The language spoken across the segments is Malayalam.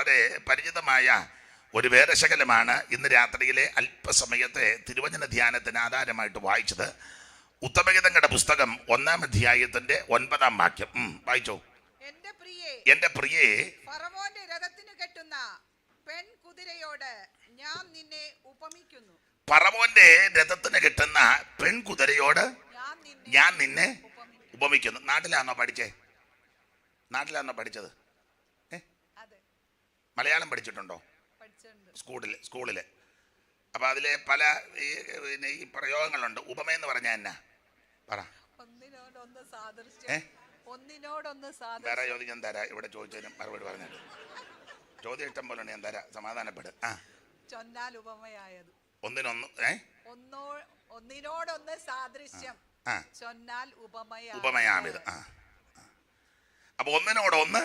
വളരെ പരിചിതമായ ഒരു വേദശകലമാണ് ഇന്ന് രാത്രിയിലെ അല്പസമയത്തെ തിരുവചന ധ്യാനത്തിന് ആധാരമായിട്ട് വായിച്ചത്. ഉത്തമഗീതങ്ങളുടെ പുസ്തകം 1-ാം അധ്യായത്തിന്റെ 9-ാം വാക്യം വായിച്ചോ. എന്റെ പ്രിയേ, ഫറവോന്റെ രഥത്തിന് കെട്ടുന്ന പെൺകുതിരയോട് ഞാൻ നിന്നെ ഉപമിക്കുന്നു. ഫറവോന്റെ രഥത്തിന് കെട്ടുന്ന പെൺകുതിരയോട് ഞാൻ നിന്നെ ഉപമിക്കുന്നു. നാട്ടിലാണോ പഠിച്ചേ? നാട്ടിലാണോ പഠിച്ചത്? മലയാളം പഠിച്ചിട്ടുണ്ടോ? സ്കൂളില്. അപ്പൊ അതിലെ പല ഈ പ്രയോഗങ്ങളുണ്ട്. ഉപമയെന്ന് പറഞ്ഞാൽ എന്നാ പറ? വേറെ ചോദിക്കാൻ തരാ. ഇവിടെ ചോദിച്ചതിനും മറുപടി പറഞ്ഞിട്ട് ചോദ്യം ഇഷ്ടം പോലെ ഞാൻ തരാ. സമാധാനപ്പെട്. ഒന്നിനോടൊന്ന് സാദൃശ്യം ഉപമയാമിത്. അപ്പൊ ഒന്നിനോടൊന്ന്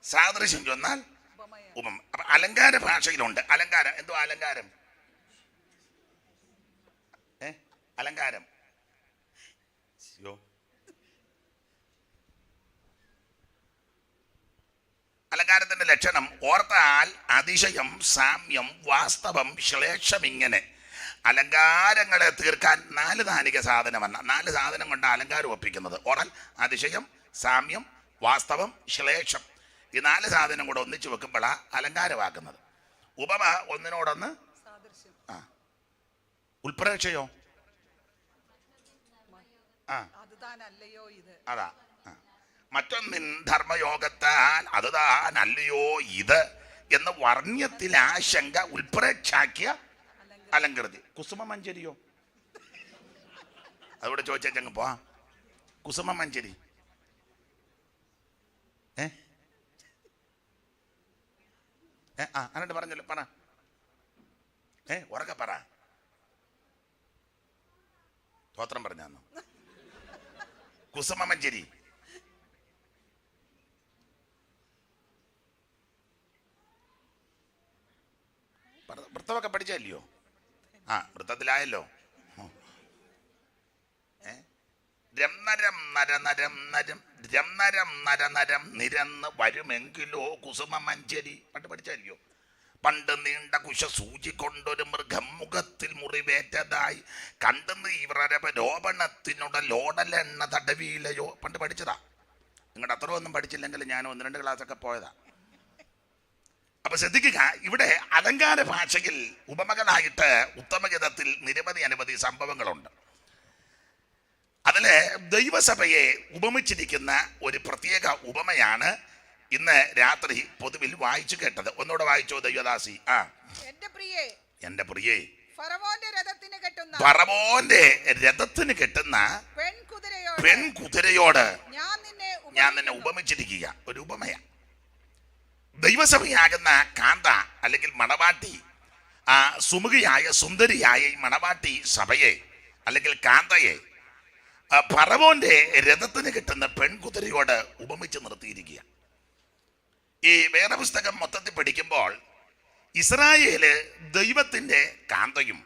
സാദൃശ്യം ചൊന്നാൽ ഉപമ. അപ്പൊ അലങ്കാര ഭാഷയിലുണ്ട്. അലങ്കാരം എന്തോ? അലങ്കാരം അലങ്കാരം അലങ്കാരത്തിന്റെ ലക്ഷണം ഓർത്താൽ അതിശയം, സാമ്യം, വാസ്തവം, ശ്ലേഷം. ഇങ്ങനെ അലങ്കാരങ്ങളെ തീർക്കാൻ 4 ധാനിക സാധനമെന്ന 4 സാധനം കൊണ്ട് അലങ്കാരം ഒപ്പിക്കുന്നത്. ഓർത്താൽ അതിശയം, സാമ്യം, വാസ്തവം, ശ്ലേഷം. ഈ 4 സാധനം കൂടെ ഒന്നിച്ചു വെക്കുമ്പോഴാ അലങ്കാരമാക്കുന്നത്. ഉപമ ഒന്നിനോടൊന്ന് ഉൾപ്രേക്ഷയോ? അതാ. മറ്റൊന്നിൻ ധർമ്മയോഗത്താൽ അത് താനല്ലയോ ഇത് എന്ന് വർണ്ണ്യത്തിൽ ആശങ്ക ഉൾപ്രേക്ഷാക്കിയ അലങ്കൃതി. കുസുമമഞ്ജരിയോ? അതോടെ ചോദിച്ചങ്ങ് പോവാ. കുസുമമഞ്ജരി എന്നിട്ട് പറഞ്ഞല്ലോ. പറ, ഉറക്കെ പറ. സ്തോത്രം പറഞ്ഞാന്നോ? കുസുമമഞ്ജരി വൃത്തമൊക്കെ പഠിച്ചല്ലയോ? വൃത്തത്തിലായല്ലോ. രംനരം നരനരം നരം രംനരം നരനരം നിരന്ന് വരുമെങ്കിലോ കുസുമമഞ്ജരി പണ്ട് പഠിച്ചല്ലയോ? പണ്ട് നീണ്ട കുശ സൂചി കൊണ്ടൊരു മൃഗം മുഖത്തിൽ മുറിവേറ്റതായി കണ്ടെന്ന് ഇവരോപണത്തിനുടലോടലെണ്ണ തടവിയിലയോ. പണ്ട് പഠിച്ചതാ. നിങ്ങളുടെ അത്ര ഒന്നും പഠിച്ചില്ലെങ്കിൽ ഞാൻ 1-2 ക്ലാസ്സൊക്കെ പോയതാ. അപ്പൊ ശ്രദ്ധിക്കുക, ഇവിടെ അലങ്കാര ഭാഷയിൽ ഉപമകളായിട്ട് ഉത്തമഗീതത്തിൽ നിരവധി സംഭവങ്ങളുണ്ട്. അതില് ദൈവസഭയെ ഉപമിച്ചിരിക്കുന്ന ഒരു പ്രത്യേക ഉപമയാണ് ഇന്ന് രാത്രി പൊതുവിൽ വായിച്ചു കേട്ടത്. ഒന്നുകൂടെ വായിച്ചോ ദൈവദാസി. എന്റെ പ്രിയേ, ഫറവോന്റെ രഥത്തിന് കെട്ടുന്ന പെൺകുതിരയോട് ഞാൻ നിന്നെ ഉപമിച്ചിരിക്കുക. ഒരു ഉപമയാ. ദൈവസഭയാകുന്ന കാന്ത അല്ലെങ്കിൽ മണവാട്ടി, സുമുഖിയായ സുന്ദരിയായ ഈ മണവാട്ടി സഭയെ അല്ലെങ്കിൽ കാന്തയെ ഫറവോന്റെ രഥത്തിന് കിട്ടുന്ന പെൺകുതിരയോട് ഉപമിച്ച് നിർത്തിയിരിക്കുക. ഈ വേദപുസ്തകം മൊത്തത്തിൽ പഠിക്കുമ്പോൾ ഇസ്രായേല് ദൈവത്തിന്റെ കാന്തയും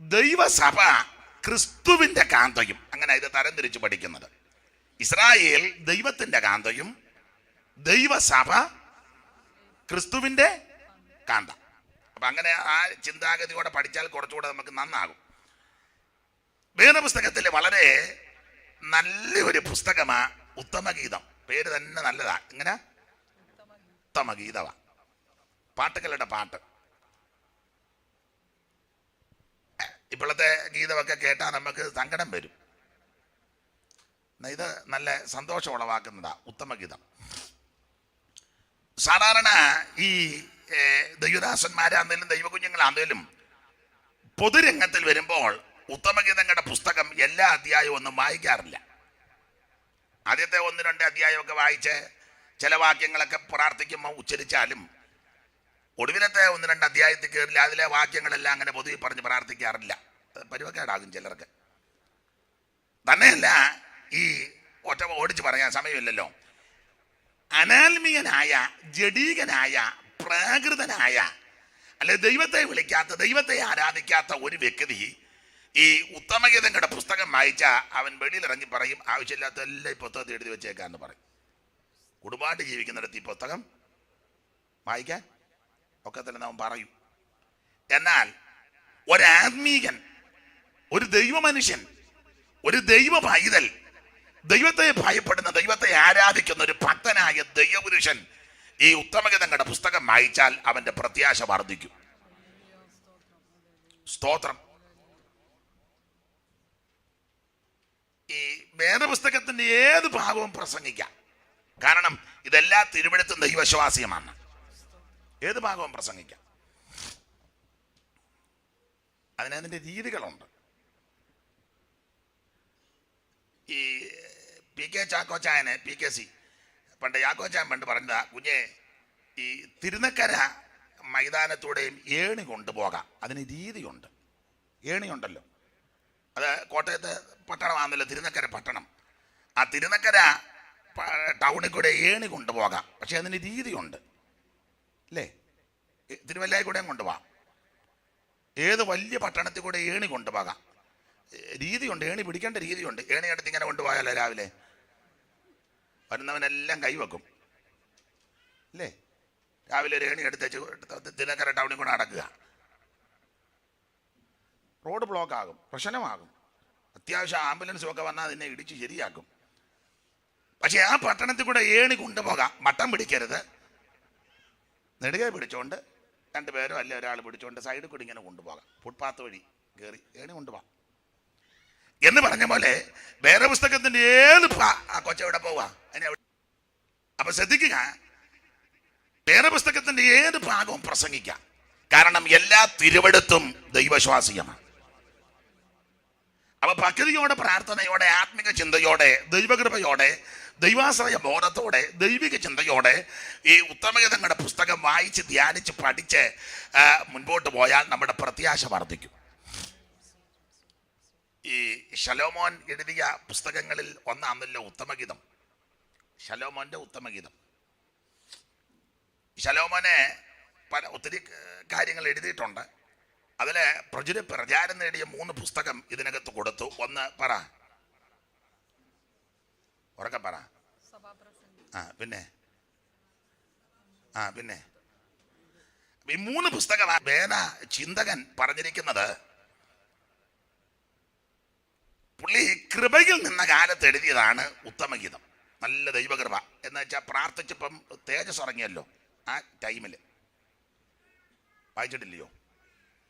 ദൈവസഭ ക്രിസ്തുവിന്റെ കാന്തയും, അങ്ങനെ ഇത് തരംതിരിച്ച് പഠിക്കുന്നത്. ഇസ്രായേൽ ദൈവത്തിന്റെ കാന്തയും ദൈവസഭ ക്രിസ്തുവിന്റെ കാന്ത. അപ്പൊ അങ്ങനെ ആ ചിന്താഗതിയോടെ പഠിച്ചാൽ കുറച്ചുകൂടെ നമുക്ക് നന്നാകും. വേദപുസ്തകത്തിൽ വളരെ നല്ലൊരു പുസ്തകമാ ഉത്തമഗീതം. പേര് തന്നെ നല്ലതാ. ഇങ്ങനെ ഉത്തമഗീതമാ. പാട്ടുകളുടെ പാട്ട്. ഇപ്പോഴത്തെ ഗീതമൊക്കെ കേട്ടാൽ നമുക്ക് സങ്കടം വരും. ഇത് നല്ല സന്തോഷം ഉളവാക്കുന്നതാ ഉത്തമഗീതം. സാധാരണ ഈ ദൈവദാസന്മാരാന്നേലും ദൈവകുഞ്ഞുങ്ങളാന്നേലും പൊതുരംഗത്തിൽ വരുമ്പോൾ ഉത്തമഗീതങ്ങളുടെ പുസ്തകം എല്ലാ അധ്യായവും ഒന്നും വായിക്കാറില്ല. ആദ്യത്തെ 1-2 അധ്യായമൊക്കെ വായിച്ച് ചില വാക്യങ്ങളൊക്കെ പ്രാർത്ഥിക്കുമ്പോൾ ഉച്ചരിച്ചാലും ഒടുവിലത്തെ 1-2 അധ്യായത്തിൽ കയറില്ല. അതിലെ വാക്യങ്ങളെല്ലാം അങ്ങനെ പൊതുവെ പറഞ്ഞ് പ്രാർത്ഥിക്കാറില്ല. പരുവക്കേടാകും ചിലർക്ക്. തന്നെയല്ല, ഈ ഒറ്റ ഓടിച്ച് പറയാൻ സമയമില്ലല്ലോ. അനാത്മീയനായ, ജഡീകനായ, പ്രാകൃതനായ, അല്ലെ ദൈവത്തെ വിളിക്കാത്ത, ദൈവത്തെ ആരാധിക്കാത്ത ഒരു വ്യക്തി ഈ ഉത്തമഗീതങ്ങളുടെ പുസ്തകം വായിച്ചാൽ അവൻ വെളിയിലിറങ്ങി പറയും, ആവശ്യമില്ലാത്ത എല്ലാം ഈ പുസ്തകത്തിൽ എഴുതി വെച്ചേക്കാന്ന് പറയും. കുടുംബമായിട്ട് ജീവിക്കുന്നിടത്ത് ഈ പുസ്തകം വായിക്കാൻ ഒക്കെ തന്നെ അവൻ പറയും. എന്നാൽ ഒരാത്മീകൻ, ഒരു ദൈവമനുഷ്യൻ, ഒരു ദൈവ പൈതൽ, ദൈവത്തെ ഭയപ്പെടുന്ന, ദൈവത്തെ ആരാധിക്കുന്ന ഒരു ഭക്തനായ ദൈവപുരുഷൻ ഈ ഉത്തമഗീതങ്ങളുടെ പുസ്തകം വായിച്ചാൽ അവന്റെ പ്രത്യാശ വർദ്ധിക്കും. സ്തോത്രം. ഈ വേദപുസ്തകത്തിന്റെ ഏത് ഭാഗവും പ്രസംഗിക്കാം. കാരണം ഇതെല്ലാ തിരുവെഴുത്തും ദൈവവിശ്വാസ്യമാണ്. ഏത് ഭാഗവും പ്രസംഗിക്കാം. അതിന്റെ രീതികളുണ്ട്. ഈ പി കെ ചാക്കോച്ചായനെ, PKC പണ്ട് യാക്കോച്ചായൻ പണ്ട് പറഞ്ഞതാ, കുഞ്ഞെ ഈ തിരുനക്കര മൈതാനത്തൂടെയും ഏണി കൊണ്ടുപോകാം. അതിന് രീതിയുണ്ട്. ഏണിയുണ്ടല്ലോ, അത് കോട്ടയത്ത് പട്ടണമാണല്ലോ തിരുനക്കര പട്ടണം. ആ തിരുനക്കര ടൗണിൽ കൂടെ ഏണി കൊണ്ടുപോകാം. പക്ഷെ അതിന് രീതിയുണ്ട് അല്ലേ? തിരുവല്ലയിൽ കൂടെയും കൊണ്ടുപോകാം. ഏത് വലിയ പട്ടണത്തിൽ കൂടെ ഏണി കൊണ്ടുപോകാം. രീതിയുണ്ട്, ഏണി പിടിക്കേണ്ട രീതിയുണ്ട്. ഏണി എടുത്ത് ഇങ്ങനെ കൊണ്ടുപോയാലോ രാവിലെ വരുന്നവനെല്ലാം കൈവെക്കും അല്ലേ? രാവിലെ ഒരു ഏണി എടുത്ത് തിരുനക്കര ടൗണിൽ കൂടെ നടക്കുക. റോഡ് ബ്ലോക്ക് ആകും, പ്രശ്നമാകും. അത്യാവശ്യം ആംബുലൻസും ഒക്കെ വന്നാൽ അതിനെ ഇടിച്ച് ശരിയാക്കും. പക്ഷെ ആ പട്ടണത്തിൽ കൂടെ ഏണി കൊണ്ടുപോകാം. മട്ടം പിടിക്കരുത്. നെടുകെ പിടിച്ചോണ്ട് രണ്ടുപേരോ അല്ലെ ഒരാൾ പിടിച്ചോണ്ട് സൈഡിൽ കൂടി ഇങ്ങനെ കൊണ്ടുപോകാം. ഫുട്പാത്ത് വഴി കയറി ഏണി കൊണ്ടുപോകാം എന്ന് പറഞ്ഞ പോലെ വേറെ പുസ്തകത്തിന്റെ ഏത് കൊച്ച എവിടെ പോവാ അതിനെ. അപ്പൊ ശ്രദ്ധിക്കുക, വേറെ പുസ്തകത്തിന്റെ ഏത് ഭാഗവും പ്രസംഗിക്കാം. കാരണം എല്ലാ തിരുവെഴുത്തും ദൈവവിശ്വാസിയമാണ്. അപ്പൊ ഭക്തിയോടെ, പ്രാർത്ഥനയോടെ, ആത്മിക ചിന്തയോടെ, ദൈവകൃപയോടെ, ദൈവാശ്രയ ബോധത്തോടെ, ദൈവിക ചിന്തയോടെ ഈ ഉത്തമഗീതങ്ങളുടെ പുസ്തകം വായിച്ച് ധ്യാനിച്ച് പഠിച്ച് മുൻപോട്ട് പോയാൽ നമ്മുടെ പ്രത്യാശ വർദ്ധിക്കും. ഈ ശലോമോൻ എഴുതിയ പുസ്തകങ്ങളിൽ ഒന്നാണല്ലോ ഉത്തമഗീതം. ശലോമോന്റെ ഉത്തമഗീതം. ശലോമോനെ ഒത്തിരി കാര്യങ്ങൾ എഴുതിയിട്ടുണ്ട്. അതില് പ്രചാരം നേടിയ 3 പുസ്തകം ഇതിനകത്ത് കൊടുത്തു. ഒന്ന് പറ, ഉറക്കെ പറ. പിന്നെ ഈ 3 പുസ്തകം വേദ ചിന്തകൻ പറഞ്ഞിരിക്കുന്നത് പുള്ളി കൃപയിൽ നിന്ന കാലത്ത് എഴുതിയതാണ് ഉത്തമഗീതം. നല്ല ദൈവകൃപ എന്ന് വെച്ചാൽ പ്രാർത്ഥിച്ചപ്പം തേജസ് ഇറങ്ങിയല്ലോ. ആ ടൈമിൽ വായിച്ചിട്ടില്ലയോ?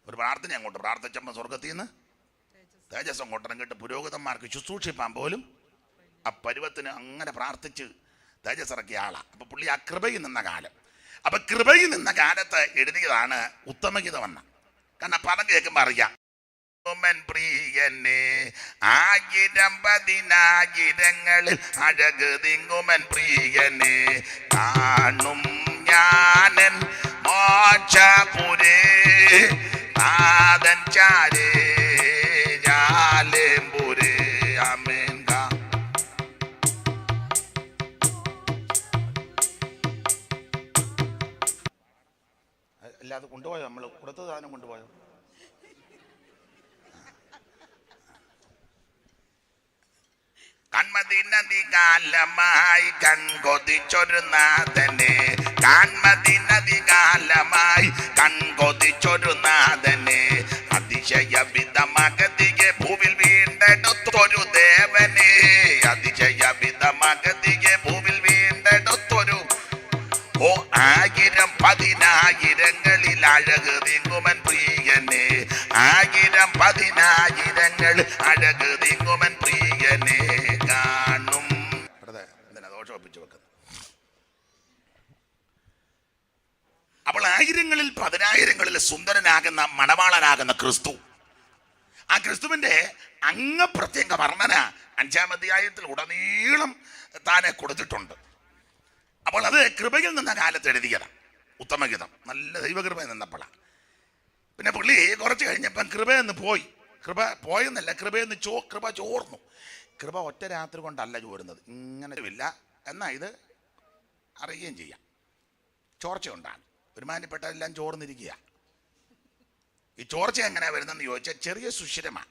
ഒരു പ്രാർത്ഥന അങ്ങോട്ട് പ്രാർത്ഥിച്ചപ്പോൾ സ്വർഗത്തിൽ നിന്ന് തേജസ് അങ്ങോട്ട് ഇറങ്ങിയിട്ട് പുരോഹിതന്മാർക്ക് ശുശ്രൂഷിപ്പാൻ പോലും ആ പരുവത്തിന് അങ്ങനെ പ്രാർത്ഥിച്ച് തേജസ് ഇറക്കിയ ആളാ. അപ്പൊ പുള്ളി ആ കൃപയിൽ നിന്ന കാലം. അപ്പൊ കൃപയിൽ നിന്ന കാലത്ത് എഴുതിയതാണ് ഉത്തമഗീതമെന്ന്. കാരണം പദം കേൾക്കുമ്പോൾ അറിയാം. പ്രിയനെ ആയിരം പതിനായിരങ്ങളിൽ അഴക് തിങ്ങുമൻ പ്രിയനെ കാണും ഞാനൻ മോക്ഷപുരേ നാദൻ ചാരേ ജാലേമ്പുരേ ആമേൻ. അല്ലാതെ കൊണ്ടുപോയോ? നമ്മൾ കൊടുത്ത സാധനം കൊണ്ടുപോയോ? കൺമതിനധികാലമായി കൺകൊതിച്ചൊരു നാഥനെ, കൺമതിനധികാലമായി കൺകൊതിച്ചൊരു നാഥനെ, അതിശയവിധമഗതിയെ ഭൂവിൽ വീണ്ടെടുത്തൊരു ദേവനെ, അതിശയവിധമഗതിയെ ഭൂവിൽ വീണ്ടെടുത്തൊരു ഓ ആയിരം പതിനായിരങ്ങളിൽ അഴക് തിങ്ങുമൻ പ്രിയനെ, ആയിരം പതിനായിരങ്ങൾ അഴക് തിങ്ങുമൻ പ്രിയനെ കാണും. ദോഷം ഒപ്പിച്ചു വെക്കുന്നു. അപ്പോൾ ആയിരങ്ങളിൽ പതിനായിരങ്ങളിൽ സുന്ദരനാകുന്ന മണവാളനാകുന്ന ക്രിസ്തു, ആ ക്രിസ്തുവിന്റെ അംഗപ്രത്യംഗ വർണ്ണന 5-ാം അധ്യായത്തിൽ ഉടനീളം താനെ കൊടുത്തിട്ടുണ്ട്. അപ്പോൾ അത് കൃപയിൽ നിന്ന കാലത്ത് എഴുതിയതാണ് ഉത്തമഗീതം. നല്ല ദൈവകൃപയിൽ നിന്നപ്പോഴാണ്. പിന്നെ പുള്ളി കുറച്ച് കഴിഞ്ഞപ്പം കൃപയെന്ന് പോയി. കൃപ പോയെന്നല്ല, കൃപ ചോർന്നു. കൃപ ഒറ്റ രാത്രി കൊണ്ടല്ല ചോരുന്നത്. ഇങ്ങനെ ഇല്ല എന്നാൽ ഇത് അറിയുകയും ചെയ്യാം. ചോർച്ചയുണ്ടാണ്. ഒരുമാനപ്പെട്ടതെല്ലാം ചോർന്നിരിക്കുക. ഈ ചോർച്ച എങ്ങനെയാണ് വരുന്നതെന്ന് ചോദിച്ചാൽ ചെറിയ സുഷിരമാണ്.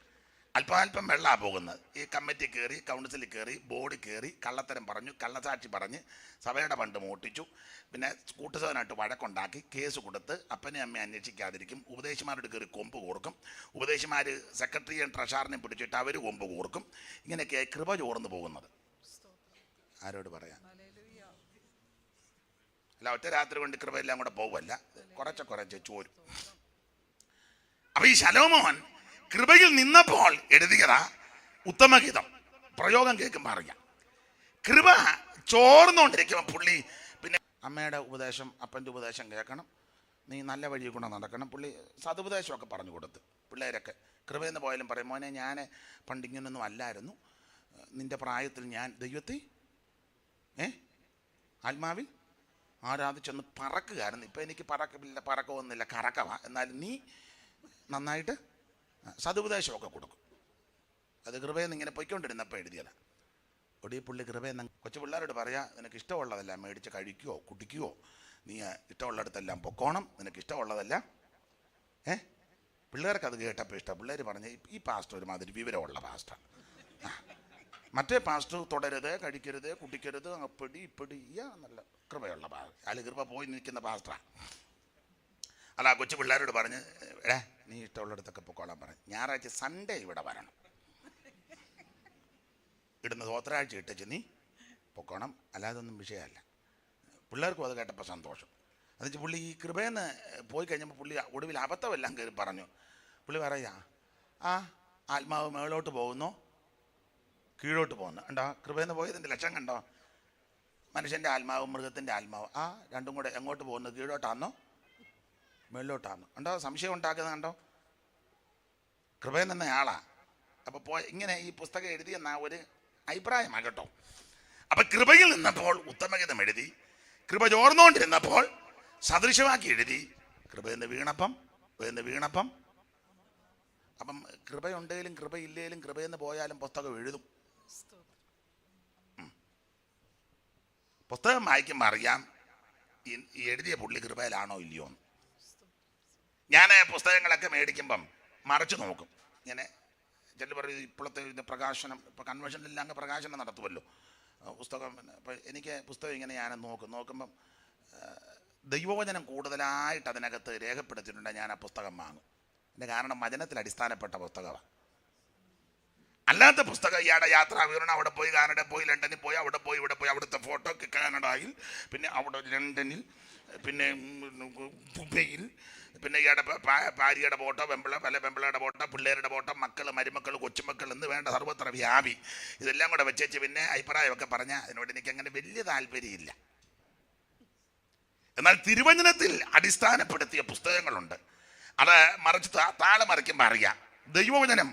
അല്പാൽപ്പം വെള്ളമാണ് പോകുന്നത്. ഈ കമ്മിറ്റി കയറി, കൗൺസിലിൽ കയറി, ബോർഡ് കയറി, കള്ളത്തരം പറഞ്ഞു, കള്ളസാക്ഷി പറഞ്ഞ് സഭയുടെ ഫണ്ട് മോട്ടിച്ചു, പിന്നെ കൂട്ടുസഭനായിട്ട് വഴക്കുണ്ടാക്കി, കേസ് കൊടുത്ത് അപ്പനെ അമ്മയെ അന്വേഷിക്കാതിരിക്കും, ഉപദേശിമാരോട് കയറി കൊമ്പ് കോർക്കും, ഉപദേശിമാർ സെക്രട്ടറിയും ട്രഷറിനെയും പിടിച്ചിട്ട് അവർ കൊമ്പ് കോർക്കും. ഇങ്ങനെയൊക്കെ കൃപ ചോർന്നു പോകുന്നത്. ആരോട് പറയാം? അല്ല, ഒറ്റ രാത്രി കൊണ്ട് കൃപ എല്ലാം കൂടെ പോകുമല്ല, കുറച്ച് ചോരും. അപ്പൊ ഈ ശലോമോൻ കൃപയിൽ നിന്നപ്പോൾ എഴുതിയതാ ഉത്തമഗീതം. പ്രയോഗം കേൾക്കുമ്പോൾ അറിയാം. കൃപ ചോർന്നുകൊണ്ടിരിക്കുമ്പോൾ പുള്ളി പിന്നെ അമ്മയുടെ ഉപദേശം, അപ്പൻ്റെ ഉപദേശം കേൾക്കണം, നീ നല്ല വഴി കൂടെ നടക്കണം. പുള്ളി സതുപദേശമൊക്കെ പറഞ്ഞു കൊടുത്ത് പിള്ളേരൊക്കെ കൃപയെന്ന് പോയാലും പറയും, മോനെ ഞാൻ പണ്ടിങ്ങനൊന്നും അല്ലായിരുന്നു, നിൻ്റെ പ്രായത്തിൽ ഞാൻ ദൈവത്തെ ആത്മാവിൽ ആരാധിച്ചൊന്ന് പറക്കുകയായിരുന്നു. ഇപ്പം എനിക്ക് പറക്കമൊന്നുമില്ല, കറക്കവാ. എന്നാലും നീ നന്നായിട്ട് സതുപദേശമൊക്കെ കൊടുക്കും. അത് കൃപയെന്ന് ഇങ്ങനെ പൊയ്ക്കൊണ്ടിരുന്നപ്പോൾ എഴുതിയതാണ്. ഒടി പുള്ളി കൃപയെന്ന് കൊച്ചു പിള്ളേരോട് പറയാ, നിനക്ക് ഇഷ്ടമുള്ളതെല്ലാം മേടിച്ച് കഴിക്കുകയോ കുടിക്കുകയോ, നീ ഇഷ്ടമുള്ളിടത്തെല്ലാം പൊക്കോണം, നിനക്ക് ഇഷ്ടമുള്ളതല്ല. പിള്ളേർക്ക് അത് കേട്ടപ്പോൾ ഇഷ്ടം. പിള്ളേർ പറഞ്ഞ് ഈ പാസ്റ്റർ ഒരുമാതിരി വിവരമുള്ള പാസ്റ്റർ, മറ്റേ പാസ്റ്റർ തുടരുത്, കഴിക്കരുത്, കുടിക്കരുത്, ഇപ്പടി നല്ല കൃപയുള്ള പാസ്റ്റർ. അതിൽ കൃപ പോയി നിൽക്കുന്ന പാസ്റ്ററാണ്. അല്ല, കൊച്ചു പിള്ളേരോട് പറഞ്ഞ് നീ ഇഷ്ടമുള്ളിടത്തൊക്കെ പൊക്കോളാൻ പറഞ്ഞു. ഞായറാഴ്ച സൺഡേ ഇവിടെ വരണം, ഇടുന്ന തോത്രാഴ്ച ഇട്ടിച്ച് നീ പൊക്കോണം, അല്ലാതെ ഒന്നും വിഷയമല്ല. പിള്ളേർക്കും അത് കേട്ടപ്പോൾ സന്തോഷം. എന്നുവെച്ചാൽ പുള്ളി ഈ കൃപയെന്ന് പോയി കഴിഞ്ഞപ്പോൾ പുള്ളി ഒടുവിൽ അബദ്ധമെല്ലാം കയറി പറഞ്ഞു. പുള്ളി പറയാ, ആത്മാവ് മേളോട്ട് പോകുന്നോ കീഴോട്ട് പോകുന്നു കണ്ടോ? കൃപയെന്ന് പോയതിൻ്റെ ലക്ഷം കണ്ടോ? മനുഷ്യൻ്റെ ആത്മാവും മൃഗത്തിൻ്റെ ആത്മാവ് രണ്ടും കൂടെ എങ്ങോട്ട് പോകുന്നു? കീഴോട്ടാന്നോ മേളിലോട്ടാണ്? കണ്ടോ? സംശയം ഉണ്ടാക്കുന്നത് കണ്ടോ? കൃപയിൽ നിന്ന ആളാ. അപ്പോൾ ഇങ്ങനെ ഈ പുസ്തകം എഴുതിയെന്ന ഒരു അഭിപ്രായമാണ് കേട്ടോ. അപ്പം കൃപയിൽ നിന്നപ്പോൾ ഉത്തമഗീതം എഴുതി, കൃപ ചോർന്നുകൊണ്ടിരുന്നപ്പോൾ സദൃശമാക്കി എഴുതി, കൃപയെന്ന് വീണപ്പം. അപ്പം കൃപയുണ്ടെങ്കിലും കൃപയില്ലേലും കൃപയെന്ന് പോയാലും പുസ്തകം എഴുതും. പുസ്തകം വായിക്കുമ്പോൾ അറിയാം ഈ എഴുതിയ പുള്ളി കൃപയിലാണോ ഇല്ലയോ എന്ന്. ഞാൻ പുസ്തകങ്ങളൊക്കെ മേടിക്കുമ്പം മറച്ചു നോക്കും. ഇങ്ങനെ ചില പറയും ഇപ്പോഴത്തെ ഇത് പ്രകാശനം, ഇപ്പോൾ കൺവെൻഷനിലെല്ലാം അങ്ങ് പ്രകാശനം നടത്തുമല്ലോ പുസ്തകം. അപ്പോൾ എനിക്ക് പുസ്തകം ഇങ്ങനെ ഞാൻ നോക്കുമ്പം ദൈവവചനം കൂടുതലായിട്ട് അതിനകത്ത് രേഖപ്പെടുത്തിയിട്ടുണ്ടെങ്കിൽ ഞാൻ ആ പുസ്തകം വാങ്ങും. എൻ്റെ കാരണം വചനത്തിൽ അടിസ്ഥാനപ്പെട്ട പുസ്തകമാണ്. അല്ലാത്ത പുസ്തകം ഇയാളുടെ യാത്രാ വിവരണം, അവിടെ പോയി കാനഡ പോയി, ലണ്ടനിൽ പോയി, അവിടെ പോയി, ഇവിടെ പോയി, അവിടുത്തെ ഫോട്ടോ കാനഡയിൽ, പിന്നെ അവിടെ ലണ്ടനിൽ, പിന്നെ ദുബൈയിൽ, പിന്നെ ഇയാളുടെ ഭാര്യയുടെ ഫോട്ടോ, പെമ്പിളയുടെ ഫോട്ടോ, പിള്ളേരുടെ ഫോട്ടോ, മക്കൾ, മരുമക്കൾ, കൊച്ചുമക്കൾ എന്ന് വേണ്ട സർവത്ര വ്യാപി. ഇതെല്ലാം കൂടെ വെച്ചേച്ച് പിന്നെ അഭിപ്രായമൊക്കെ പറഞ്ഞാൽ അതിനോട് എനിക്ക് അങ്ങനെ വലിയ താല്പര്യമില്ല. എന്നാൽ തിരുവചനത്തിൽ അടിസ്ഥാനപ്പെടുത്തിയ പുസ്തകങ്ങളുണ്ട്. അത് മറിച്ച് താഴെ മറിക്കുമ്പോൾ അറിയാം ദൈവവചനം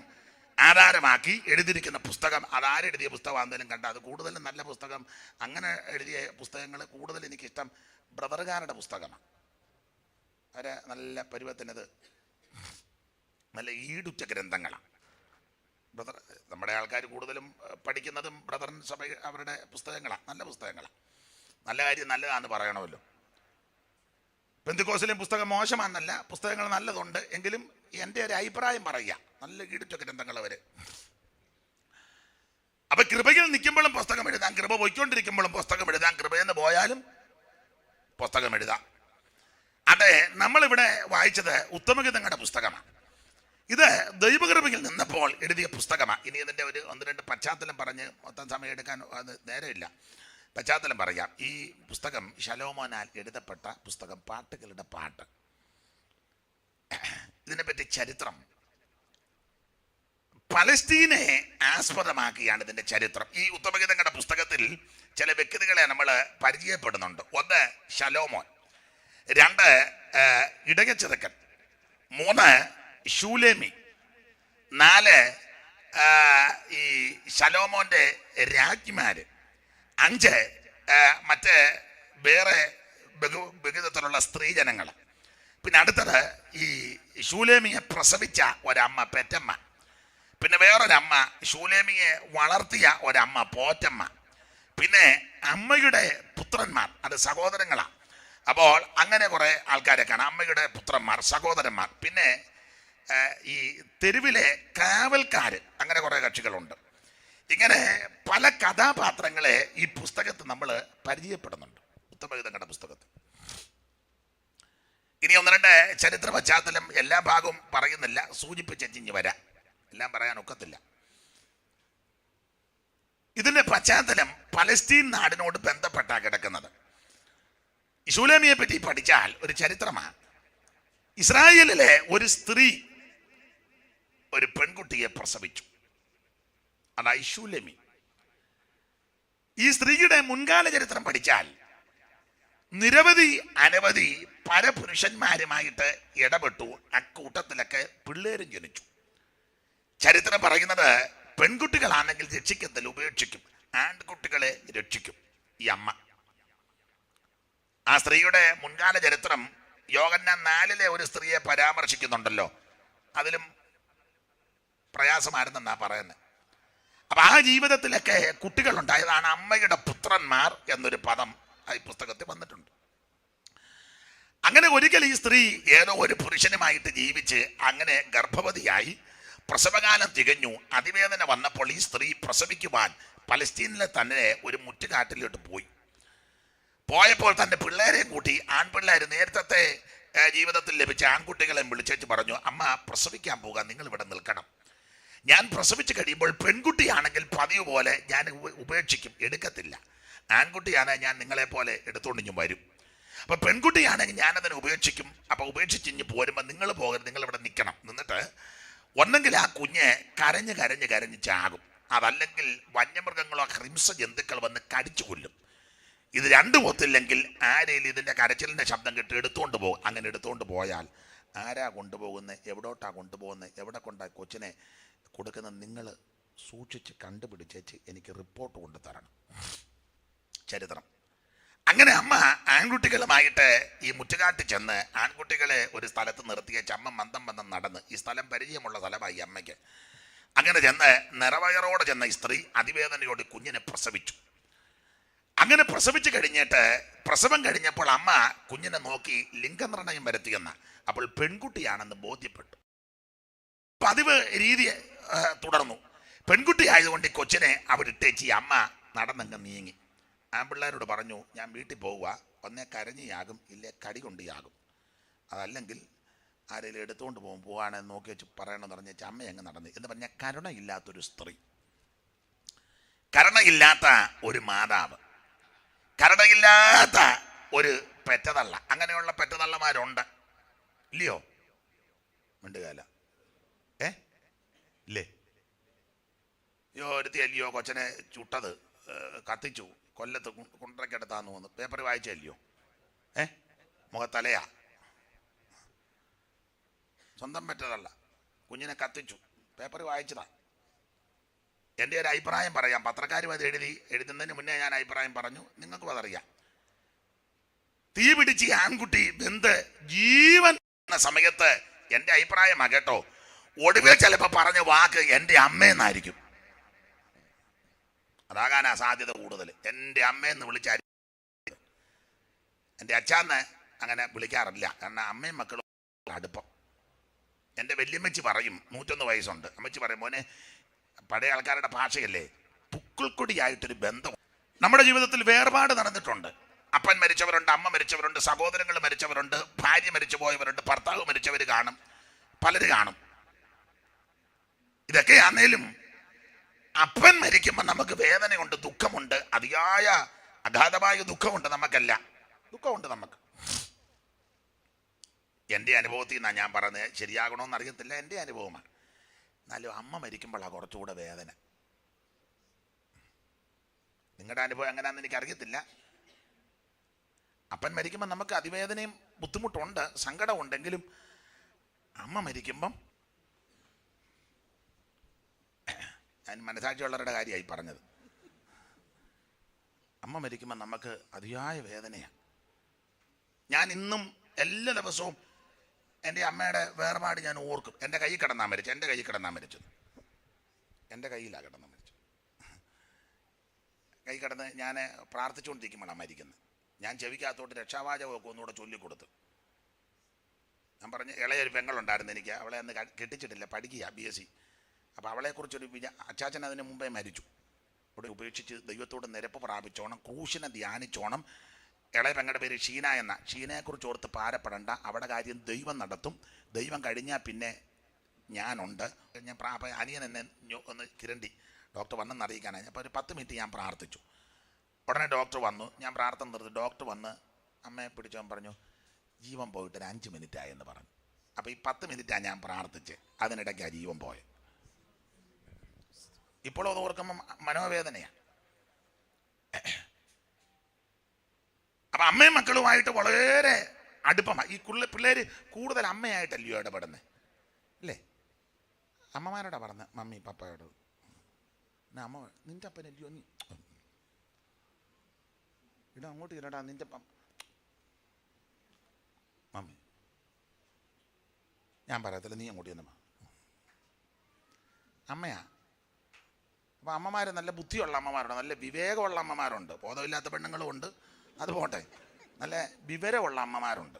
ആധാരമാക്കി എഴുതിയിരിക്കുന്ന പുസ്തകം. അതാരെഴുതിയ പുസ്തകമാണെങ്കിലും കണ്ട അത് കൂടുതലും നല്ല പുസ്തകം. അങ്ങനെ എഴുതിയ പുസ്തകങ്ങൾ കൂടുതൽ എനിക്കിഷ്ടം ബ്രദറുകാരുടെ പുസ്തകമാണ്. അവരെ നല്ല പരുവത്തിനത് നല്ല ഈടുറ്റ ഗ്രന്ഥങ്ങളാണ്. ബ്രദർ നമ്മുടെ ആൾക്കാർ കൂടുതലും പഠിക്കുന്നതും ബ്രദറൻ സഭ അവരുടെ പുസ്തകങ്ങളാണ്. നല്ല പുസ്തകങ്ങളാണ്. നല്ല കാര്യം നല്ലതാണെന്ന് പറയണമല്ലോ. പെന്തിക്കോസിലെയും പുസ്തകം മോശമാണെന്നല്ല, പുസ്തകങ്ങൾ നല്ലതുണ്ട്. എങ്കിലും എൻ്റെ ഒരു അഭിപ്രായം പറയുക, നല്ല ഈടുറ്റ ഗ്രന്ഥങ്ങൾ അവർ. അപ്പൊ കൃപയിൽ നിൽക്കുമ്പോഴും പുസ്തകം എഴുതാം, കൃപ പോയിക്കൊണ്ടിരിക്കുമ്പോഴും പുസ്തകം എഴുതാം, കൃപയെന്ന് പോയാലും പുസ്തകം എഴുതാം. അതെ, നമ്മളിവിടെ വായിച്ചത് ഉത്തമഗീതങ്ങളുടെ പുസ്തകമാണ്. ഇത് ദൈവകൃപയിൽ നിന്നപ്പോൾ എഴുതിയ പുസ്തകമാണ്. ഇനി ഇതിൻ്റെ ഒരു 1-2 പശ്ചാത്തലം പറഞ്ഞ് മൊത്തം സമയം എടുക്കാൻ അത് നേരമില്ല. പശ്ചാത്തലം പറയാം. ഈ പുസ്തകം ശലോമോനാൽ എഴുതപ്പെട്ട പുസ്തകം, പാട്ടുകളുടെ പാട്ട്. ഇതിനെപ്പറ്റി ചരിത്രം പലസ്തീനെ ആസ്പദമാക്കിയാണ് ഇതിൻ്റെ ചരിത്രം. ഈ ഉത്തമഗീതങ്ങളുടെ പുസ്തകത്തിൽ ചില വ്യക്തികളെ നമ്മൾ പരിചയപ്പെടുന്നുണ്ട്. 1 ശലോമോൻ, 2 ഇടയച്ചെറുക്കൻ, 3 ശൂലേമി, 4 ഈ ശലോമോൻ്റെ രാജ്ഞിമാര്, 5 മറ്റേ വേറെ ബഹുവിധത്തിലുള്ള സ്ത്രീജനങ്ങൾ. പിന്നെ അടുത്തത് ഈ ശൂലേമിയെ പ്രസവിച്ച ഒരമ്മ, പെറ്റമ്മ. പിന്നെ വേറൊരമ്മ ശൂലേമിയെ വളർത്തിയ ഒരമ്മ, പോറ്റമ്മ. പിന്നെ അമ്മയുടെ പുത്രന്മാർ, അത് സഹോദരങ്ങളാണ്. അപ്പോൾ അങ്ങനെ കുറേ ആൾക്കാരെ കാണാം. അമ്മയുടെ പുത്രന്മാർ, സഹോദരന്മാർ. പിന്നെ ഈ തെരുവിലെ കാവൽക്കാര്, അങ്ങനെ കുറെ കക്ഷികളുണ്ട്. ഇങ്ങനെ പല കഥാപാത്രങ്ങളെ ഈ പുസ്തകത്തിൽ നമ്മൾ പരിചയപ്പെടുന്നുണ്ട്, ഉത്തമഗീതങ്ങളുടെ പുസ്തകത്തിൽ. ഇനി ഒന്ന് രണ്ട് ചരിത്ര പശ്ചാത്തലം എല്ലാ ഭാഗവും പറയുന്നില്ല, സൂചിപ്പിച്ചിഞ്ഞ് വരാം, എല്ലാം പറയാൻ ഒക്കത്തില്ല. ഇതിന്റെ പശ്ചാത്തലം പലസ്തീൻ നാടിനോട് ബന്ധപ്പെട്ടാണ് കിടക്കുന്നത്. ശൂലേമിയെ പറ്റി പഠിച്ചാൽ ഒരു ചരിത്രമാണ്. ഇസ്രായേലിലെ ഒരു സ്ത്രീ ഒരു പെൺകുട്ടിയെ പ്രസവിച്ചു, അതായി ശൂലേമി. ഈ സ്ത്രീയുടെ മുൻകാല ചരിത്രം പഠിച്ചാൽ നിരവധി അനവധി പരപുരുഷന്മാരുമായിട്ട് ഇടപെട്ടു. അക്കൂട്ടത്തിലൊക്കെ പിള്ളേരും ജനിച്ചു. ചരിത്രം പറയുന്നത് പെൺകുട്ടികളാണെങ്കിൽ രക്ഷിക്കത്തിൽ ഉപേക്ഷിക്കും, ആൺകുട്ടികളെ രക്ഷിക്കും ഈ അമ്മ. ആ സ്ത്രീയുടെ മുൻകാല ചരിത്രം യോഹന്നാൻ 4 ഒരു സ്ത്രീയെ പരാമർശിക്കുന്നുണ്ടല്ലോ, അതിലും പ്രയാസമായിരുന്നെന്നാ പറയുന്നത്. അപ്പൊ ആ ജീവിതത്തിലൊക്കെ കുട്ടികളുണ്ടായതാണ് അമ്മയുടെ പുത്രന്മാർ എന്നൊരു പദം ഈ പുസ്തകത്തിൽ വന്നിട്ടുണ്ട്. അങ്ങനെ ഒരിക്കൽ ഈ സ്ത്രീ ഏതോ ഒരു പുരുഷനുമായിട്ട് ജീവിച്ച് അങ്ങനെ ഗർഭവതിയായി. പ്രസവകാലം തികഞ്ഞു. അതിവേദന വന്നപ്പോൾ ഈ സ്ത്രീ പ്രസവിക്കുവാൻ പലസ്തീനിലെ തന്നെ ഒരു മുറ്റുകാട്ടിലോട്ട് പോയപ്പോൾ തൻ്റെ പിള്ളേരെയും കൂട്ടി, ആൺപിള്ളേർ നേരത്തെ ജീവിതത്തിൽ ലഭിച്ച ആൺകുട്ടികളെ വിളിച്ചേച്ച് പറഞ്ഞു, അമ്മ പ്രസവിക്കാൻ പോകാൻ, നിങ്ങൾ ഇവിടെ നിൽക്കണം. ഞാൻ പ്രസവിച്ച് കഴിയുമ്പോൾ പെൺകുട്ടിയാണെങ്കിൽ പതിവ് പോലെ ഞാൻ ഉപേക്ഷിക്കും, എടുക്കത്തില്ല. ആൺകുട്ടിയാണെങ്കിൽ ഞാൻ നിങ്ങളെ പോലെ എടുത്തുകൊണ്ടിഞ്ഞും വരും. അപ്പൊ പെൺകുട്ടിയാണെങ്കിൽ ഞാനതിനെ ഉപേക്ഷിക്കും. അപ്പൊ ഉപേക്ഷിച്ചിഞ്ഞ് പോരുമ്പോൾ നിങ്ങൾ പോകരുത്, നിങ്ങൾ ഇവിടെ നിൽക്കണം. നിന്നിട്ട് ഒന്നെങ്കിൽ ആ കുഞ്ഞ് കരഞ്ഞ് കരഞ്ഞ് കരഞ്ഞ് ചാകും, അതല്ലെങ്കിൽ വന്യമൃഗങ്ങളോ ഹിംസ ജന്തുക്കൾ വന്ന് കടിച്ചു കൊല്ലും. ഇത് രണ്ടും ഒത്തില്ലെങ്കിൽ ആരെയും ഇതിൻ്റെ കരച്ചിലിൻ്റെ ശബ്ദം കേട്ട് എടുത്തുകൊണ്ട് പോകും. അങ്ങനെ എടുത്തുകൊണ്ട് പോയാൽ ആരാ കൊണ്ടുപോകുന്നത്, എവിടോട്ടാ കൊണ്ടുപോകുന്നത്, എവിടെ കൊണ്ടാ കൊച്ചിനെ കൊടുക്കുന്നത്, നിങ്ങൾ സൂക്ഷിച്ച് കണ്ടുപിടിച്ചേച്ച് എനിക്ക് റിപ്പോർട്ട് കൊണ്ടു തരണം. ചരിത്രം. അങ്ങനെ അമ്മ ആൺകുട്ടികളുമായിട്ട് ഈ മുറ്റുകാട്ടിൽ ചെന്ന് ആൺകുട്ടികളെ ഒരു സ്ഥലത്ത് നിർത്തിയ ചമ്മ മന്ദം നടന്ന്, ഈ സ്ഥലം പരിചയമുള്ള സ്ഥലമായി അമ്മയ്ക്ക്. അങ്ങനെ ചെന്ന് നിറവയറോടെ ചെന്ന ഈ സ്ത്രീ അതിവേദനയോട് കുഞ്ഞിനെ പ്രസവിച്ചു. അങ്ങനെ പ്രസവിച്ച് കഴിഞ്ഞിട്ട് പ്രസവം കഴിഞ്ഞപ്പോൾ അമ്മ കുഞ്ഞിനെ നോക്കി ലിംഗനിർണയം വരുത്തിയെന്ന, അപ്പോൾ പെൺകുട്ടിയാണെന്ന് ബോധ്യപ്പെട്ടു. പതിവ് രീതി തുടർന്നു. പെൺകുട്ടി ആയതുകൊണ്ട് ഈ കൊച്ചിനെ അവരിട്ടേച്ച് അമ്മ നടന്നങ്ങ് നീങ്ങി. ആൺപിള്ളേരോട് പറഞ്ഞു, ഞാൻ വീട്ടിൽ പോവുക, ഒന്നേ കരഞ്ഞിയാകും, ഇല്ലേ കടി കൊണ്ടിയാകും, അതല്ലെങ്കിൽ ആരെങ്കിലും എടുത്തുകൊണ്ട് പോവുകയാണെന്ന് നോക്കി വെച്ച് പറയണമെന്ന് പറഞ്ഞ അമ്മ അങ്ങ് നടന്നു. എന്ന് പറഞ്ഞാൽ കരുണയില്ലാത്തൊരു സ്ത്രീ, കരുണയില്ലാത്ത ഒരു മാതാവ്, കരുണയില്ലാത്ത ഒരു പെറ്റതള്ള. അങ്ങനെയുള്ള പെറ്റതള്ളമാരുണ്ട്, ഇല്ലയോ? മിണ്ടുകാല ഇല്ലേ? ഒരുത്തി അല്ലയോ കൊച്ചനെ ചുട്ടത്, കത്തിച്ചു, കൊല്ലത്ത് കുണ്ടറക്കെടുത്താന്ന് തോന്നുന്നു, പേപ്പർ വായിച്ചല്ലയോ? മുഖത്തലയാ, സ്വന്തം പെറ്റതള്ള, കുഞ്ഞിനെ കത്തിച്ചു, പേപ്പർ വായിച്ചതാ. എൻ്റെ ഒരു അഭിപ്രായം പറയാം. പത്രക്കാരും അത് എഴുതുന്നതിന് മുന്നേ ഞാൻ അഭിപ്രായം പറഞ്ഞു, നിങ്ങൾക്കും അതറിയാം. തീ പിടിച്ച് ആൺകുട്ടി വെന്ത് ജീവൻ എന്ന സമയത്ത് എൻ്റെ അഭിപ്രായമാ കേട്ടോ, ഒടുവിൽ ചിലപ്പോൾ പറഞ്ഞ വാക്ക് എൻ്റെ അമ്മയെന്നായിരിക്കും. അതാകാനാ സാധ്യത കൂടുതൽ. എൻ്റെ അമ്മയെന്ന് വിളിച്ചായിരിക്കും. എൻ്റെ അച്ഛാന്ന് അങ്ങനെ വിളിക്കാറില്ല, കാരണം അമ്മയും മക്കളും അടുപ്പം. എൻ്റെ വല്യമ്മച്ചി പറയും, 101 വയസ്സുണ്ട്, അമ്മച്ചി പറയും, മോനെ, പഴയ ആൾക്കാരുടെ ഭാഷയല്ലേ, പുക്കിൾക്കൊടിയായിട്ടൊരു ബന്ധം. നമ്മുടെ ജീവിതത്തിൽ വേർപാട് നടന്നിട്ടുണ്ട്. അപ്പൻ മരിച്ചവരുണ്ട്, അമ്മ മരിച്ചവരുണ്ട്, സഹോദരങ്ങൾ മരിച്ചവരുണ്ട്, ഭാര്യ മരിച്ചു പോയവരുണ്ട്, ഭർത്താവ് മരിച്ചവർ കാണും, പലര് കാണും. ഇതൊക്കെ ആന്നേലും അപ്പൻ മരിക്കുമ്പോൾ നമുക്ക് വേദനയുണ്ട്, ദുഃഖമുണ്ട്, അതിയായ അഗാധമായ ദുഃഖമുണ്ട്. നമുക്കല്ല, ദുഃഖമുണ്ട് നമുക്ക്. എൻ്റെ അനുഭവത്തിൽ നിന്നാണ് ഞാൻ പറഞ്ഞത്, ശരിയാകണമെന്ന് അറിയത്തില്ല, എൻ്റെ അനുഭവമാണ്. എന്നാലും അമ്മ മരിക്കുമ്പോഴാണ് കുറച്ചുകൂടെ വേദന. നിങ്ങളുടെ അനുഭവം എങ്ങനെയാണെന്ന് എനിക്കറിയത്തില്ല. അപ്പൻ മരിക്കുമ്പോൾ നമുക്ക് അതിവേദനയും ബുദ്ധിമുട്ടുണ്ട്, സങ്കടമുണ്ടെങ്കിലും അമ്മ മരിക്കുമ്പം, ഞാൻ മനസാക്ഷിയുള്ളവരുടെ കാര്യമായി പറഞ്ഞത്, അമ്മ മരിക്കുമ്പോൾ നമുക്ക് അതിയായ വേദനയാണ്. ഞാൻ ഇന്നും എല്ലാ ദിവസവും എൻ്റെ അമ്മയുടെ വേർപാട് ഞാൻ ഓർക്കും. എൻ്റെ കയ്യിൽ കിടന്നാ മരിച്ചു, എൻ്റെ കയ്യിൽ കിടന്നാ മരിച്ചത്, എൻ്റെ കയ്യിലാണ് കിടന്നാ മരിച്ചത്. കൈ കിടന്ന് ഞാൻ പ്രാർത്ഥിച്ചുകൊണ്ടിരിക്കുമ്പോഴാണ് മരിക്കുന്നത്. ഞാൻ ചെവിക്കകത്തോട്ട് രക്ഷാവാചകമൊക്കെ ഒന്നുകൂടെ ചൊല്ലിക്കൊടുത്ത്, ഞാൻ പറഞ്ഞ് ഇളയൊരു പെങ്ങളുണ്ടായിരുന്നു എനിക്ക്, അവളെ അന്ന് കെട്ടിച്ചിട്ടില്ല, പഠിക്കുക BSc. അപ്പോൾ അവളെക്കുറിച്ചൊരു അച്ചാച്ചൻ അതിന് മുമ്പേ മരിച്ചു. ഇവിടെ ഉപേക്ഷിച്ച് ദൈവത്തോട് നിരപ്പ് പ്രാപിച്ചോണം, ക്രൂശിനെ ധ്യാനിച്ചോണം. ഇളയ പെങ്ങളുടെ പേര് ഷീന എന്ന. ഷീനയെക്കുറിച്ച് ഓർത്ത് പാരപ്പെടണ്ട, അവിടെ കാര്യം ദൈവം നടത്തും. ദൈവം കഴിഞ്ഞാൽ പിന്നെ ഞാനുണ്ട്. ഞാൻ അനിയൻ എന്നെ ഒന്ന് കിരണ്ടി ഡോക്ടർ വന്നെന്ന് അറിയിക്കാനായി. അപ്പോൾ ഒരു 10 മിനിറ്റ് ഞാൻ പ്രാർത്ഥിച്ചു. ഉടനെ ഡോക്ടർ വന്നു. ഞാൻ പ്രാർത്ഥന നിർത്തി. ഡോക്ടർ വന്ന് അമ്മയെ പിടിച്ചവൻ പറഞ്ഞു, ജീവൻ പോയിട്ട് ഒരു 5 മിനിറ്റ് ആയെന്ന് പറഞ്ഞു. അപ്പോൾ ഈ 10 മിനിറ്റാണ് ഞാൻ പ്രാർത്ഥിച്ച്, അതിനിടയ്ക്കാണ് ജീവൻ പോയത്. ഇപ്പോഴും അത് ഓർക്കുമ്പം മനോവേദനയാണ്. അപ്പം അമ്മയും മക്കളുമായിട്ട് വളരെ അടുപ്പമാണ്. ഈ പിള്ളേർ കൂടുതൽ അമ്മയായിട്ടല്ലയോ ഇടപെടുന്നത് അല്ലേ? അമ്മമാരോടാ പറഞ്ഞത്, മമ്മി പപ്പയോട്. അമ്മ നിൻ്റെ അപ്പനല്ലയോ നീ ഇടാ അങ്ങോട്ട് ഇരടാ നിൻ്റെ മമ്മി, ഞാൻ പറയത്തില്ല, നീ അങ്ങോട്ട് ചെന്നമ്മ അമ്മയാ. അപ്പോൾ അമ്മമാർ നല്ല ബുദ്ധിയുള്ള അമ്മമാരുണ്ട്, നല്ല വിവേകമുള്ള അമ്മമാരുണ്ട്, ബോധമില്ലാത്ത പെണ്ണുങ്ങളും ഉണ്ട്. അത് പോട്ടെ, നല്ല വിവരമുള്ള അമ്മമാരുണ്ട്.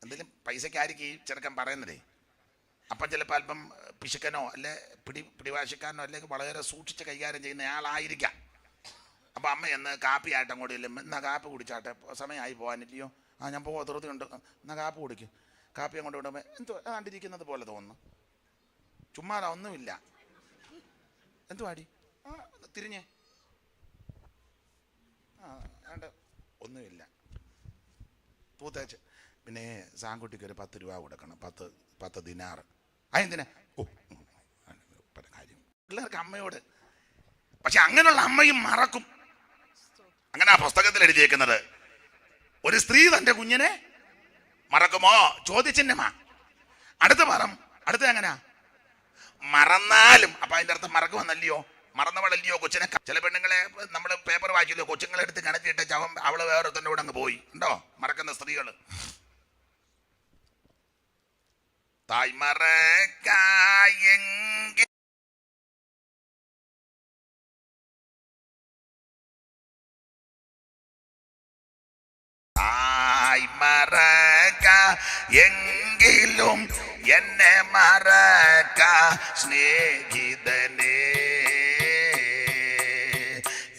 എന്തെങ്കിലും പൈസക്കായിരിക്കും ഈ ചെറുക്കൻ പറയുന്നതേ. അപ്പം ചിലപ്പോൾ അല്പം പിശുക്കനോ അല്ലെ പിടിവാശിക്കാരനോ അല്ലെങ്കിൽ വളരെ സൂക്ഷിച്ച് കൈകാര്യം ചെയ്യുന്ന ആളായിരിക്കാം. അപ്പോൾ അമ്മ എന്ന് കാപ്പിയായിട്ട് അങ്ങോട്ട് ഇല്ല, എന്നാൽ കാപ്പി കുടിച്ചാട്ടെ, സമയമായി പോകാനില്ലയോ, ഞാൻ പോകാൻ ധൃതിയുണ്ട്, എന്നാൽ കാപ്പി കുടിക്കും. കാപ്പി അങ്ങോട്ട് വിടുമ്പോൾ എന്തോ കണ്ടിരിക്കുന്നത് പോലെ തോന്നുന്നു, ചുമ്മാതാ ഒന്നുമില്ല, എന്തുവാടി തിരിഞ്ഞേ, വേണ്ട ഒന്നുമില്ല, തൂത്തേച്ച്. പിന്നെ സാങ്കുട്ടിക്ക് ഒരു 10 രൂപ കൊടുക്കണം, 10 ദിനാറ്. അതെന്തിനാ? ഓ പല കാര്യം പിള്ളേർക്ക് അമ്മയോട്. പക്ഷെ അങ്ങനെയുള്ള അമ്മയും മറക്കും. അങ്ങനെ ആ പുസ്തകത്തിൽ എഴുതിയേക്കുന്നത്, ഒരു സ്ത്രീ തൻ്റെ കുഞ്ഞിനെ മറക്കുമോ? ചോദ്യചിഹ്നമാ. അടുത്ത എങ്ങനെയാ? മറന്നാലും. അപ്പൊ അതിന്റെ അർത്ഥം മറക്കുമെന്നല്ലയോ, മറന്നവളല്ലയോ കൊച്ചിനെ. ചില പെണ്ണുങ്ങളെ നമ്മൾ പേപ്പർ വായിച്ചല്ലോ, കൊച്ചുങ്ങളെ എടുത്ത് കിണറ്റിട്ട് അവള് വേറൊരുത്തൻ്റെ കൂടെ അങ്ങ് പോയി. ഉണ്ടോ മറക്കുന്ന സ്ത്രീകള്? തായ്മറക്കായെങ്കിൽ എങ്കിലും എന്നെ മറക്ക സ്നേഹിതനേ,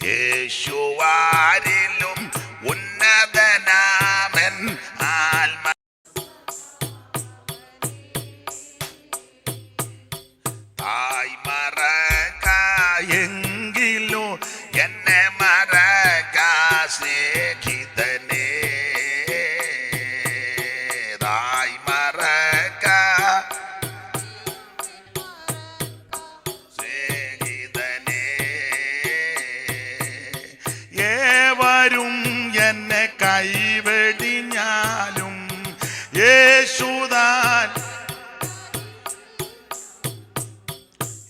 യേശുവാരിലും ഉന്നതനാമൻ ആത്മ. തായ് മറക്ക എങ്കിലും എന്നെ മറക്ക സ്നേഹിതനേ, എന്നെ കൈവെടിഞ്ഞാലും യേശുദാൻ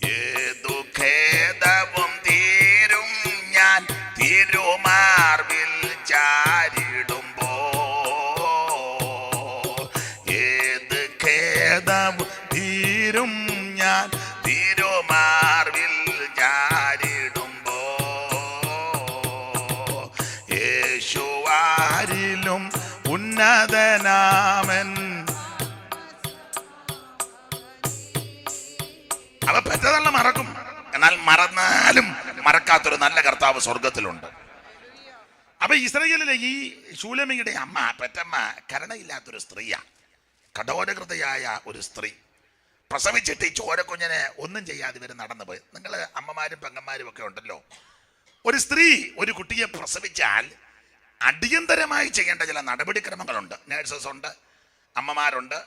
ഏതു ഖേദവും തീരും ഞാൻ തിരുമാർവിൽ ചാരിടുമ്പോ, ഏത് ഖേദവും തീരും ഞാൻ തിരുമാർവിൽ ചാരിടുമ്പോ, യേശുവാരിലും ഉന്നതനാമൻ. അവ പെറ്റതല്ല മറക്കും, എന്നാൽ മറന്നാലും മറക്കാത്തൊരു നല്ല കർത്താവ് സ്വർഗത്തിലുണ്ട്. അപ്പൊ ഇസ്രായേലിലെ ഈ ശൂലമിയുടെ അമ്മ, പെറ്റമ്മ കരുണയില്ലാത്തൊരു സ്ത്രീയാണ്, കഠോരകൃതയായ ഒരു സ്ത്രീ. പ്രസവിച്ചിട്ട് ഈ ചോരക്കുഞ്ഞിനെ ഒന്നും ചെയ്യാതെ ഇവർ നടന്നു പോയി. നിങ്ങൾ അമ്മമാരും പെങ്ങന്മാരും ഒക്കെ ഉണ്ടല്ലോ, ഒരു സ്ത്രീ ഒരു കുട്ടിയെ പ്രസവിച്ചാൽ അടിയന്തരമായി ചെയ്യേണ്ട ചില നടപടിക്രമങ്ങളുണ്ട്. നേഴ്സസ് ഉണ്ട്, അമ്മമാരുണ്ട്,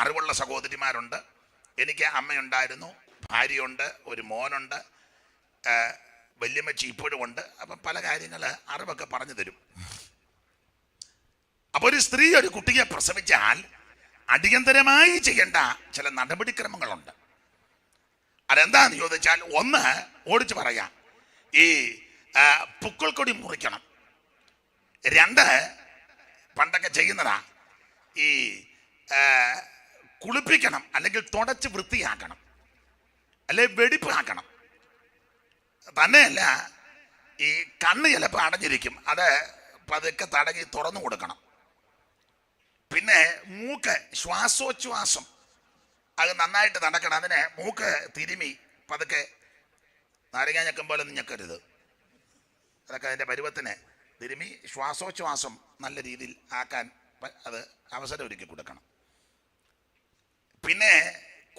അറിവുള്ള സഹോദരിമാരുണ്ട്. എനിക്ക് അമ്മയുണ്ടായിരുന്നു, ഭാര്യയുണ്ട്, ഒരു മോനുണ്ട്, വല്യമ്മച്ചി ഇപ്പോഴും ഉണ്ട്. അപ്പം പല കാര്യങ്ങൾ അറിവൊക്കെ പറഞ്ഞു തരും. അപ്പോൾ ഒരു സ്ത്രീ ഒരു കുട്ടിയെ പ്രസവിച്ചാൽ അടിയന്തരമായി ചെയ്യേണ്ട ചില നടപടിക്രമങ്ങളുണ്ട്. അതെന്താന്ന് ചോദിച്ചാൽ, ഒന്ന് ഓടിച്ചു പറയാം, ഈ പുക്കിൾക്കൊടി മുറിക്കണം. 2 പണ്ടൊക്കെ ചെയ്യുന്നതാ, ഈ കുളിപ്പിക്കണം, അല്ലെങ്കിൽ തുടച്ച് വൃത്തിയാക്കണം, അല്ലെ വെടിപ്പ് ആക്കണം. തന്നെയല്ല, ഈ കണ്ണ് ചിലപ്പോൾ അടഞ്ഞിരിക്കും, അത് പതുക്കെ തടകി തുറന്നു കൊടുക്കണം. പിന്നെ പിന്നെ മൂക്ക് ശ്വാസോച്ഛ്വാസം അത് നന്നായിട്ട് നടക്കണം. അതിന് മൂക്ക് തിരുമി പതുക്കെ നാരങ്ങ ഞെക്കും പോലെ ഒന്നും ഞെക്കരുത്. അതൊക്കെ അതിൻ്റെ പരുവത്തിന് തിരുമി ശ്വാസോച്ഛ്വാസം നല്ല രീതിയിൽ ആക്കാൻ അത് അവസരം ഒരുക്കി കൊടുക്കണം. പിന്നെ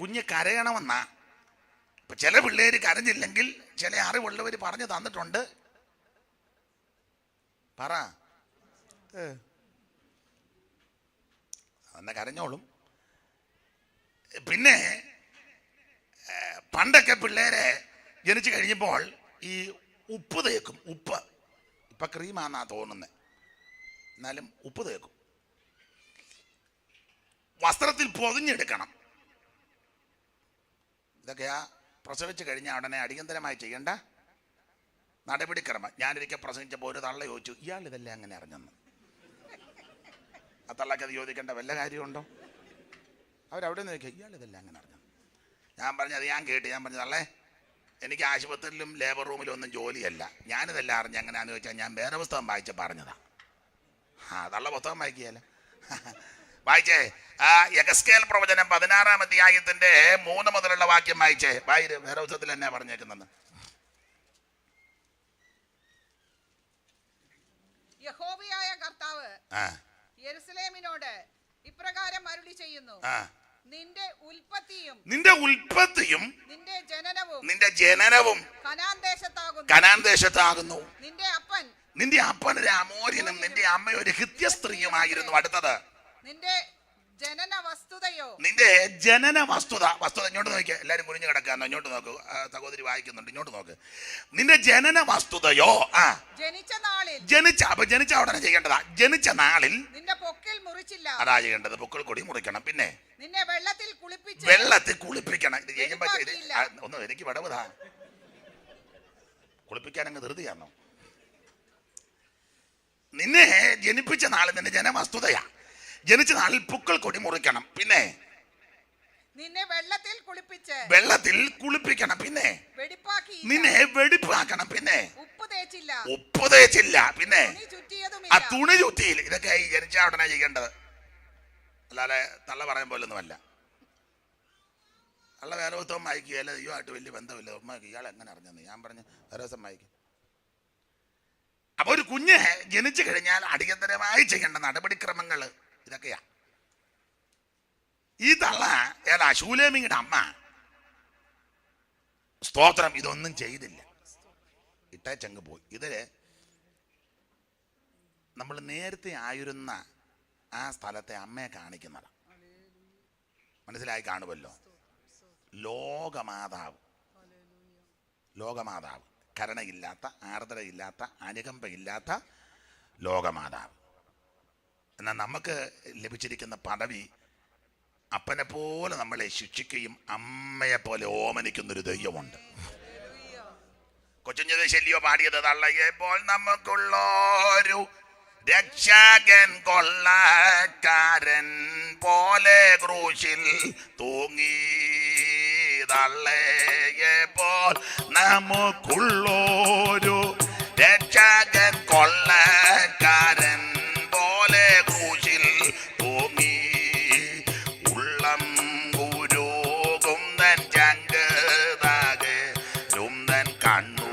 കുഞ്ഞ് കരയണമെന്നാ. ഇപ്പം ചില പിള്ളേർ കരഞ്ഞില്ലെങ്കിൽ ചില അറിവുള്ളവർ പറഞ്ഞു തന്നിട്ടുണ്ട്. പറ അന്നെ കരഞ്ഞോളും. പിന്നെ പണ്ടൊക്കെ പിള്ളേരെ ജനിച്ചു കഴിഞ്ഞപ്പോൾ ഈ ഉപ്പ് തേക്കും. ഉപ്പ് ഇപ്പം ക്രീമാന്നാ തോന്നുന്നത്, എന്നാലും ഉപ്പ് തേക്കും. വസ്ത്രത്തിൽ പൊതിഞ്ഞെടുക്കണം. ഇതൊക്കെയാ പ്രസവിച്ച് കഴിഞ്ഞാൽ ഉടനെ അടിയന്തരമായി ചെയ്യേണ്ട നടപടിക്രമം. ഞാനൊരിക്കൽ പ്രസംഗിച്ചപ്പോൾ ഒരു തള്ള ചോദിച്ചു, ഇയാൾ ഇതെല്ലാം അങ്ങനെ അറിഞ്ഞെന്ന്. ആ തള്ളക്ക് അത് ചോദിക്കേണ്ട വല്ല കാര്യമുണ്ടോ? അവരവിടെ നിന്ന് ചോദിക്കുക, ഇയാൾ ഇതെല്ലാം അങ്ങനെ അറിഞ്ഞു. ഞാൻ പറഞ്ഞത് ഞാൻ കേട്ട്. ഞാൻ പറഞ്ഞു, തള്ളേ എനിക്ക് ആശുപത്രിയിലും ലേബർ റൂമിലും ഒന്നും ജോലിയല്ല, ഞാനിതെല്ലാം അറിഞ്ഞ് എങ്ങനെയാണെന്ന് ചോദിച്ചാൽ ഞാൻ വേറെ പുസ്തകം വായിച്ച് പറഞ്ഞതാ. തള്ള പുസ്തകം വായിക്കുകയല്ല. വായിച്ചേ, യെഹെസ്കേൽ പ്രവചനം 16-ാം അധ്യായത്തിന്റെ 3 മുതലുള്ള വാക്യം വായിച്ചേ. വായിര്, വേറെ പുസ്തകത്തിൽ തന്നെ പറഞ്ഞേക്കുന്നത്. യഹോവയായ കർത്താവ് യെരൂശലേമിനോട് ഇപ്രകാരം അരുളി ചെയ്യുന്നു, നിന്റെ ഉൽപ്പത്തിയും നിന്റെ ജനനവും കനാൻ ദേശത്താകുന്നു. നിന്റെ അപ്പൻ ഒരു അമോര്യനും നിന്റെ അമ്മ ഒരു ഹിത്യ സ്ത്രീയുമായിരുന്നു. അടുത്തത് നിന്റെ ജനന വസ്തുത. ഇങ്ങോട്ട് നോക്കിയാ എല്ലാരും കുനിഞ്ഞു കിടക്കാന്നോ? ഇങ്ങോട്ട് നോക്കൂ, സഹോദരി വായിക്കുന്നുണ്ട്. ഇങ്ങോട്ട് നോക്ക്. നിന്റെ ജനന വസ്തുതയോ ജനിച്ച ഉടനെ ചെയ്യേണ്ടതാ. ജനിച്ച നാളിൽ നിന്റെ പൊക്കിൽ മുറിച്ചില്ല. അതാ ചെയ്യേണ്ടത്. പൊക്കിൾ കൊടി മുറിക്കണം. പിന്നെ നിന്നെ വെള്ളത്തിൽ കുളിപ്പിക്കണം. ഇത് ചെയ്യുമ്പോ ഒന്ന് എനിക്ക് വിടവുതാ. കുളിപ്പിക്കാൻ അങ്ങ് ധൃതിയാണോ? നിന്നെ ജനിപ്പിച്ച നാളിൽ നിന്റെ ജനവസ്തുതയാ. ജനിച്ച നാളിൽ പുക്കൾ കൊടി മുറിക്കണം. പിന്നെ നിന്നെ വെള്ളത്തിൽ കുളിപ്പിക്കണം. പിന്നെ നിന്നെ വെടിപ്പാക്കണം. പിന്നെ ഉപ്പ് തേച്ചില്ല. പിന്നെ ആ തുണി ചുറ്റിയില്ല. ഇതൊക്കെ ഈ ജനിച്ച ഉടനെ ചെയ്യേണ്ടത്. അല്ലാതെ തള്ള പറയാൻ പോലൊന്നുമല്ല. തള്ള വേറെ ദിവസം വായിക്കുകയല്ല. ദൈവമായിട്ട് വലിയ ബന്ധമില്ല. ഇയാൾ എങ്ങനെ അറിഞ്ഞെന്ന് ഞാൻ പറഞ്ഞു, വേറെ ദിവസം വായിക്കും. അപ്പൊ ഒരു കുഞ്ഞ് ജനിച്ചു കഴിഞ്ഞാൽ അടിയന്തരമായി ചെയ്യേണ്ട നടപടിക്രമങ്ങൾ ഇതൊക്കെയാ. ഈ തള്ള ഏതാ ശൂലേമിയുടെ അമ്മ, സ്തോത്രം, ഇതൊന്നും ചെയ്തില്ല. ഇട്ടേച്ചങ്ങ് പോയി. ഇതില് നമ്മൾ നേരത്തെ ആയിരുന്ന ആ സ്ഥലത്തെ അമ്മയെ കാണിക്കുന്നതാണ്. മനസ്സിലായി കാണുമല്ലോ. ലോകമാതാവ്, കരുണയില്ലാത്ത, ആർദ്രയില്ലാത്ത, അനുകമ്പയില്ലാത്ത ലോകമാതാവ്. എന്നാൽ നമുക്ക് ലഭിച്ചിരിക്കുന്ന പദവി അപ്പനെ പോലെ നമ്മളെ ശിക്ഷിക്കുകയും അമ്മയെ പോലെ ഓമനിക്കുന്നൊരു ദൈവമുണ്ട്. കൊച്ചുഞ്ഞത് ശല്യോ പാടിയത്, തള്ളയപ്പോൾ നമുക്കുള്ളൊരു രക്ഷകൻ കൊള്ളക്കാരൻ പോലെ ക്രൂശിൽ തൂങ്ങി. തള്ളയപ്പോൾ നമുക്കുള്ളൊരു രക്ഷകൻ കൊള്ളക്കാരൻ പോലെ ക്രൂശിൽ തൂങ്ങി. ഉള്ളം ഗുരുകും തൻ ചങ്കതാകും തൻ കണ്ണു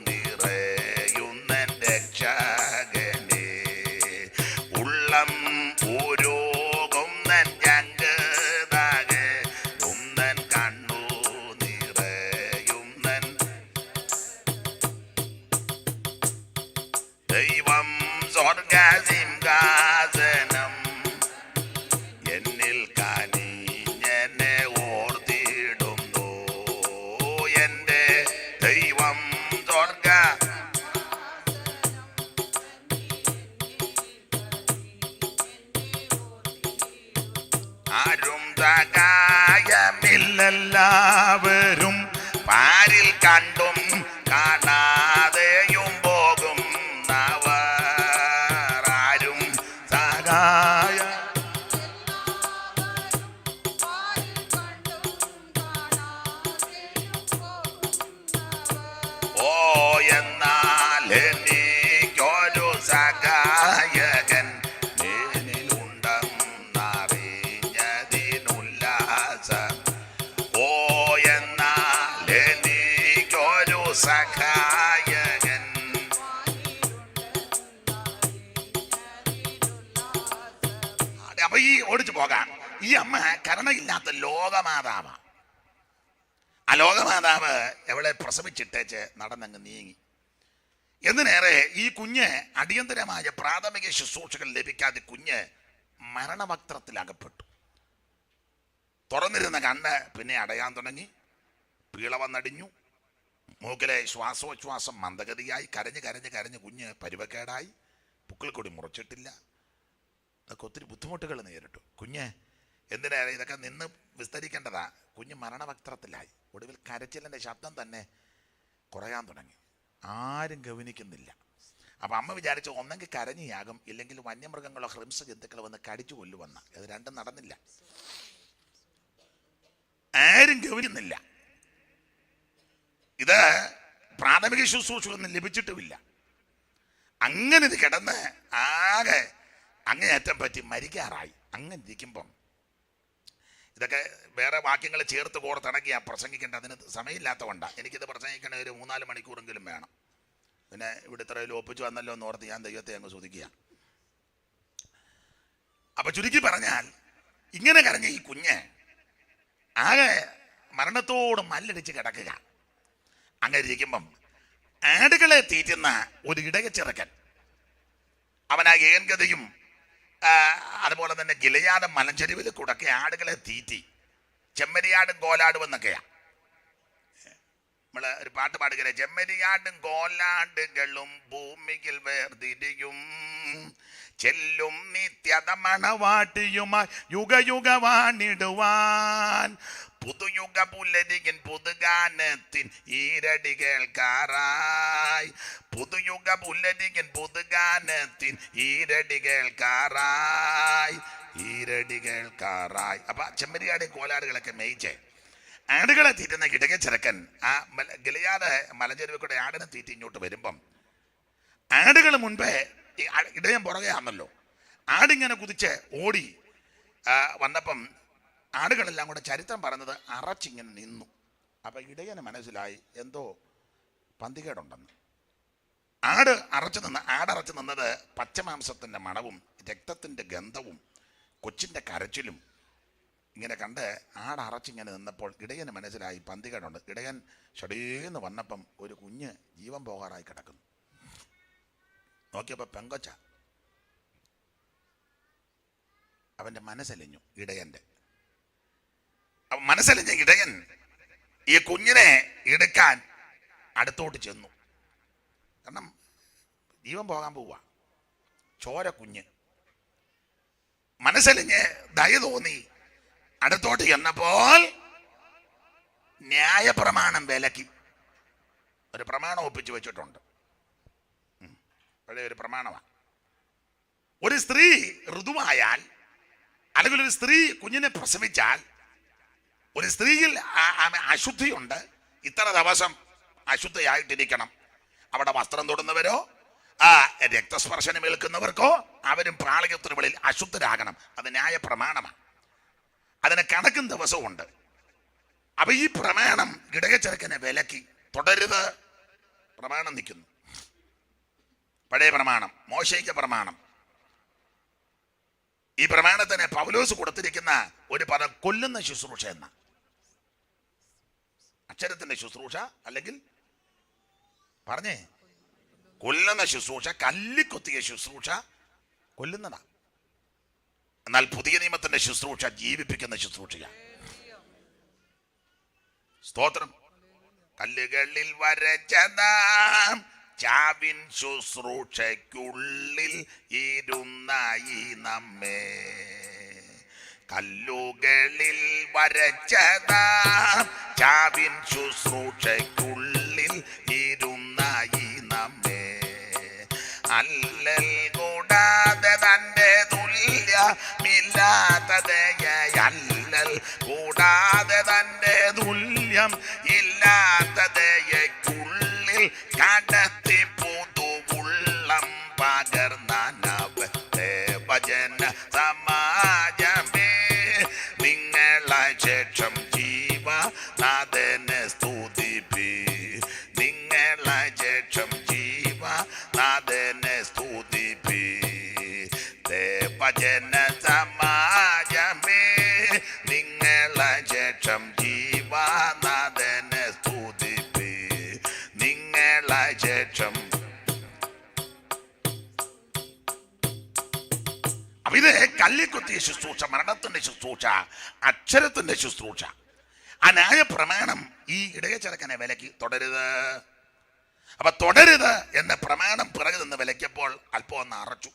നിറയുന്നൻ രക്ഷകനെ. ഉള്ളം ഗുരുകും തൻ ചങ്കതാകും തൻ കണ്ണു നിറയുന്നൻ ദൈവം സ്വർഗസിംഹാസനം എന്നിൽ കനിഞ്ഞെന്നെ ഓർത്തിടുന്നു. എന്റെ ദൈവം സ്വർഗ ആരും സഹായമില്ലെല്ലാവരും പാരിൽ കണ്ടും കാണാതെയും പോകും. ആരും സഹായ ഓ എന്നാൽ എനിക്കൊരു സഹായകൻ എന്നിലുണ്ടെന്ന അപ്പൊ ഈ ഓടിച്ചു പോകാം. ഈ അമ്മ കരുണയില്ലാത്ത ലോകമാതാവാ. ആ ലോകമാതാവ് എവളെ പ്രസവിച്ചിട്ടേച്ച് നടന്നങ്ങ് നീങ്ങി. എന്തിനേറെ ഈ കുഞ്ഞ് അടിയന്തരമായ പ്രാഥമിക ശുശ്രൂഷകൾ ലഭിക്കാതെ കുഞ്ഞ് മരണവക്ത്രത്തിലകപ്പെട്ടു. തുറന്നിരുന്ന കണ്ണ് പിന്നെ അടയാൻ തുടങ്ങി, പീള വന്നടിഞ്ഞു, മൂക്കിലെ ശ്വാസോച്ഛ്വാസം മന്ദഗതിയായി, കരഞ്ഞ് കരഞ്ഞ് കരഞ്ഞ് കുഞ്ഞ് പരുവക്കേടായി, പുക്കിൾ കൊടി മുറിച്ചിട്ടില്ല. അതൊക്കെ ഒത്തിരി ബുദ്ധിമുട്ടുകൾ നേരിട്ടു. കുഞ്ഞ് എന്തിനാ ഇതൊക്കെ നിന്ന് വിസ്തരിക്കേണ്ടതാ. കുഞ്ഞ് മരണവക്ത്രത്തിലായി. ഒടുവിൽ കരച്ചിലിൻ്റെ ശബ്ദം തന്നെ കുറയാൻ തുടങ്ങി. ആരും ഗവനിക്കുന്നില്ല. അപ്പം അമ്മ വിചാരിച്ചു ഒന്നെങ്കിൽ കരഞ്ഞിയാകും, ഇല്ലെങ്കിൽ വന്യമൃഗങ്ങളോ ഹ്രംസ ജന്തുക്കളോ വന്ന് കടിച്ചു കൊല്ലുവന്ന. അത് രണ്ടും നടന്നില്ല. ആരും ഗവനിക്കുന്നില്ല. ഇത് പ്രാഥമിക ശുശ്രൂഷയൊന്നും ലഭിച്ചിട്ടുമില്ല. അങ്ങനെ ഇത് കിടന്ന് ആകെ അങ്ങേയറ്റം പറ്റി മരിക്കാറായി. അങ്ങനെ ഇരിക്കുമ്പം ഇതൊക്കെ വേറെ വാക്യങ്ങൾ ചേർത്ത് കോർത്തിണക്കി പ്രസംഗിക്കേണ്ട, അതിന് സമയമില്ലാത്തതുകൊണ്ടാണ്. എനിക്കിത് പ്രസംഗിക്കണ ഒരു 3-4 മണിക്കൂറെങ്കിലും വേണം. പിന്നെ ഇവിടെ ഇത്രയും ഒപ്പിച്ച് വന്നല്ലോ എന്ന് ഓർത്ത് ഞാൻ ദൈവത്തെ അങ്ങ് സ്തുതിക്കുക. അപ്പൊ ചുരുക്കി പറഞ്ഞാൽ ഇങ്ങനെ കരഞ്ഞ ഈ കുഞ്ഞ് ആകെ മരണത്തോട് മല്ലടിച്ച് കിടക്കുക. അങ്ങനെ ഇരിക്കുമ്പം ആടുകളെ തീറ്റുന്ന ഒരു ഇടയച്ചെറുക്കൻ, അവനാ ഏൻഗതയും അതുപോലെ തന്നെ ഗിലയാദ് മലഞ്ചെരുവിൽ കൂടൊക്കെ ആടുകളെ തീറ്റി, ചെമ്മരിയാടും കോലാടും എന്നൊക്കെയാ. നമ്മള് ഒരു പാട്ട് പാടുകയെ, ചെമ്മരിയാടും കോലാടുകളും ഭൂമിയിൽ വേർതിരിയും, ചെല്ലും നിത്യത മണവാട്ടിയുമായി യുഗയുഗവാണിടുവാൻ, പുതുയുഗ പുലരികിൻ പുതുഗാനത്തിൻ ഈരടി കേൾക്കാറായി, പുതുയുഗ പുലരികിൻ പുതുഗാനത്തിൻ ഈരടി കേൾക്കാറായി, ഈരടി കേൾക്കാറായി. അപ്പൊ ചെമ്മരിയാട് കോലാടുകളൊക്കെ മേയിച്ച് ആടുകളെ തീറ്റുന്ന ഇടയച്ചെറുക്കൻ ആ ഗിലയാദ് മലഞ്ചെരുവിൽ കൂടെ ആടിനെ തീറ്റി ഇങ്ങോട്ട് വരുമ്പം ആടുകൾ മുൻപേ ഇടയൻ പുറകെ ആണല്ലോ. ആടിങ്ങനെ കുതിച്ച് ഓടി വന്നപ്പം ആടുകളെല്ലാം കൂടെ ചരിത്രം പറഞ്ഞത് അറച്ചിങ്ങനെ നിന്നു. അപ്പം ഇടയന് മനസ്സിലായി എന്തോ പന്തികേടുണ്ടെന്ന്. ആടറച്ചു നിന്നത് പച്ചമാംസത്തിൻ്റെ മണവും രക്തത്തിൻ്റെ ഗന്ധവും കൊച്ചിൻ്റെ കരച്ചിലും ഇങ്ങനെ കണ്ട് ആടറച്ചിങ്ങനെ നിന്നപ്പോൾ ഇടയന് മനസ്സിലായി പന്തികേടുണ്ട്. ഇടയൻ ഷടേന്ന് വന്നപ്പം ഒരു കുഞ്ഞ് ജീവൻ പോകാറായി കിടക്കുന്നു. നോക്കിയപ്പോൾ പെങ്കൊച്ച. അവൻ്റെ മനസ്സലിഞ്ഞു ഇടയൻ്റെ. മനസ്സലിഞ്ഞ ഇടയൻ ഈ കുഞ്ഞിനെ എടുക്കാൻ അടുത്തോട്ട് ചെന്നു. കാരണം ജീവൻ പോകാൻ പോവുക, ചോര കുഞ്ഞ്. മനസ്സലിഞ്ഞ് ദയ തോന്നി അടുത്തോട്ട് ചെന്നപ്പോൾ ന്യായപ്രമാണം വിലക്കി. ഒരു പ്രമാണം ഒപ്പിച്ചു വെച്ചിട്ടുണ്ട്. പഴയ ഒരു പ്രമാണമാണ്. ഒരു സ്ത്രീ ഋതുവായാൽ അല്ലെങ്കിൽ ഒരു സ്ത്രീ കുഞ്ഞിനെ പ്രസവിച്ചാൽ ഒരു സ്ത്രീയിൽ അശുദ്ധിയുണ്ട്, ഇത്ര ദിവസം അശുദ്ധിയായിട്ടിരിക്കണം. അവിടെ വസ്ത്രം തൊടുന്നവരോ രക്തസ്പർശനം ഏൽക്കുന്നവർക്കോ അവരും പ്രാളയത്തിനുള്ളിൽ അശുദ്ധരാകണം. അത് ന്യായപ്രമാണമാണ്. അതിന് കണക്കും ദിവസവും ഉണ്ട്. അപ്പൊ ഈ പ്രമാണം ഇടയച്ചെറുക്കനെ വിലക്കി. തുടരുത് പ്രമാണം നിൽക്കുന്നു. പഴയ പ്രമാണം, മോശയ്ക്ക് പ്രമാണം. ഈ പ്രമാണത്തിന് പൗലോസ് കൊടുത്തിരിക്കുന്ന ഒരു പദം കൊല്ലുന്ന ശുശ്രൂഷ എന്ന അക്ഷരത്തിന്റെ ശുശ്രൂഷ, അല്ലെങ്കിൽ പറഞ്ഞേ കൊല്ലുന്ന ശുശ്രൂഷ, കല്ലിക്കൊത്തിയ ശുശ്രൂഷ കൊല്ലുന്നതാ. എന്നാൽ പുതിയ നിയമത്തിന്റെ ശുശ്രൂഷ ജീവിപ്പിക്കുന്ന ശുശ്രൂഷയാണ്. സ്തോത്രം. കല്ലുകളിൽ വരച്ചതാം ചാവിൻ ശുശ്രൂഷയ്ക്കുള്ളിൽ ഇരുന്നായി നമ്മെ, കല്ലുകളിൽ വരച്ചതാം ചാവിൻ ശുശ്രൂഷയ്ക്കുള്ളിൽ ഇരുന്നായി നമ്മെ, അല്ലൽ കൂടാതെ തന്റെ തുല്യമില്ലാത്തതയല്ലൽ കൂടാതെ തന്റെ തുല്യം ഇല്ലാത്തതയ്ക്കുള്ളിൽ കടത്തി പുതുവുള്ളം പകർന്നവത്തെ വചന സമാജമേ, നിങ്ങളെ ശേഷം ജീവനാഥനെ സ്തുതിപ്പി, നിങ്ങളെ ശേഷം ജീവനാഥനെ സ്തുതിപ്പി, ദേവജന സമാ അപ്പൊ ഇത് കല്ലിക്കുത്തിയ ശുശ്രൂഷ, മരണത്തിന്റെ ശുശ്രൂഷ, അക്ഷരത്തിന്റെ ശുശ്രൂഷ. ആ ന്യായ പ്രമാണം ഈ ഇടയ ചെറുക്കനെ വിലക്കി തുടരുത്. അപ്പൊ തുടരുത് എന്ന പ്രമാണം പിറകു നിന്ന് വിലക്കിയപ്പോൾ അല്പം ഒന്ന് അറച്ചു.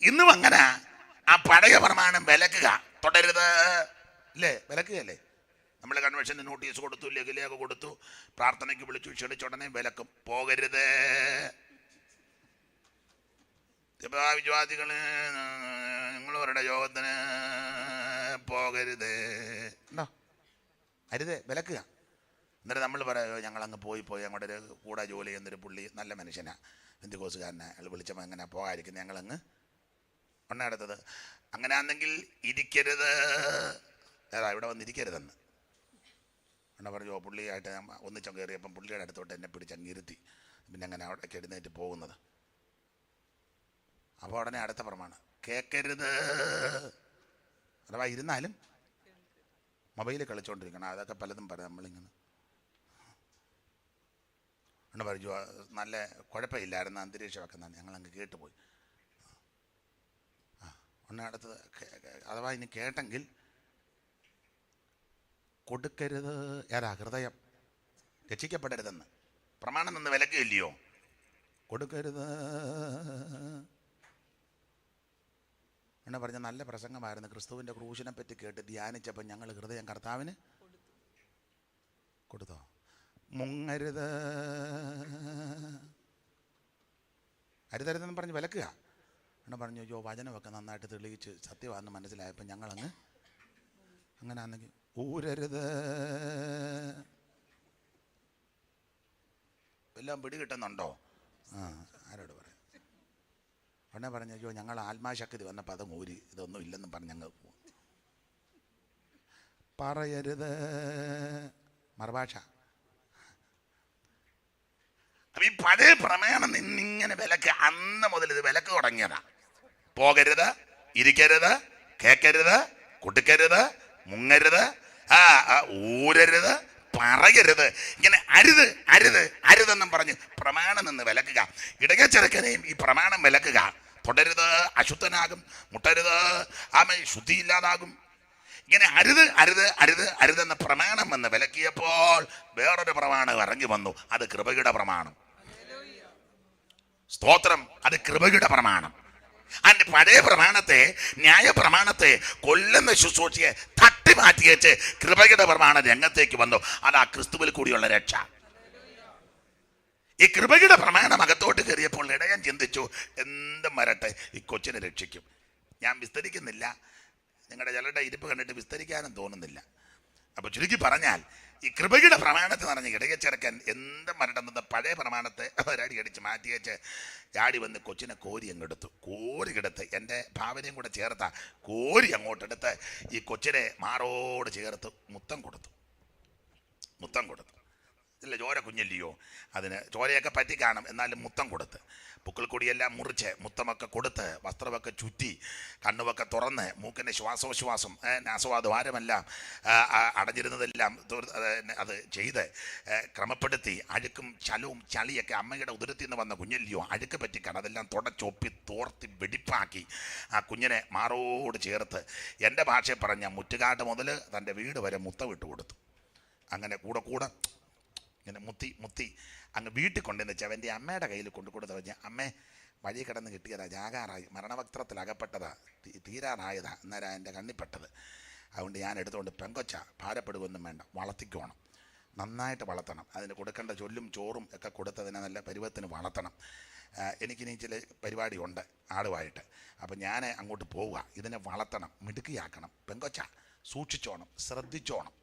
ഇന്നും അങ്ങനെ ആ പഴയ പ്രമാണം വിലക്കുക, തുടരുത് ഇല്ലേ, വിലക്കുകയല്ലേ. നമ്മൾ കൺവെൻഷന് നോട്ടീസ് കൊടുത്തു, ലഘുലേഖ കൊടുത്തു, പ്രാർത്ഥനയ്ക്ക് വിളിച്ചു, ക്ഷണിച്ചുടനെ വിലക്കും. പോകരുത്. വിശ്വാസികള് നിങ്ങളവരുടെ യോഗത്തിന് പോകരുത്, ഉണ്ടോ? അരുത്, വിലക്കുക. എന്നിട്ട് നമ്മൾ പറയുമോ, ഞങ്ങളങ്ങ് പോയി അങ്ങോട്ട് ഒരു കൂടെ ജോലി ചെയ്യുന്നൊരു പുള്ളി നല്ല മനുഷ്യനാ, പെന്തിക്കോസുകാരനാ, അയാൾ വിളിച്ചപ്പോൾ എങ്ങനെ പോകാതിരിക്കുന്നത്, ഞങ്ങളങ്ങ് അടുത്തത്. അങ്ങനെ ആണെങ്കിൽ ഇരിക്കരുത്, ഏതാ ഇവിടെ വന്നിരിക്കരുതെന്ന് എന്നെ പറഞ്ഞു. പുള്ളിയായിട്ട് ഞാൻ ഒന്നിച്ചങ്ങ് കയറിയപ്പം പുള്ളിയുടെ അടുത്തോട്ട് എന്നെ പിടിച്ചങ്ങ് ഇരുത്തി. പിന്നെ അങ്ങനെ അവിടേക്ക് എഴുന്നേറ്റ് പോകുന്നത്. അപ്പോൾ ഉടനെ അടുത്ത പ്രമാണം കേൾക്കരുത്. അഥവാ ഇരുന്നാലും മൊബൈലിൽ കളിച്ചുകൊണ്ടിരിക്കണം. അതൊക്കെ പലതും പറയാം. നമ്മളിങ്ങനെ എന്നെ പറഞ്ഞു, നല്ല കുഴപ്പമില്ലായിരുന്നു അന്തരീക്ഷമൊക്കെ എന്നാണ് ഞങ്ങളങ്ങ് കേട്ടുപോയി. ഒന്നെ അടുത്തത്, അഥവാ ഇനി കേട്ടെങ്കിൽ കൊടുക്കരുത്. ഏതാ? ഹൃദയം രക്ഷിക്കപ്പെടരുതെന്ന് പ്രമാണം നിന്ന് വിലക്കില്ലയോ? കൊടുക്കരുത് എന്നെ പറഞ്ഞ നല്ല പ്രസംഗമായിരുന്നു. ക്രിസ്തുവിൻ്റെ ക്രൂശിനെ പറ്റി കേട്ട് ധ്യാനിച്ചപ്പോൾ ഞങ്ങൾ ഹൃദയം കർത്താവിന് കൊടുത്തോ. മുങ്ങരുത്, അരുതരുതെന്ന് പറഞ്ഞ് വിലക്കുക. എന്നെ പറഞ്ഞു, അയ്യോ വചനമൊക്കെ നന്നായിട്ട് തെളിയിച്ച് സത്യമാണെന്ന് മനസ്സിലായപ്പോൾ ഞങ്ങളങ്ങ് അങ്ങനെ ആണെങ്കിൽ ഊരരുത്. എല്ലാം പിടി കിട്ടുന്നുണ്ടോ? ആരോട് പറയാം? ഉടനെ പറഞ്ഞു, അയ്യോ ഞങ്ങൾ ആത്മാശക്തി വന്നപ്പോൾ അത് ഊരി, ഇതൊന്നും ഇല്ലെന്നും പറഞ്ഞ് ഞങ്ങൾ പോകും. പറയരുത്, മറുഭാഷ. അപ്പം ഈ പഴയ പ്രമേയം നിന്നിങ്ങനെ വിലക്ക്, അന്ന് മുതൽ ഇത് വിലക്ക് തുടങ്ങിയതാ. പോകരുത്, ഇരിക്കരുത്, കേൾക്കരുത്, കൊടുക്കരുത്, മുങ്ങരുത്, ഊരരുത്, പറയരുത്. ഇങ്ങനെ അരുത് അരുത് അരുതെന്നും പറഞ്ഞ് പ്രമാണം നിന്ന് വിലക്കുക. ഇടയ ചെറുക്കനെയും ഈ പ്രമാണം വിലക്കുക. തുടരുത്, അശുദ്ധനാകും, മുട്ടരുത്, ആമേ ശുദ്ധിയില്ലാതാകും. ഇങ്ങനെ അരുത് അരുത് അരുത് അരുതെന്ന പ്രമാണം എന്ന് വിലക്കിയപ്പോൾ വേറൊരു പ്രമാണം ഇറങ്ങി വന്നു. അത് കൃപയുടെ പ്രമാണം. സ്തോത്രം. അത് കൃപയുടെ പ്രമാണം. അതിന്റെ പഴയ പ്രമാണത്തെ, ന്യായ പ്രമാണത്തെ, കൊല്ലുന്ന ശുശ്രൂഷയെ തട്ടി മാറ്റിയേച്ച് കൃപയുടെ പ്രമാണം രംഗത്തേക്ക് വന്നു. അതാ ക്രിസ്തുവിൽ കൂടിയുള്ള രക്ഷ. ഈ കൃപയുടെ പ്രമാണം അകത്തോട്ട് കയറിയപ്പോൾ ഇടയൻ ചിന്തിച്ചു, എന്തും വരട്ടെ, ഈ കൊച്ചിനെ രക്ഷിക്കും. ഞാൻ വിസ്തരിക്കുന്നില്ല, നിങ്ങളുടെ ചിലരുടെ ഇരിപ്പ് കണ്ടിട്ട് വിസ്തരിക്കാനും തോന്നുന്നില്ല. അപ്പൊ ചുരുക്കി പറഞ്ഞാൽ, ഈ കൃപയുടെ പ്രമാണത്തെ പറഞ്ഞ് ഇടയ ചെറുക്കൻ എന്തും വരട്ടെന്നത് പഴയ പ്രമാണത്തെ ഒരടി അടിച്ച് മാറ്റിയേച്ച് ചാടി വന്ന് കൊച്ചിനെ കോരി അങ്ങെടുത്തു. കോരി കിടത്ത് എൻ്റെ ഭാവനയും കൂടെ ചേർത്ത കോരി അങ്ങോട്ടെടുത്ത് ഈ കൊച്ചിനെ മാറോട് ചേർത്ത് മുത്തം കൊടുത്തു. ഇല്ല, ചോര കുഞ്ഞല്ലയോ, അതിന് ചോരയൊക്കെ പറ്റി കാണും, എന്നാലും മുത്തം കൊടുത്ത്, പുക്കിൾ കൊടിയെല്ലാം മുറിച്ച് മുത്തമൊക്കെ കൊടുത്ത്, വസ്ത്രമൊക്കെ ചുറ്റി, കണ്ണുമൊക്കെ തുറന്ന്, മൂക്കിൻ്റെ ശ്വാസോച്ഛ്വാസം, നാസവാദ്വാരമെല്ലാം അടഞ്ഞിരുന്നതെല്ലാം അത് ചെയ്ത് ക്രമപ്പെടുത്തി, അഴുക്കും ചലവും ചളിയൊക്കെ അമ്മയുടെ ഉദരത്തിൽ നിന്ന് വന്ന കുഞ്ഞല്ലയോ, അഴുക്ക് പറ്റിക്കാണ്, അതെല്ലാം തുടച്ചൊപ്പി തോർത്തി വെടിപ്പാക്കി ആ കുഞ്ഞിനെ മാറോട് ചേർത്ത്, എൻ്റെ ഭാഷയിൽ പറഞ്ഞ മുറ്റുകാട് മുതൽ തൻ്റെ വീട് വരെ മുത്തമിട്ട് കൊടുത്തു. അങ്ങനെ കൂടെ ഇങ്ങനെ മുത്തി അങ്ങ് വീട്ടിൽ കൊണ്ടുവന്ന് വെച്ചാൽ അവൻ്റെ അമ്മയുടെ കയ്യിൽ കൊടുത്ത് കഴിഞ്ഞാൽ, അമ്മേ വഴി കിടന്ന് കിട്ടിയതാ, ജാകാറായി, മരണവക്ത്രത്തിൽ അകപ്പെട്ടതാ, തീരാറായതാ, അന്നേരം എൻ്റെ കണ്ണിപ്പെട്ടത്. അതുകൊണ്ട് ഞാൻ എടുത്തുകൊണ്ട് പെങ്കൊച്ച, ഭാരപ്പെടുകയൊന്നും വേണ്ട, വളർത്തിക്കോണം, നന്നായിട്ട് വളർത്തണം, അതിന് കൊടുക്കേണ്ട ചൊല്ലും ചോറും ഒക്കെ കൊടുത്തതിനെ നല്ല പരുവത്തിന് വളർത്തണം. എനിക്കിനി ചില പരിപാടിയുണ്ട് ആളുമായിട്ട്, അപ്പം ഞാൻ അങ്ങോട്ട് പോവുക, ഇതിനെ വളർത്തണം, മിടുക്കിയാക്കണം, പെങ്കൊച്ച സൂക്ഷിച്ചോണം, ശ്രദ്ധിച്ചോണം.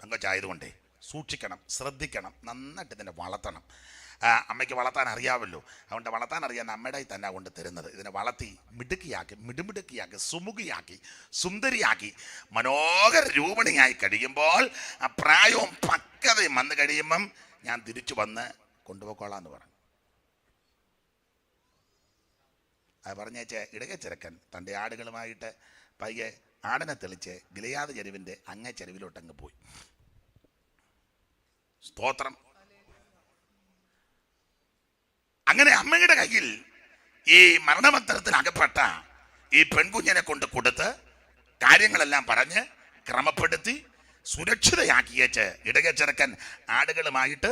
പെങ്കൊച്ചായതുകൊണ്ടേ സൂക്ഷിക്കണം, ശ്രദ്ധിക്കണം, നന്നായിട്ട് ഇതിനെ വളർത്തണം. അമ്മയ്ക്ക് വളർത്താൻ അറിയാമല്ലോ, അതുകൊണ്ട് വളർത്താൻ അറിയാൻ അമ്മയുടെ തന്നെ കൊണ്ട് തരുന്നത്. ഇതിനെ വളർത്തി മിടുക്കിയാക്കി, മിടുമിടുക്കിയാക്കി, സുമുഖിയാക്കി, സുന്ദരിയാക്കി, മനോഹര രൂപണിയായി കഴിയുമ്പോൾ, ആ പ്രായവും പക്വതയും വന്നു കഴിയുമ്പം ഞാൻ തിരിച്ചു വന്ന് കൊണ്ടുപോയിക്കോളാന്ന് പറഞ്ഞു. അത് പറഞ്ഞേച്ച് ഇടയ ചെറുക്കൻ തൻ്റെ ആടുകളുമായിട്ട് പയ്യെ ആടിനെ തെളിച്ച് ഗിലെയാദ് ചെരുവിൻ്റെ അങ്ങേ ചെരുവിലോട്ടങ്ങ് പോയി. സ്തോത്രം. അങ്ങനെ അമ്മയുടെ കയ്യിൽ ഈ മരണപത്രത്തിൽ അകപ്പെട്ട ഈ പെൺകുഞ്ഞിനെ കൊണ്ട് കൊടുത്ത് കാര്യങ്ങളെല്ലാം പറഞ്ഞ് ക്രമപ്പെടുത്തി സുരക്ഷിതയാക്കിയേച്ച് ഇടയച്ചെറുക്കൻ ആടുകളുമായിട്ട്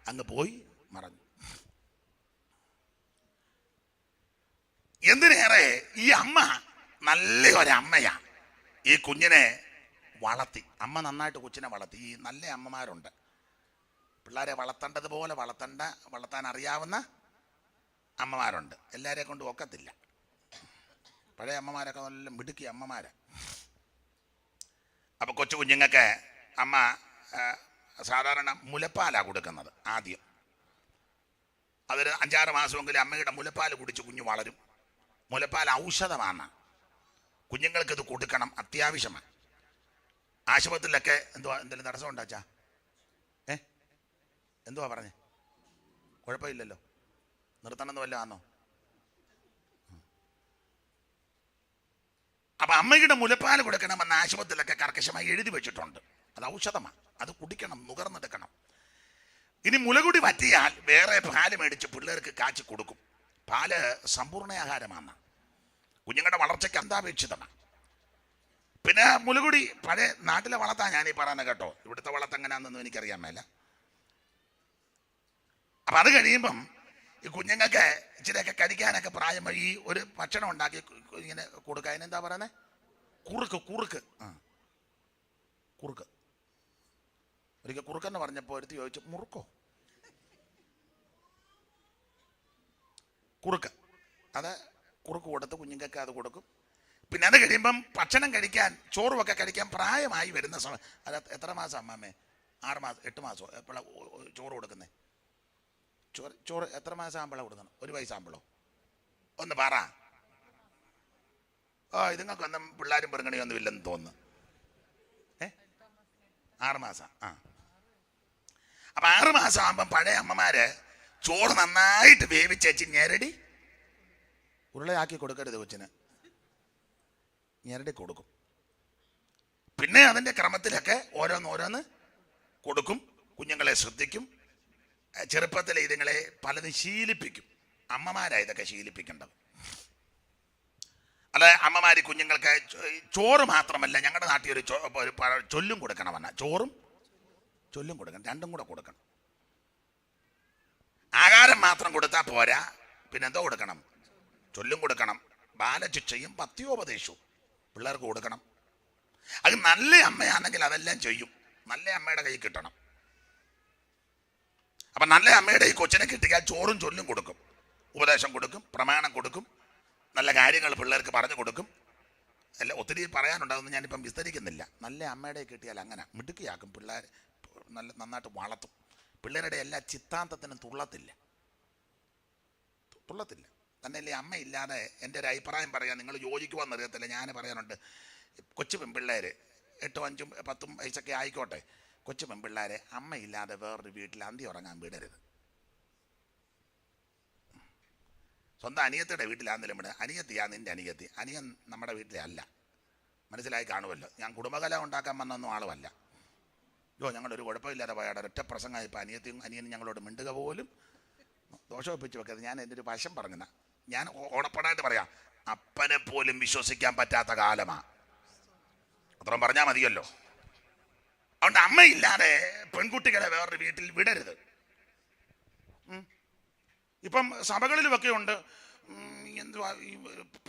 അങ്ങ് പോയി മറഞ്ഞു. എന്തിനേറെ ഈ അമ്മ നല്ല ഒരമ്മയാ. ഈ കുഞ്ഞിനെ വളർത്തി. അമ്മ നന്നായിട്ട് കൊച്ചിനെ വളർത്തി. ഈ നല്ല അമ്മമാരുണ്ട്, പിള്ളേരെ വളർത്തേണ്ടതുപോലെ വളർത്താൻ അറിയാവുന്ന അമ്മമാരുണ്ട്. എല്ലാവരെ കൊണ്ടും ഒക്കത്തില്ല. പഴയ അമ്മമാരൊക്കെ നല്ല മിടുക്കി അമ്മമാരാ. അപ്പോൾ കൊച്ചു കുഞ്ഞുങ്ങൾക്ക് അമ്മ സാധാരണ മുലപ്പാലാണ് കൊടുക്കുന്നത് ആദ്യം. അതൊരു 5-6 മാസമെങ്കിലും അമ്മയുടെ മുലപ്പാൽ കുടിച്ച് കുഞ്ഞ് വളരും. മുലപ്പാൽ ഔഷധമാണ്, കുഞ്ഞുങ്ങൾക്കിത് കൊടുക്കണം, അത്യാവശ്യമാണ്. ആശുപത്രിയിലൊക്കെ എന്തെങ്കിലും തടസ്സം ഉണ്ടാച്ചാ എന്തുവാ പറഞ്ഞേ? കുഴപ്പമില്ലല്ലോ, നിർത്തണമെന്ന് വല്ലതും ആണോ? അപ്പൊ അമ്മയുടെ മുലപ്പാൽ കൊടുക്കണമെന്ന് ആശുപത്രിയിലൊക്കെ കർക്കശമായി എഴുതി വെച്ചിട്ടുണ്ട്. അത് ഔഷധമാണ്, അത് കുടിക്കണം, നുകർന്നെടുക്കണം. ഇനി മുലകുടി പറ്റിയാൽ വേറെ പാല് മേടിച്ച് പിള്ളേർക്ക് കാച്ചി കൊടുക്കും. പാല് സമ്പൂർണ്ണാഹാരമാണ്, കുഞ്ഞുങ്ങളുടെ വളർച്ചയ്ക്ക് അന്താപേക്ഷിതമാണ്. പിന്നെ മുലകുടി പഴയ നാട്ടിലെ വളർത്താൻ ഞാനീ പറയുന്നത് കേട്ടോ, ഇവിടുത്തെ വളർത്ത് എങ്ങനെയാണെന്നൊന്നും എനിക്കറിയാൻ മേല. അപ്പം അത് കഴിയുമ്പം ഈ കുഞ്ഞുങ്ങൾക്ക് ഇച്ചിരിയൊക്കെ കഴിക്കാനൊക്കെ പ്രായം ഈ ഒരു ഭക്ഷണം ഉണ്ടാക്കി ഇങ്ങനെ കൊടുക്കുക. അതിനെന്താ പറയുന്നത്? കുറുക്ക്. ഒരിക്കൽ കുറുക്കെന്ന് പറഞ്ഞപ്പോൾ ഒരുത്തി ചോദിച്ചു, മുറുക്കോ? കുറുക്ക്. അത് കുറുക്ക് കൊടുത്ത് കുഞ്ഞുങ്ങൾക്ക് അത് കൊടുക്കും. പിന്നെ അത് കഴിയുമ്പം ഭക്ഷണം കഴിക്കാൻ, ചോറുമൊക്കെ കഴിക്കാൻ പ്രായമായി വരുന്ന സമയം. അത് എത്ര മാസം അമ്മാമ്മേ? 6 മാസം 8 മാസമോ എപ്പോഴാണ് ചോറ് കൊടുക്കുന്നത്? ചോറ് എത്ര മാസം ആകുമ്പോഴാണ് കൊടുക്കണം? 1 വയസ്സാകുമ്പോഴോ? ഒന്ന് പറ. ഇതുങ്ങൾക്കൊന്നും പിള്ളേരും പെറുങ്ങണിയൊന്നും ഇല്ലെന്ന് തോന്നുന്നു. 6 മാസം. അപ്പം 6 മാസം ആകുമ്പം പഴയ അമ്മമാര് ചോറ് നന്നായിട്ട് വേവിച്ചേച്ച് ഞെരടി ഉരുളയാക്കി കൊടുക്കരുത് കൊച്ചിന്, ഞെരടി കൊടുക്കും. പിന്നെ അതിൻ്റെ ക്രമത്തിലൊക്കെ ഓരോന്ന് കൊടുക്കും. കുഞ്ഞുങ്ങളെ ശ്രദ്ധിക്കും. ചെറുപ്പത്തിൽ ഇതുങ്ങളെ പലതും ശീലിപ്പിക്കും. അമ്മമാരാണ് ഇതൊക്കെ ശീലിപ്പിക്കേണ്ടത്. അല്ല, അമ്മമാർ കുഞ്ഞുങ്ങൾക്ക് ചോറ് മാത്രമല്ല, ഞങ്ങളുടെ നാട്ടിൽ ഒരു ചൊല്ലും കൊടുക്കണമെന്ന. ചോറും ചൊല്ലും കൊടുക്കണം, രണ്ടും കൂടെ കൊടുക്കണം. ആഹാരം മാത്രം കൊടുത്താൽ പോരാ, പിന്നെന്തോ കൊടുക്കണം? ചൊല്ലും കൊടുക്കണം. ബാലശിക്ഷയും പത്യോപദേശവും പിള്ളേർക്ക് കൊടുക്കണം. അത് നല്ല അമ്മയാണെങ്കിൽ അതെല്ലാം ചെയ്യും. നല്ല അമ്മയുടെ കൈ കിട്ടണം. അപ്പം നല്ല അമ്മയുടെ ഈ കൊച്ചിനെ കിട്ടിയാൽ ചോറും ചൊല്ലും കൊടുക്കും, ഉപദേശം കൊടുക്കും, പ്രമാണം കൊടുക്കും, നല്ല കാര്യങ്ങൾ പിള്ളേർക്ക് പറഞ്ഞു കൊടുക്കും. എല്ലാം ഒത്തിരി പറയാനുണ്ടാകുമെന്ന് ഞാനിപ്പം വിസ്തരിക്കുന്നില്ല. നല്ല അമ്മയുടെ കിട്ടിയാൽ അങ്ങനെ മിടുക്കിയാക്കും. പിള്ളേർ നന്നായിട്ട് വളർത്തും. പിള്ളേരുടെ എല്ലാ ചിത്താന്തത്തിനും തുള്ളത്തില്ല. തന്നെയല്ലേ അമ്മയില്ലാതെ, എൻ്റെ ഒരു അഭിപ്രായം പറയാം, നിങ്ങൾ യോജിക്കുവാന്ന് അറിയത്തില്ല, ഞാൻ പറയാനുണ്ട്. കൊച്ചു പെൺപിള്ളേർ 8, 5, 10 വയസ്സൊക്കെ ആയിക്കോട്ടെ, കൊച്ചു പെൺപിള്ളേരെ അമ്മയില്ലാതെ വേറൊരു വീട്ടിൽ അന്തി ഉറങ്ങാൻ വിടരുത്. സ്വന്തം അനിയത്തിയുടെ വീട്ടിലാണെങ്കിലും വിടുക. അനിയത്തിയാ നിൻ്റെ അനിയത്തി, അനിയൻ നമ്മുടെ വീട്ടിലെ അല്ല. മനസ്സിലായി കാണുമല്ലോ. ഞാൻ കുടുംബകല ഉണ്ടാക്കാൻ വന്നൊന്നും ആളുമല്ല. ഞങ്ങളൊരു കുഴപ്പമില്ലാതെ പോയാടെ ഒറ്റ പ്രസംഗമായി. ഇപ്പോൾ അനിയനും ഞങ്ങളോട് മിണ്ടുക പോലും ദോഷമൊപ്പിച്ച് വെക്കരുത്. ഞാൻ എൻ്റെ ഒരു വശം പറഞ്ഞ, ഞാൻ ഓണപ്പടായിട്ട് പറയാം, അപ്പനെ പോലും വിശ്വസിക്കാൻ പറ്റാത്ത കാലമാണ്. അത്രയും പറഞ്ഞാൽ മതിയല്ലോ. അതുകൊണ്ട് അമ്മയില്ലാതെ പെൺകുട്ടികളെ വേറൊരു വീട്ടിൽ വിടരുത്. ഇപ്പം സഭകളിലുമൊക്കെ ഉണ്ട് എന്തുവാ ഈ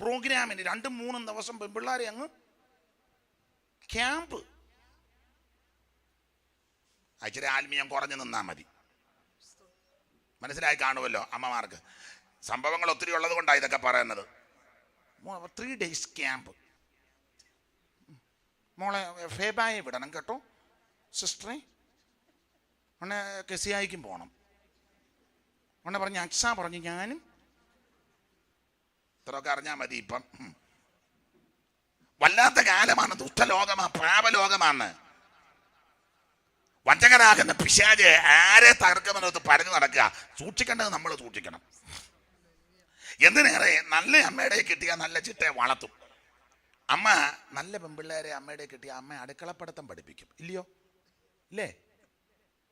പ്രോഗ്രാമിന് 2-3 ദിവസം പെൺപിള്ളേരെ അങ്ങ് ക്യാമ്പ്. ഇച്ചിരി ആത്മീയം കുറഞ്ഞു നിന്നാൽ മതി. മനസ്സിലായി കാണുമല്ലോ അമ്മമാർക്ക്. സംഭവങ്ങൾ ഒത്തിരി ഉള്ളത് കൊണ്ടാണ് ഇതൊക്കെ പറയുന്നത്. 3 days ക്യാമ്പ്. മോളെ ഫേബായെ വിടണം കേട്ടോ, സിസ്റ്ററെ. ഉടനെ കെസിയായിക്കും പോകണം. ഉടനെ പറഞ്ഞ് അച്ഛ പറഞ്ഞു ഞാനും. ഇത്രയൊക്കെ അറിഞ്ഞാൽ മതി. ഇപ്പം വല്ലാത്ത കാലമാണ്, ദുഷ്ടലോകമാണ്, പാപലോകമാണ്. വഞ്ചകനാകുന്ന പിശാച് ആരെ തകർക്കുമെന്നത് പറഞ്ഞു നടക്കുക. സൂക്ഷിക്കേണ്ടത് നമ്മൾ സൂക്ഷിക്കണം. എന്തിനേറെ നല്ല അമ്മയുടെ കിട്ടിയാൽ നല്ല ചിട്ടയെ വളർത്തും. അമ്മ നല്ല പെൺപിള്ളേരെ അമ്മയുടെ കിട്ടിയ അമ്മ അടുക്കളപ്പടത്തം പഠിപ്പിക്കും. ഇല്ലയോ? ഇല്ലേ?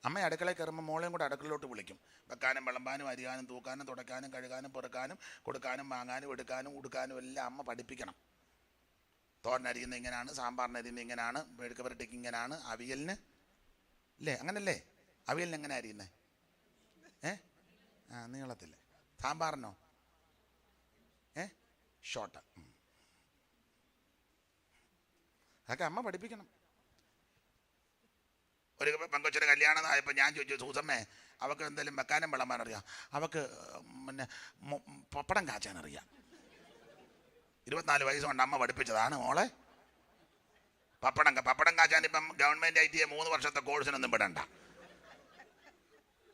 അമ്മ അടുക്കളയിൽ കയറുമ്പോൾ മോളെയും കൂടെ അടുക്കളയിലോട്ട് വിളിക്കും. വെക്കാനും വിളമ്പാനും അരിയാനും തൂക്കാനും തുടയ്ക്കാനും കഴുകാനും പെറുക്കാനും കൊടുക്കാനും വാങ്ങാനും എടുക്കാനും ഉടുക്കാനും എല്ലാം അമ്മ പഠിപ്പിക്കണം. തോരനരിയുന്ന ഇങ്ങനെയാണ്, സാമ്പാറിന് അരിയുന്ന ഇങ്ങനെയാണ്, മെഴുക്ക് പുരട്ടിക്ക് ഇങ്ങനെയാണ്, അവിയലിന് അല്ലേ അങ്ങനല്ലേ? അവിയലിന് എങ്ങനെ അരിയുന്നത്? നീളത്തില്ലേ? സാമ്പാറിനോ ഷോർട്ട്. അതൊക്കെ അമ്മ പഠിപ്പിക്കണം. ഒരു പെങ്കൊച്ചിൻ്റെ കല്യാണം ആയപ്പോൾ ഞാൻ ചോദിച്ചു, സൂസമ്മേ അവൾക്ക് എന്തെങ്കിലും വെക്കാനും വിളമ്പാൻ അറിയാം? അവൾക്ക് പിന്നെ പപ്പടം കാച്ചാൻ അറിയാം. 24 വയസ്സ് കൊണ്ട് അമ്മ പഠിപ്പിച്ചതാണ് മോളെ പപ്പടം കാച്ചാൻ. ഇപ്പം ഗവൺമെൻറ് IT 3 വർഷത്തെ കോഴ്സിനൊന്നും വിടണ്ട.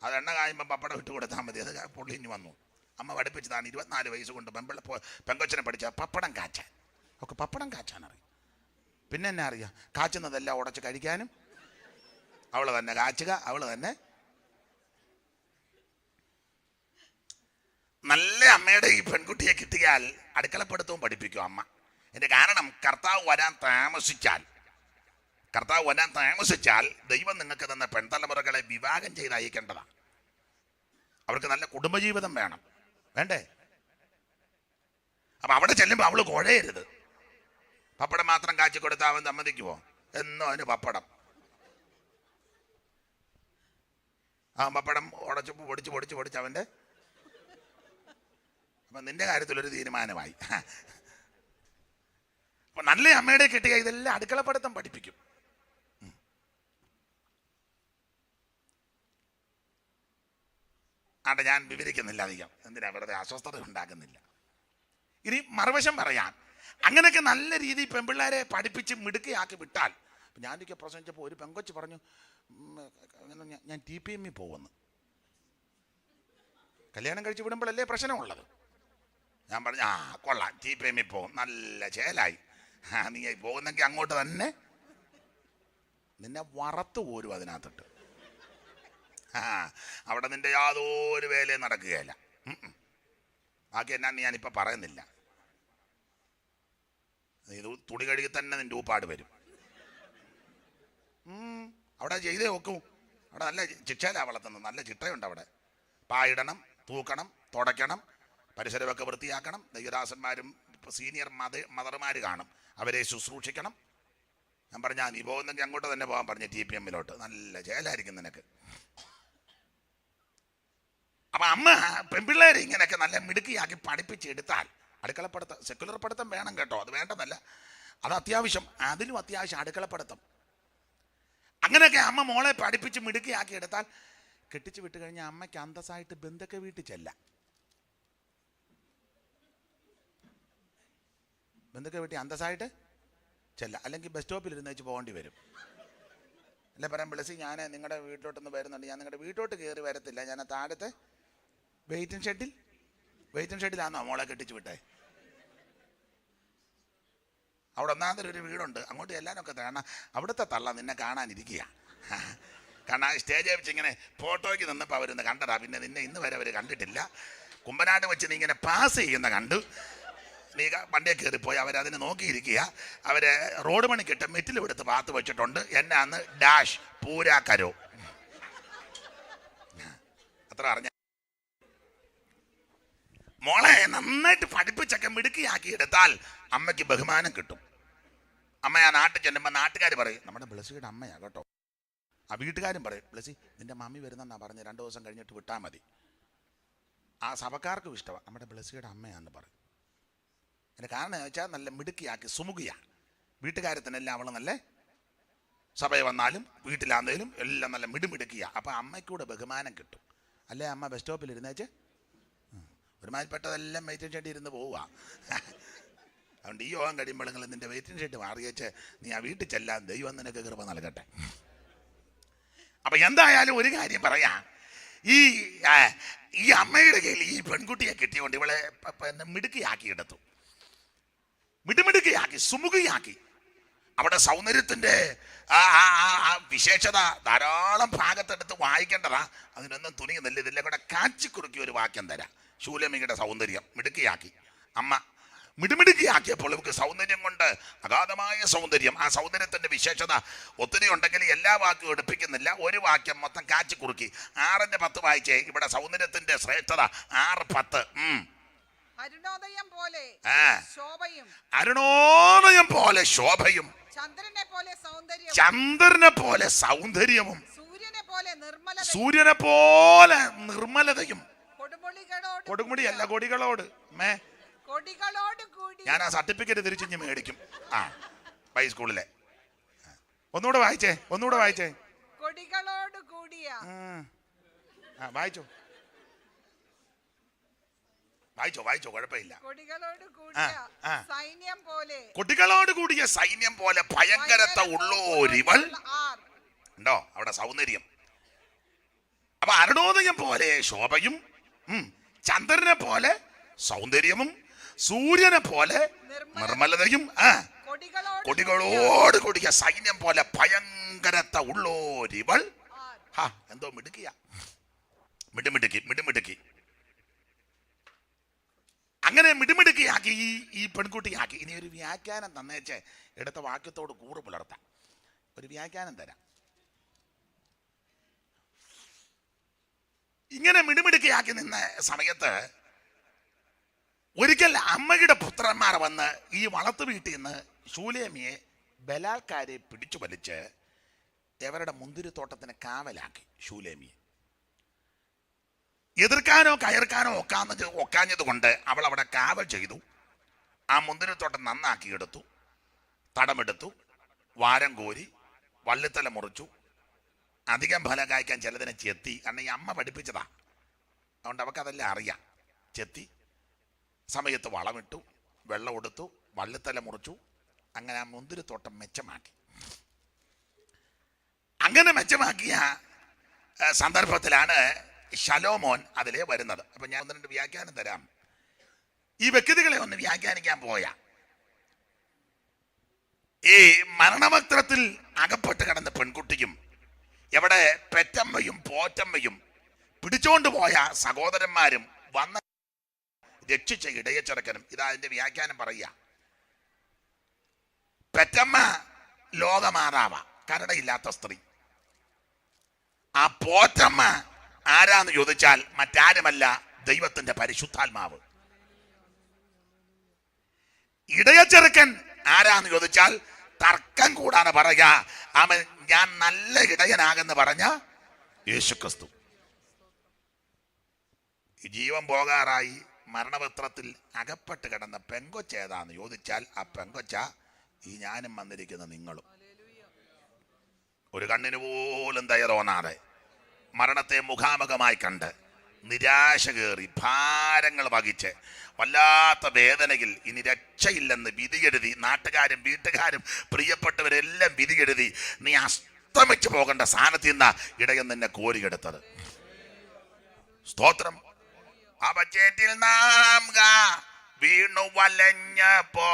അത് എണ്ണ കായുമ്പം പപ്പടം ഇട്ട് കൊടുത്താൽ മതി. അത് പൊള്ളിഞ്ഞ് വന്നു. അമ്മ പഠിപ്പിച്ചതാണ്. 24 വയസ്സ് കൊണ്ട് പെങ്കൊച്ചിനെ പഠിച്ച പപ്പടം കാച്ചാൻ. ഒക്കെ പപ്പടം കാച്ചാൻ അറിയാം. പിന്നെ എന്നെ അറിയാം? കാച്ചുന്നതെല്ലാം ഉടച്ച് കഴിക്കാനും അവൾ തന്നെ കാച്ചുക, അവൾ തന്നെ. നല്ല അമ്മയുടെ ഈ പെൺകുട്ടിയെ കിട്ടിയാൽ അടുക്കളപ്പെടുത്തവും പഠിപ്പിക്കും അമ്മ. എൻ്റെ കാരണം കർത്താവ് വരാൻ താമസിച്ചാൽ ദൈവം നിങ്ങൾക്ക് തന്ന പെൺതലമുറകളെ വിവാഹം ചെയ്ത് അയക്കേണ്ടതാണ്. അവർക്ക് നല്ല കുടുംബജീവിതം വേണ്ടേ? അപ്പം അവിടെ ചെല്ലുമ്പോൾ അവൾ കുഴയരുത്. പപ്പടം മാത്രം കാച്ചി കൊടുത്താൽ അവൻ സമ്മതിക്കുമോ? എന്നോ അവന് പപ്പടം. പപ്പടം പൊടിച്ച് അവൻ്റെ. അപ്പം നിന്റെ കാര്യത്തിലൊരു തീരുമാനമായി. അപ്പം നല്ല അമ്മയുടെ കിട്ടിയ ഇതെല്ലാം അടുക്കളപ്പെടുത്തം പഠിപ്പിക്കും. ആട്ടെ, ഞാൻ വിവരിക്കുന്നില്ല അധികം, എന്തിനാ വെറുതെ അസ്വസ്ഥത ഉണ്ടാക്കുന്നില്ല. ഇനി മറുവശം പറയാം. അങ്ങനെയൊക്കെ നല്ല രീതിയിൽ പെൺപിള്ളേരെ പഠിപ്പിച്ച് മിടുക്കിയാക്കി വിട്ടാൽ. ഞാനൊക്കെ പ്രസംഗിച്ചപ്പോൾ ഒരു പെങ്കൊച്ച് പറഞ്ഞു, ഞാൻ TPM പോകുമെന്ന്. കല്യാണം കഴിച്ച് വിടുമ്പോഴല്ലേ പ്രശ്നമുള്ളത്. ഞാൻ പറഞ്ഞു, കൊള്ളാം, TPM പോകും, നല്ല ചേലായി. നീ പോകുന്നെങ്കിൽ അങ്ങോട്ട് തന്നെ നിന്നെ വറത്ത് പോരും അതിനകത്തിട്ട്. അവിടെ നിന്റെ യാതൊരു വേലയും നടക്കുകയില്ല. ബാക്കി എന്നാന്ന് ഞാനിപ്പോൾ പറയുന്നില്ല. ഇത് തുണി കഴുകി തന്നെ നിന്റെ ഊപ്പാട് വരും. അവിടെ ചെയ്തേ നോക്കൂ. അവിടെ നല്ല ശിക്ഷയിലാണ് വളർത്തുന്നത്. നല്ല ചിട്ടയുണ്ട് അവിടെ. പായിടണം, തൂക്കണം, തുടയ്ക്കണം, പരിസരമൊക്കെ വൃത്തിയാക്കണം. ദൈവദാസന്മാരും സീനിയർ മദർമാർ കാണും, അവരെ ശുശ്രൂഷിക്കണം. ഞാൻ പറഞ്ഞാൽ നീ പോകുന്നെങ്കിൽ അങ്ങോട്ട് തന്നെ പോകാൻ പറഞ്ഞു, TPM-ലോട്ട്. നല്ല ചേലായിരിക്കും നിനക്ക്. അപ്പം അമ്മ പെൺപിള്ളേരെ ഇങ്ങനെയൊക്കെ നല്ല മിടുക്കിയാക്കി പഠിപ്പിച്ചെടുത്താൽ, അടുക്കളപ്പെടുത്തം സെക്കുലർ പഠിത്തം വേണം കേട്ടോ, അത് വേണ്ടെന്നല്ല, അത് അത്യാവശ്യം. അതിലും അത്യാവശ്യം അടുക്കളപ്പെടുത്തം. അങ്ങനെയൊക്കെ അമ്മ മോളെ പഠിപ്പിച്ച് മിടുക്കിയാക്കി എടുത്താൽ കെട്ടിച്ച് വിട്ട് കഴിഞ്ഞാൽ അമ്മയ്ക്ക് അന്തസ്സായിട്ട് ബന്ധുക്കെ വീട്ടിൽ ചെല്ലാം. ബന്ധുക്കെ വീട്ടിൽ അന്തസ്സായിട്ട് ചെല്ലാം. അല്ലെങ്കിൽ ബസ് സ്റ്റോപ്പിൽ ഇരുന്ന് വെച്ച് പോകേണ്ടി വരും. അല്ലെ പറയാൻ വിളിച്ച്, ഞാൻ നിങ്ങളുടെ വീട്ടിലോട്ടൊന്ന് വരുന്നുണ്ട്, ഞാൻ നിങ്ങളുടെ വീട്ടിലോട്ട് കയറി വരത്തില്ല, ഞാൻ താഴത്തെ വെയിറ്റിംഗ് ഷെഡിലാണോ മോളെ കെട്ടിച്ച് വിട്ടേ? അവിടെ ഒന്നാമതൊരു വീടുണ്ട്, അങ്ങോട്ട് ചെല്ലാനൊക്കെ കാരണം അവിടുത്തെ തള്ള നിന്നെ കാണാനിരിക്കുക. കാരണം സ്റ്റേജിൽ വെച്ച് ഇങ്ങനെ ഫോട്ടോയ്ക്ക് നിന്നപ്പോൾ അവരൊന്ന് കണ്ടടാ, പിന്നെ നിന്നെ ഇന്ന് വരെ അവർ കണ്ടിട്ടില്ല. കുമ്പനാട് വെച്ച് നീ ഇങ്ങനെ പാസ് ചെയ്യുന്ന കണ്ടു, നീ വണ്ടിയെ കയറിപ്പോയി. അവരതിന് നോക്കിയിരിക്കുക. അവർ റോഡ് പണിക്കിട്ട് മെറ്റിലെടുത്ത് പാത്ത് വെച്ചിട്ടുണ്ട്, എന്നെ അന്ന് ഡാഷ് പൂരാക്കരോ അത്ര അറിഞ്ഞ. മോളെ നന്നായിട്ട് പഠിപ്പിച്ചൊക്കെ മിടുക്കിയാക്കി എടുത്താൽ അമ്മയ്ക്ക് ബഹുമാനം കിട്ടും. അമ്മ ആ നാട്ടിൽ ചെല്ലുമ്പോൾ നാട്ടുകാർ പറയും, നമ്മുടെ ബ്ലസ്സിയുടെ അമ്മയാ കേട്ടോ. ആ വീട്ടുകാരും പറയും, ബ്ലസ്സി നിന്റെ മമ്മി വരുന്നെന്നാ പറഞ്ഞ് 2 ദിവസം കഴിഞ്ഞിട്ട് വിട്ടാൽ മതി. ആ സഭക്കാർക്കും ഇഷ്ടമാണ്, നമ്മുടെ ബ്ലസ്സിയുടെ അമ്മയാന്ന് പറയും. അതിൻ്റെ കാരണം എന്ന് വെച്ചാൽ നല്ല മിടുക്കിയാക്കി സുമുഖിയാണ്. വീട്ടുകാരെ തന്നെ എല്ലാം അവൾ നല്ല സഭയിൽ വന്നാലും വീട്ടിലാന്നേലും എല്ലാം നല്ല മിടുമിടുക്കിയ. അപ്പം അമ്മയ്ക്കൂടെ ബഹുമാനം കിട്ടും. അല്ലേ അമ്മ ബസ് സ്റ്റോപ്പിൽ ഇരുന്നേച്ച് ഒരുമാതിരിപ്പെട്ടതെല്ലാം വെയിറ്റിംഗ് ഷെഡ് ഇരുന്ന് പോവുക. അതുകൊണ്ട് ഈ യോഗം കഴിയുമ്പോഴെങ്കിലും നിൻ്റെ വെയിറ്റിംഗ് ഷെഡ് മാറിയേച്ച് നീ ആ വീട്ടിൽ ചെല്ലാൻ ദൈവം നിനക്ക് കൃപ നൽകട്ടെ. അപ്പം എന്തായാലും ഒരു കാര്യം പറയാം, ഈ അമ്മയുടെ കയ്യിൽ ഈ പെൺകുട്ടിയെ കിട്ടിയോണ്ട് ഇവളെ മിടുക്കിയാക്കി എടുത്തു, മിടുമിടുക്കിയാക്കി സുമുഖിയാക്കി. അവിടെ സൗന്ദര്യത്തിൻ്റെ വിശേഷത ധാരാളം ഭാഗത്തെടുത്ത് വായിക്കേണ്ടതാ. അതിനൊന്നും തുനിയുന്നില്ല. ഇതിലെ കൂടെ കാച്ചിക്കുറുക്കി ഒരു വാക്യം തരാം. ശൂലമികയുടെ സൗന്ദര്യം മിടുക്കിയാക്കി അമ്മ. മിടുമിടുക്കിയാക്കിയപ്പോൾ ഇവർക്ക് സൗന്ദര്യം കൊണ്ട് അഗാധമായ സൗന്ദര്യം. ആ സൗന്ദര്യത്തിന്റെ വിശേഷത ഒത്തിരി ഉണ്ടെങ്കിൽ എല്ലാ വാക്കും എടുപ്പിക്കുന്നില്ല. ഒരു വാക്യം മൊത്തം കാച്ചി കുറുക്കി 6:10 വായിച്ചേ. ഇവിടെ സൗന്ദര്യത്തിന്റെ ശ്രേഷ്ഠത 6:10. അരുണോദയം പോലെ ശോഭയും, അരുണോദയം പോലെ ശോഭയും, ചന്ദ്രനെ പോലെ സൗന്ദര്യവും, ചന്ദ്രനെ പോലെ സൗന്ദര്യവും, സൂര്യനെ പോലെ നിർമ്മലതയും. കൊടുമുടിയല്ല, കൊടികളോട് കൂടി. ഞാൻ ആ സർട്ടിഫിക്കറ്റ് തിരിച്ചു മേടിക്കും. പൈ സ്കൂളിലെ ഒന്നുകൂടെ വായിച്ചേ. കൊടികളോട് കൂടിയ. വായിച്ചോ കുഴപ്പമില്ല. കൊടികളോട് കൂടിയ സൈന്യം പോലെ ഭയങ്കരത ഉള്ളോരിവൾ ഉണ്ടോ അവിടെ സൗന്ദര്യം. അപ്പൊ അരുണോദയം പോലെ ശോഭയും, ചന്ദ്രനെ പോലെ സൗന്ദര്യവും, സൂര്യനെ പോലെ നിർമ്മലതയും, കൊടികളോട് കൂടിയ സൈന്യം പോലെ ഭയങ്കരത ഉള്ളോരിവൾ. എന്തോ മിടുമിടുക്കി അങ്ങനെ മിടുമിടുക്കിയാക്കി ഈ പെൺകുട്ടിയാക്കി. ഇനി ഒരു വ്യാഖ്യാനം തന്നേച്ച് എടുത്ത വാക്യത്തോട് കൂറ് പുലർത്താം. ഒരു വ്യാഖ്യാനം തരാം. ഇങ്ങനെ മിടുമിടുക്കിയാക്കി നിന്ന സമയത്ത് ഒരിക്കൽ അമ്മയുടെ പുത്രന്മാർ വന്ന് ഈ വളർത്തു വീട്ടിൽ നിന്ന് ശൂലേമിയെ ബലാൽക്കാരെ പിടിച്ചു വലിച്ച് അവരുടെ മുന്തിരിത്തോട്ടത്തിന് കാവലാക്കി. ശൂലേമിയെ എതിർക്കാനോ കയർക്കാനോ ഒക്കാഞ്ഞത് കൊണ്ട് അവൾ അവിടെ കാവൽ ചെയ്തു. ആ മുന്തിരിത്തോട്ടം നന്നാക്കിയെടുത്തു, തടമെടുത്തു, വാരം കോരി, വള്ളിത്തല മുറിച്ചു. അധികം ഫലം കായ്ക്കാൻ ചിലതിനെ ചെത്തി. കാരണം ഈ അമ്മ പഠിപ്പിച്ചതാ, അതുകൊണ്ട് അവൾക്കതെല്ലാം അറിയാം. ചെത്തി, സമയത്ത് വളമിട്ടു, വെള്ളം എടുത്തു, വള്ളിത്തല മുറിച്ചു. അങ്ങനെ ആ മുന്തിരിത്തോട്ടം മെച്ചമാക്കി. അങ്ങനെ മെച്ചമാക്കിയ സന്ദർഭത്തിലാണ് ശലോമോൻ അതിലേ വരുന്നത്. അപ്പൊ ഞാൻ 1-2 വ്യാഖ്യാനം തരാം. ഈ വ്യക്തികളെ ഒന്ന് വ്യാഖ്യാനിക്കാൻ പോയ ഈ മരണവക്ത്രത്തിൽ അകപ്പെട്ട് കിടന്ന പെൺകുട്ടിയും എവിടെ പെറ്റമ്മയും പോറ്റമ്മയും പിടിച്ചോണ്ട് പോയ സഹോദരന്മാരും വന്ന രക്ഷിച്ച ഇടയച്ചെറുക്കനും ഇതാ അതിന്റെ വ്യാഖ്യാനം പറയുക. പെറ്റമ്മ ലോകമാതാവ, കരടയില്ലാത്ത സ്ത്രീ. ആ പോറ്റമ്മ ആരാന്ന് ചോദിച്ചാൽ മറ്റാരുമല്ല, ദൈവത്തിന്റെ പരിശുദ്ധാത്മാവ്. ഇടയച്ചെറുക്കൻ ആരാന്ന് ചോദിച്ചാൽ തർക്കം കൂടാതെ പറയുക, അവൻ ഞാൻ നല്ല ഇടയനാകെന്ന് പറഞ്ഞ യേശുക്രിസ്തു. ജീവൻ പോകാറായി മരണപത്രത്തിൽ അകപ്പെട്ട് കിടന്ന പെങ്കൊച്ചേതാന്ന് ചോദിച്ചാൽ ആ പെങ്കൊച്ച ഈ ഞാനും വന്നിരിക്കുന്ന നിങ്ങളും. ഒരു കണ്ണിന് പോലും ദയ തോന്നാതെ മരണത്തെ മുഖാമുഖമായി കണ്ട് നിരാശ കയറി ഭാരങ്ങൾ വഹിച്ച് വല്ലാത്ത വേദനയിൽ ഇനി രക്ഷയില്ലെന്ന് വിധിയെഴുതി നാട്ടുകാരും വീട്ടുകാരും പ്രിയപ്പെട്ടവരെല്ലാം വിധിയെഴുതി നീ അസ്തമിച്ചു പോകേണ്ട സ്ഥാനത്ത് നിന്ന ഇടയൻ നിന്നെ കോരിയെടുത്തത്. സ്തോത്രം. അവചേറ്റിൽ നാം വീണു വലഞ്ഞപ്പോൾ,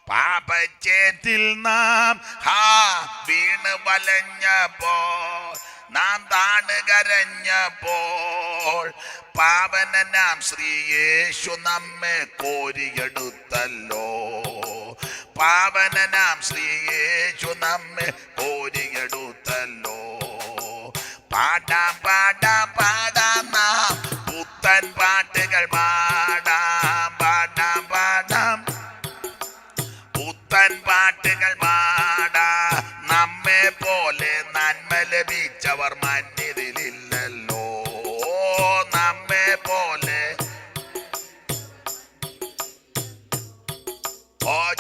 പാപച്ചേറ്റിൽ നാം വീണ് വലഞ്ഞപ്പോൾ, നാം താണു കരഞ്ഞപ്പോൾ, പാവനനാം ശ്രീയേശു നമ്മെ കോരിയെടുത്തല്ലോ. പാവനനാം ശ്രീയേശു നമ്മെ കോരിയെടുത്തല്ലോ. പാടാം പാടാം പാടാം നാം പുത്തൻ പാട്ടുകൾ പാടാം. പാടാം പാടാം പുത്തൻ പാട്ടുകൾ പാടാം. നമ്മെ പോലെ നന്മ ലഭിച്ചവർ മന്നിതിലില്ലല്ലോ. നമ്മെ പോലെ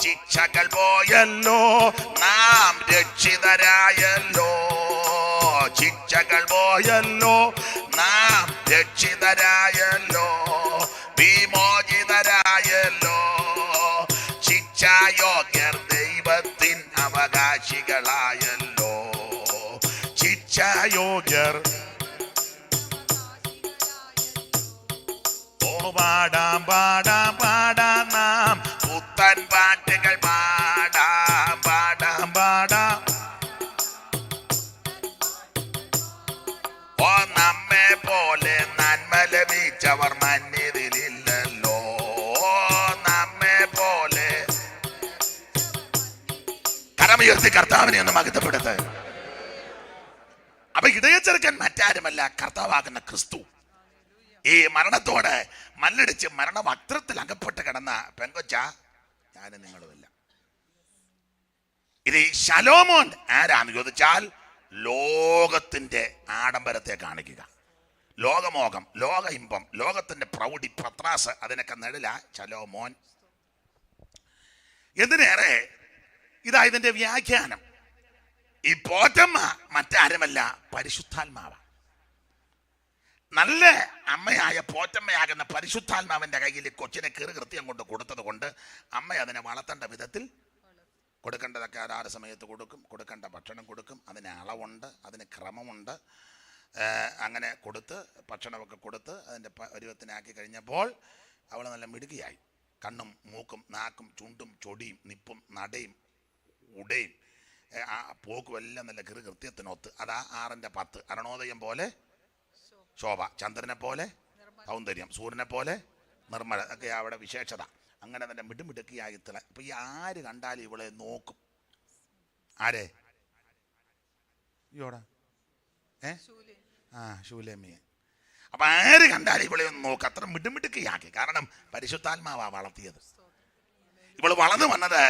ശിക്ഷകൾ പോയല്ലോ, നാം രക്ഷിതരായല്ലോ. ശിക്ഷകൾ പോയല്ലോ, നാം രക്ഷിതരായല്ലോ. വിമോചിതരായല്ലോ. ശിക്ഷായോഗ്യർ ദൈവത്തിൻ അവകാശികളായല്ലോ. ശിക്ഷായോഗ്യർ. പാടാം പാടാം പാടാം നാം പുത്തൻ പാട്ടുകൾ പാടാം. പാടാം പാടാം. ഓ നമ്മെ പോലെ നന്മ ലഭിച്ചവർ മന്നിതിലില്ലല്ലോ. കരമുയർത്തി കർത്താവിനെ ഒന്ന് മഹത്വപ്പെടുത്ത്. അപ്പൊ ഇടയച്ചെറുക്കൻ മറ്റാരുമല്ല, കർത്താവാകുന്ന ക്രിസ്തു. ഈ മരണത്തോട് മല്ലടിച്ച് മരണവക്ത്രത്തിൽ അകപ്പെട്ട് കിടന്ന പെങ്കൊച്ച ഞാനും നിങ്ങളുമില്ല. ഇത് ശലോമോൻ ആരാന്ന് ചോദിച്ചാൽ ലോകത്തിന്റെ ആഡംബരത്തെ കാണിക്കുക, ലോകമോഹം, ലോക ഇമ്പം, ലോകത്തിന്റെ പ്രൗഢി, പത്രാസ്, അതിനൊക്കെ നിഴല ശലോമോൻ. എന്തിനേറെ ഇതാ ഇതിന്റെ വ്യാഖ്യാനം. ഈ പോറ്റമ്മ മറ്റാരുമല്ല, പരിശുദ്ധാത്മാവ. നല്ല അമ്മയായ പോറ്റമ്മയാകുന്ന പരിശുദ്ധാത്മാവിന്റെ കയ്യിൽ കൊച്ചിനെ കൃത്യം കൊണ്ട് കൊടുത്തത് കൊണ്ട് അമ്മ അതിനെ വളർത്തേണ്ട വിധത്തിൽ കൊടുക്കേണ്ടതൊക്കെ അതാത് സമയത്ത് കൊടുക്കും, കൊടുക്കേണ്ട ഭക്ഷണം കൊടുക്കും, അതിന് അളവുണ്ട്, അതിന് ക്രമമുണ്ട്. അങ്ങനെ കൊടുത്ത് ഭക്ഷണമൊക്കെ കൊടുത്ത് അതിൻ്റെ പരുവത്തിനാക്കി കഴിഞ്ഞപ്പോൾ അവൾ നല്ല മിടുകിയായി. കണ്ണും മൂക്കും നാക്കും ചുണ്ടും ചൊടിയും നിപ്പും നടയും ഉടയും ആ പോക്കും എല്ലാം നല്ല കൃത്യത്തിനൊത്ത്. അതാ 6-10 അരുണോദയം പോലെ ശോഭ, ചന്ദ്രനെ പോലെ സൗന്ദര്യം, സൂര്യനെ പോലെ നിർമ്മല, ഒക്കെ അവിടെ വിശേഷത. അങ്ങനെ തന്നെ മിടുമിടുക്കിയായി തിള. അപ്പൊ ഈ ആര് കണ്ടാലും ഇവളെ നോക്കും. ആരെ? ഇയോടാ ശൂലേമിയെ. അപ്പൊ ആര് കണ്ടാലും ഇവളെ ഒന്ന് നോക്കും. അത്ര മിടുമിടുക്കിയാക്കി. കാരണം പരിശുദ്ധാത്മാവാ വളർത്തിയത്. ഇവള് വളർന്നു വന്നത്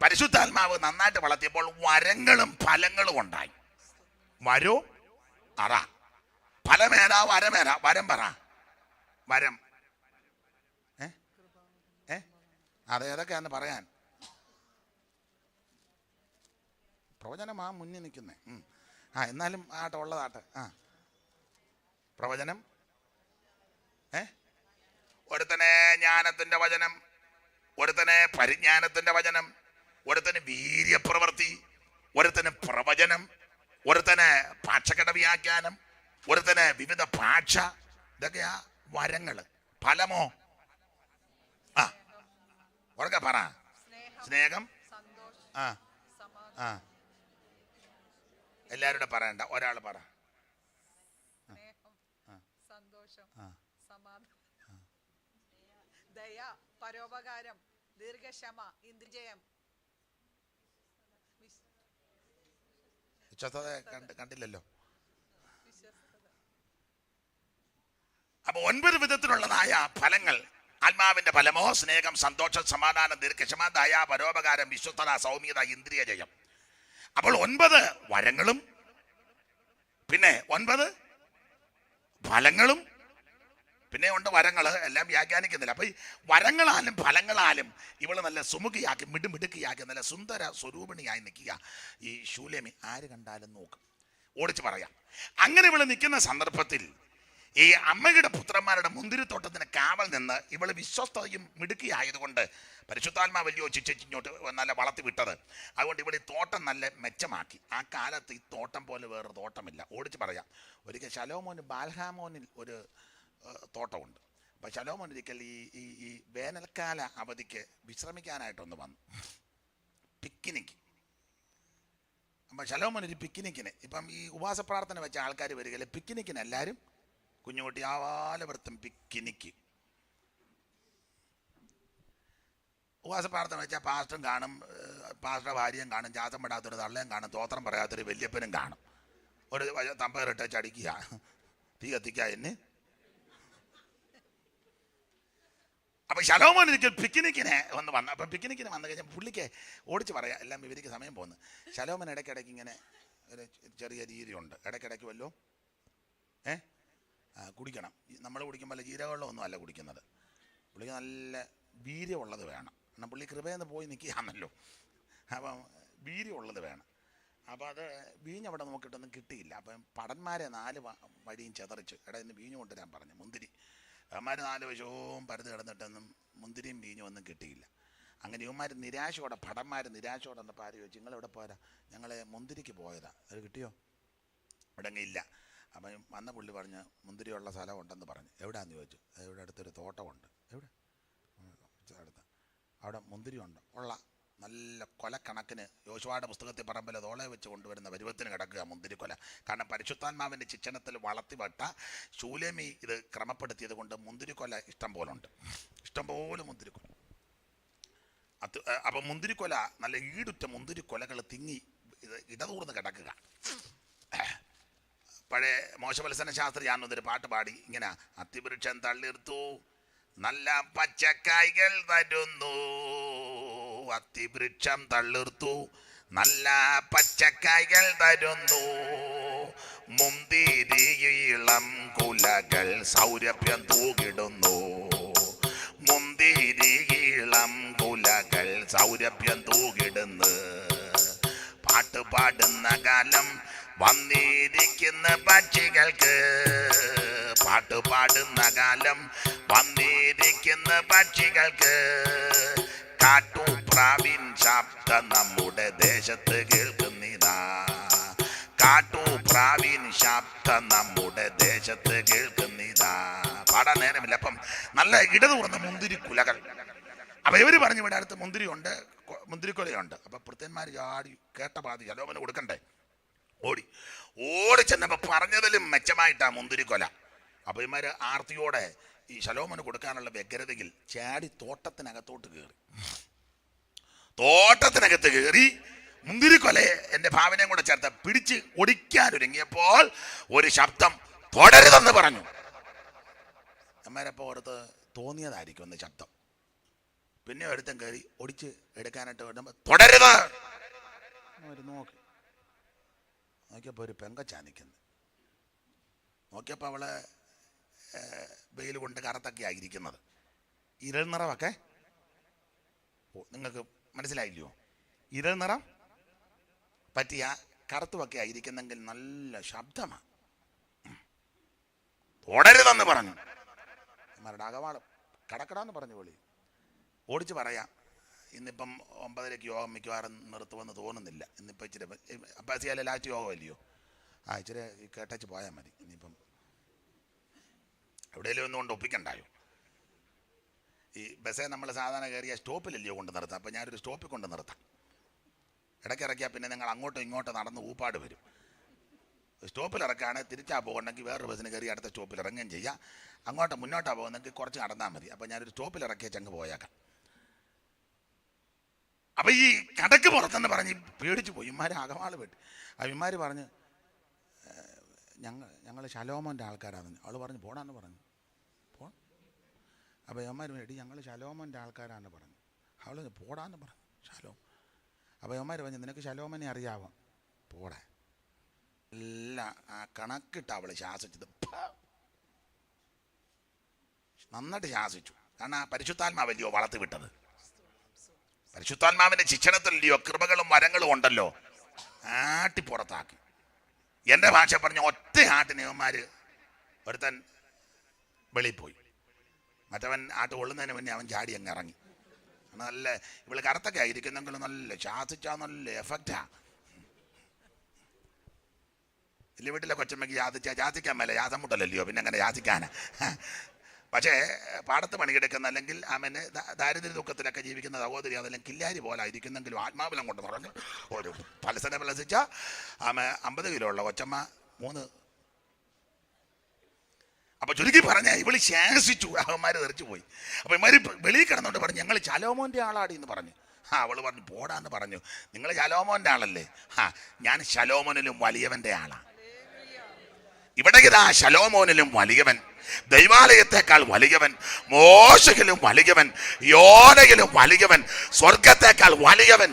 പരിശുദ്ധാത്മാവ് നന്നായിട്ട് വളർത്തിയപ്പോൾ വരങ്ങളും ഫലങ്ങളും ഉണ്ടായി. വരോ അറ, ഫലമേതാ വരമേതാ? വരം പറ. വരം അതേതൊക്കെയാന്ന് പറയാൻ. പ്രവചനം ആ മുന്നിൽ നിൽക്കുന്നേ. എന്നാലും ആട്ടെ, ഉള്ളതാട്ടെ. പ്രവചനം, ഒരുത്തനെ ജ്ഞാനത്തിന്റെ വചനം, ഒരുത്തനെ പരിജ്ഞാനത്തിന്റെ വചനം, ഒരുത്തന് വീര്യപ്രവൃത്തി, ഒരുത്തന് പ്രവചനം, ഒരുത്തന് പാക്ഷകട വ്യാഖ്യാനം, ഒരുത്തന് വിവിധ ഭാഷ. ഇതൊക്കെയാ വരങ്ങള്. ഫലമോ ഉറക്കെ പറ. സ്നേഹം. എല്ലാവരുടെ പറയണ്ട, ഒരാൾ പറ. ദയ, പരോപകാരം, ദീർഘക്ഷമ, ഇന്ദ്രിജയം. വിശ്വസ്തത കണ്ടില്ലല്ലോ. അപ്പൊ 9 വിധത്തിലുള്ളതായ ഫലങ്ങൾ. ആത്മാവിന്റെ ഫലമോ സ്നേഹം, സന്തോഷം, സമാധാനം, ദീർഘക്ഷമ, ദയ, പരോപകാരം, വിശ്വസ്തത, സൗമ്യത, ഇന്ദ്രിയ ജയം. അപ്പോൾ 9 വരങ്ങളും പിന്നെ 9 ഫലങ്ങളും പിന്നെ ഉണ്ട് വരങ്ങള്. എല്ലാം വ്യാഖ്യാനിക്കുന്നില്ല. അപ്പൊ ഈ വരങ്ങളാലും ഫലങ്ങളാലും ഇവള് നല്ല സുമുഖിയാക്കി മിടുമിടുക്കിയാക്കി നല്ല സുന്ദര സ്വരൂപിണിയായി നിൽക്കുക. ഈ ശൂലേമി ആര് കണ്ടാലും നോക്കും, ഓടിച്ച് പറയാം. അങ്ങനെ ഇവള് നിൽക്കുന്ന സന്ദർഭത്തിൽ ഈ അമ്മയുടെ പുത്രന്മാരുടെ മുന്തിരിത്തോട്ടത്തിന് കാവൽ നിന്ന് ഇവള് വിശ്വസ്തയും മിടുക്കിയായതുകൊണ്ട് പരിശുദ്ധാത്മാ വലിയോ ചിച്ചിങ്ങോട്ട് നല്ല വളർത്തി വിട്ടത്. അതുകൊണ്ട് ഇവിടെ ഈ തോട്ടം നല്ല മെച്ചമാക്കി. ആ കാലത്ത് ഈ തോട്ടം പോലെ വേറൊരു തോട്ടമില്ല. ഓടിച്ച് പറയാം. ഒരിക്കൽ ശലോമോന് ബാൽഹാമോനിൽ ഒരു തോട്ടമുണ്ട്. അപ്പം ശലോമോൻ ഒരിക്കൽ ഈ വേനൽക്കാല അവധിക്ക് വിശ്രമിക്കാനായിട്ടൊന്ന് വന്നു, പിക്നിക്ക്. അപ്പം ശലോമോൻ ഒരു പിക്നിക്കിന്, ഇപ്പം ഈ ഉപവാസ പ്രാർത്ഥന വെച്ച ആൾക്കാർ വരികയില്ല, പിക്നിക്കിന് എല്ലാവരും കുഞ്ഞുകുട്ടി ആവാലവൃത്തം പിക്നിക്ക്. ഉപവാസ പ്രാർത്ഥന വെച്ചാൽ പാസ്റ്ററും കാണും, പാസ്റ്ററുടെ ഭാര്യയും കാണും, ജാതം പെടാത്തൊരു തള്ളയും കാണും, തോത്രം പറയാത്തൊരു വല്യപ്പനും കാണും. ഒരു തമ്പേറിട്ട് ചടിക്കുക, തീ കത്തിക്കുക എന്ന്. അപ്പം ശലോമോൻ ഒരിക്കൽ പിക്നിക്കിനെ ഒന്ന് വന്നു. അപ്പം പിക്നിക്കിന് വന്നു കഴിഞ്ഞാൽ പുള്ളിക്ക് ഓടിച്ച് പറയാം, എല്ലാം ഇവർക്ക് സമയം പോകുന്നു. ശലോമോൻ ഇടയ്ക്കിടയ്ക്ക് ഇങ്ങനെ ഒരു ചെറിയ രീതിയുണ്ട്. ഇടയ്ക്കിടയ്ക്ക് വല്ലോ കുടിക്കണം. നമ്മൾ കുടിക്കുമ്പോൾ ജീരകവെള്ളമൊന്നും അല്ല കുടിക്കുന്നത്. പുള്ളിക്ക് നല്ല വീര്യമുള്ളത് വേണം. എന്നാൽ പുള്ളി കൃപയെന്ന് പോയി നിൽക്കുകയാണല്ലോ. അപ്പം വീര്യമുള്ളത് വേണം. അപ്പോൾ അത് വീഞ്ഞവിടെ നോക്കിയിട്ടൊന്നും കിട്ടിയില്ല. അപ്പം പടന്മാരെ 4 വഴിയും ചെതറിച്ച് ഇന്ന് വീഞ്ഞ് കൊണ്ടുവരാൻ പറഞ്ഞു. മുന്തിരി അവന്മാർ 4 വശവും പരുത് കിടന്നിട്ടൊന്നും മുന്തിരിയും വീഞ്ഞും ഒന്നും കിട്ടിയില്ല. അങ്ങനെ ഇവന്മാർ നിരാശയോടെ, ഭടന്മാർ നിരാശയോടെ വന്നപ്പോൾ ആര് ചോദിച്ചു, നിങ്ങളെവിടെ പോരാ? ഞങ്ങളെ മുന്തിരിക്ക് പോയതാ, അത് കിട്ടിയോ? ഇവിടെ ഇല്ല. അപ്പം വന്ന പുള്ളി പറഞ്ഞ് മുന്തിരിയുള്ള സ്ഥലമുണ്ടെന്ന് പറഞ്ഞു. എവിടെയാണെന്ന് ചോദിച്ചു. ഇവിടെ അടുത്തൊരു തോട്ടമുണ്ട്. എവിടെ? അടുത്ത്. അവിടെ മുന്തിരി ഉണ്ട്. ഉള്ള നല്ല കൊലക്കണക്കിന് യോശുവയുടെ പുസ്തകത്തിൽ പറമ്പിൽ തോളെ വെച്ച് കൊണ്ടുവരുന്ന പരുവത്തിന് കിടക്കുക മുന്തിരിക്കൊല. കാരണം പരിശുദ്ധാത്മാവിൻ്റെ ശിക്ഷണത്തിൽ വളർത്തിവട്ട ശൂലേമി ഇത് ക്രമപ്പെടുത്തിയത് കൊണ്ട് മുന്തിരിക്കൊല ഇഷ്ടം പോലെ ഉണ്ട്. ഇഷ്ടംപോലെ മുന്തിരിക്കൊല. അപ്പം മുന്തിരിക്കൊല നല്ല ഈടുറ്റ മുന്തിരിക്കൊലകൾ തിങ്ങി ഇടതൂർന്ന് കിടക്കുക. പഴയ മോശവത്സന ശാസ്ത്രി ഞാനൊന്നൊരു പാട്ട് പാടി ഇങ്ങനെ: അത്തിവൃക്ഷം തള്ളിർത്തു നല്ല പച്ചക്കായ്കൾ തരുന്നു, അത്തിവൃക്ഷം തള്ളിർത്തു നല്ല പച്ചക്കായ്കൾ തരുന്നു, മുന്തിരിയിളം കുലകൾ സൗരഭ്യം തൂകിടുന്നു, മുന്തിരിയിളം കുലകൾ സൗരഭ്യം തൂകിടുന്നു. പാട്ട് പാടുന്ന കാലം വന്നിരിക്കുന്ന പക്ഷികൾക്ക്, പാട്ട് പാടുന്ന കാലം വന്നിരിക്കുന്ന പക്ഷികൾക്ക്, കാട്ടുപ്രാവിൻ ശബ്ദം നമ്മുടെ ദേശത്ത് കേൾക്കുന്നിതാ, കാട്ടുപ്രാവിൻ ശബ്ദം നമ്മുടെ ദേശത്ത് കേൾക്കുന്നിതാ. പാടാൻ നേരമില്ല. അപ്പം നല്ല ഇടതുറന്ന മുന്തിരിക്കുലകൾ. അപ്പൊ ഇവര് പറഞ്ഞു ഇവിടെ അടുത്ത് മുന്തിരിയുണ്ട്, മുന്തിരിക്കൊലയുണ്ട്. അപ്പൊ ഭൃത്യന്മാർ ചാടി കേട്ട പാതി ശലോമോന് കൊടുക്കണ്ടേ, ഓടി ചെന്നപ്പോ പറഞ്ഞതിലും മെച്ചമായിട്ടാ മുന്തിരിക്കൊല. അപ്പൊ ഇവന്മാര് ആർത്തിയോടെ ഈ ശലോമോന് കൊടുക്കാനുള്ള വ്യഗ്രതയിൽ ചാടി തോട്ടത്തിനകത്തോട്ട് കയറി മുന്തിരിക്കൊലയെ എൻ്റെ ഭാവനയും കൂടെ ചേർത്ത് പിടിച്ച് ഒടിക്കാനൊരുങ്ങിയപ്പോൾ ഒരു ശബ്ദം തുടരുതെന്ന് പറഞ്ഞു. അമ്മേരപ്പോ ഓർത്ത് തോന്നിയതായിരിക്കും ഒന്ന് ശബ്ദം. പിന്നെ ഒരുത്തൻ കയറി ഒടിച്ച് എടുക്കാനായിട്ട് വരുമ്പോ തുടരുത് നോക്കിയപ്പോ ഒരു പെങ്കച്ചാ നിൽക്കുന്നു. നോക്കിയപ്പോ അവള് വെയിൽ കൊണ്ട് കറുത്തൊക്കെ ആയിരിക്കുന്നത്, ഇരൾ നിറമൊക്കെ. നിങ്ങൾക്ക് മനസ്സിലായില്ലയോ? ഇരൾ നിറം പറ്റിയ കറുത്തുമൊക്കെ ആയിരിക്കുന്നെങ്കിൽ നല്ല ശബ്ദമാണ്. തുടരുതെന്ന് പറഞ്ഞു. അമ്മരുടെ അകവാളം കടക്കടാന്ന് പറഞ്ഞു വിളി. ഓടിച്ച് പറയാം, ഇന്നിപ്പം 9:30 യോഗം മിക്കവാറും നിർത്തുമെന്ന് തോന്നുന്നില്ല. ഇന്നിപ്പോൾ ഇച്ചിരി അപ്പാസിയാലെ ലാസ്റ്റ് യോഗം അല്ലയോ, ഇച്ചിരി കേട്ടച്ച് പോയാൽ മതി. ഇനിയിപ്പം എവിടെയെങ്കിലും ഒന്നുകൊണ്ട് ഒപ്പിക്കണ്ടായോ? ഈ ബസ്സേ നമ്മൾ സാധാരണ കയറിയ സ്റ്റോപ്പിലല്ലയോ കൊണ്ട് നിർത്താം. അപ്പം ഞാനൊരു സ്റ്റോപ്പിൽ കൊണ്ട് നിർത്താം. ഇടയ്ക്കിറക്കിയാൽ പിന്നെ നിങ്ങൾ അങ്ങോട്ടും ഇങ്ങോട്ടും നടന്ന് ഊപ്പാട് വരും. സ്റ്റോപ്പിൽ ഇറക്കുകയാണ്, തിരിച്ചാ പോകണമെങ്കിൽ വേറൊരു ബസ്സിന് കയറി അടുത്ത സ്റ്റോപ്പിൽ ഇറങ്ങുകയും ചെയ്യാം. അങ്ങോട്ട് മുന്നോട്ടാണ് പോകുന്നെങ്കിൽ കുറച്ച് നടന്നാൽ മതി. അപ്പം ഞാനൊരു സ്റ്റോപ്പിൽ ഇറക്കിയ ചങ്ങ് പോയേക്കാം. അപ്പം ഈ കടക്ക് പുറത്തെന്ന് പറഞ്ഞ് പേടിച്ചു പോയി. ഇമാര് അകവാള് വെട്ടി. ഇമാര് പറഞ്ഞ് ഞങ്ങൾ ശലോമോൻ്റെ ആൾക്കാരാണ്. അവൾ പറഞ്ഞു പോടാന്ന് പറഞ്ഞു. അപ്പോൾ യവന്മാർ എടി ഞങ്ങൾ ശലോമോൻ്റെ ആൾക്കാരാന്ന് പറഞ്ഞു. അവൾ പോടാന്ന് പറഞ്ഞു ശലോം. അപ്പോൾ യവന്മാർ പറഞ്ഞു നിനക്ക് ശലോമനെ അറിയാവോ? പോടാ. എല്ലാം ആ കണക്കിട്ട് അവൾ ശാസിച്ചത് നന്നായിട്ട് ശാസിച്ചു. കാരണം ആ പരിശുദ്ധാത്മാവല്ലയോ വളർത്തി വിട്ടത്. പരിശുദ്ധാത്മാവിൻ്റെ ശിക്ഷണത്തിലല്ലയോ കൃപകളും വരങ്ങളും ഉണ്ടല്ലോ. ആട്ടി പുറത്താക്കി. എൻ്റെ ഭാഷ പറഞ്ഞ ഒറ്റ ആട്ടിന് യവന്മാർ ഒരുത്തൻ വെളിയിൽ പോയി. മറ്റവൻ ആട്ട് കൊള്ളുന്നതിന് മുന്നേ അവൻ ചാടി അങ്ങ് ഇറങ്ങി. നല്ല ഇവള് കറുത്തൊക്കെ ആയിരിക്കുന്നെങ്കിലും നല്ല ശാസിച്ചാൽ നല്ല എഫക്റ്റാ. വലിയ വീട്ടിലെ കൊച്ചമ്മയ്ക്ക് ശാസിക്കാൻ മേലെ യാസം മുട്ടല്ലല്ലയോ, പിന്നെ അങ്ങനെ ശാസിക്കാനാ. പക്ഷേ പാടത്ത് പണിയെടുക്കുന്ന അല്ലെങ്കിൽ അവന് ദാരിദ്ര്യ ദുഃഖത്തിലൊക്കെ ജീവിക്കുന്ന സഹോദരി അതെല്ലാം കില്ലാരി പോലെ ആയിരിക്കുന്നെങ്കിലും ആത്മാബലം കൊണ്ട് പറഞ്ഞു ഒരു പലസനെ വിളസിച്ച 50 കിലോ ഉള്ള കൊച്ചമ്മ 3. അപ്പൊ ചുരുക്കി പറഞ്ഞ ഇവള് ശാസിച്ചു. അവന്മാര് തെറിച്ചു പോയി. അപ്പൊ ഇമാര് വെളിയിൽ കിടന്നോണ്ട് പറഞ്ഞു ഞങ്ങൾ ശലോമോന്റെ ആളാടി എന്ന് പറഞ്ഞു. അവള് പറഞ്ഞു പോടാന്ന് പറഞ്ഞു. നിങ്ങൾ ശലോമോന്റെ ആളല്ലേ? ഞാൻ ശലോമോനിലും വലിയവന്റെ ആളാ. ഇവിടെ ഇതാ ശലോമോനിലും വലിയവൻ, ദൈവാലയത്തെക്കാൾ വലിയവൻ, മോശയിലും വലിയവൻ, യോനയിലും വലിയവൻ, സ്വർഗത്തെക്കാൾ വലിയവൻ,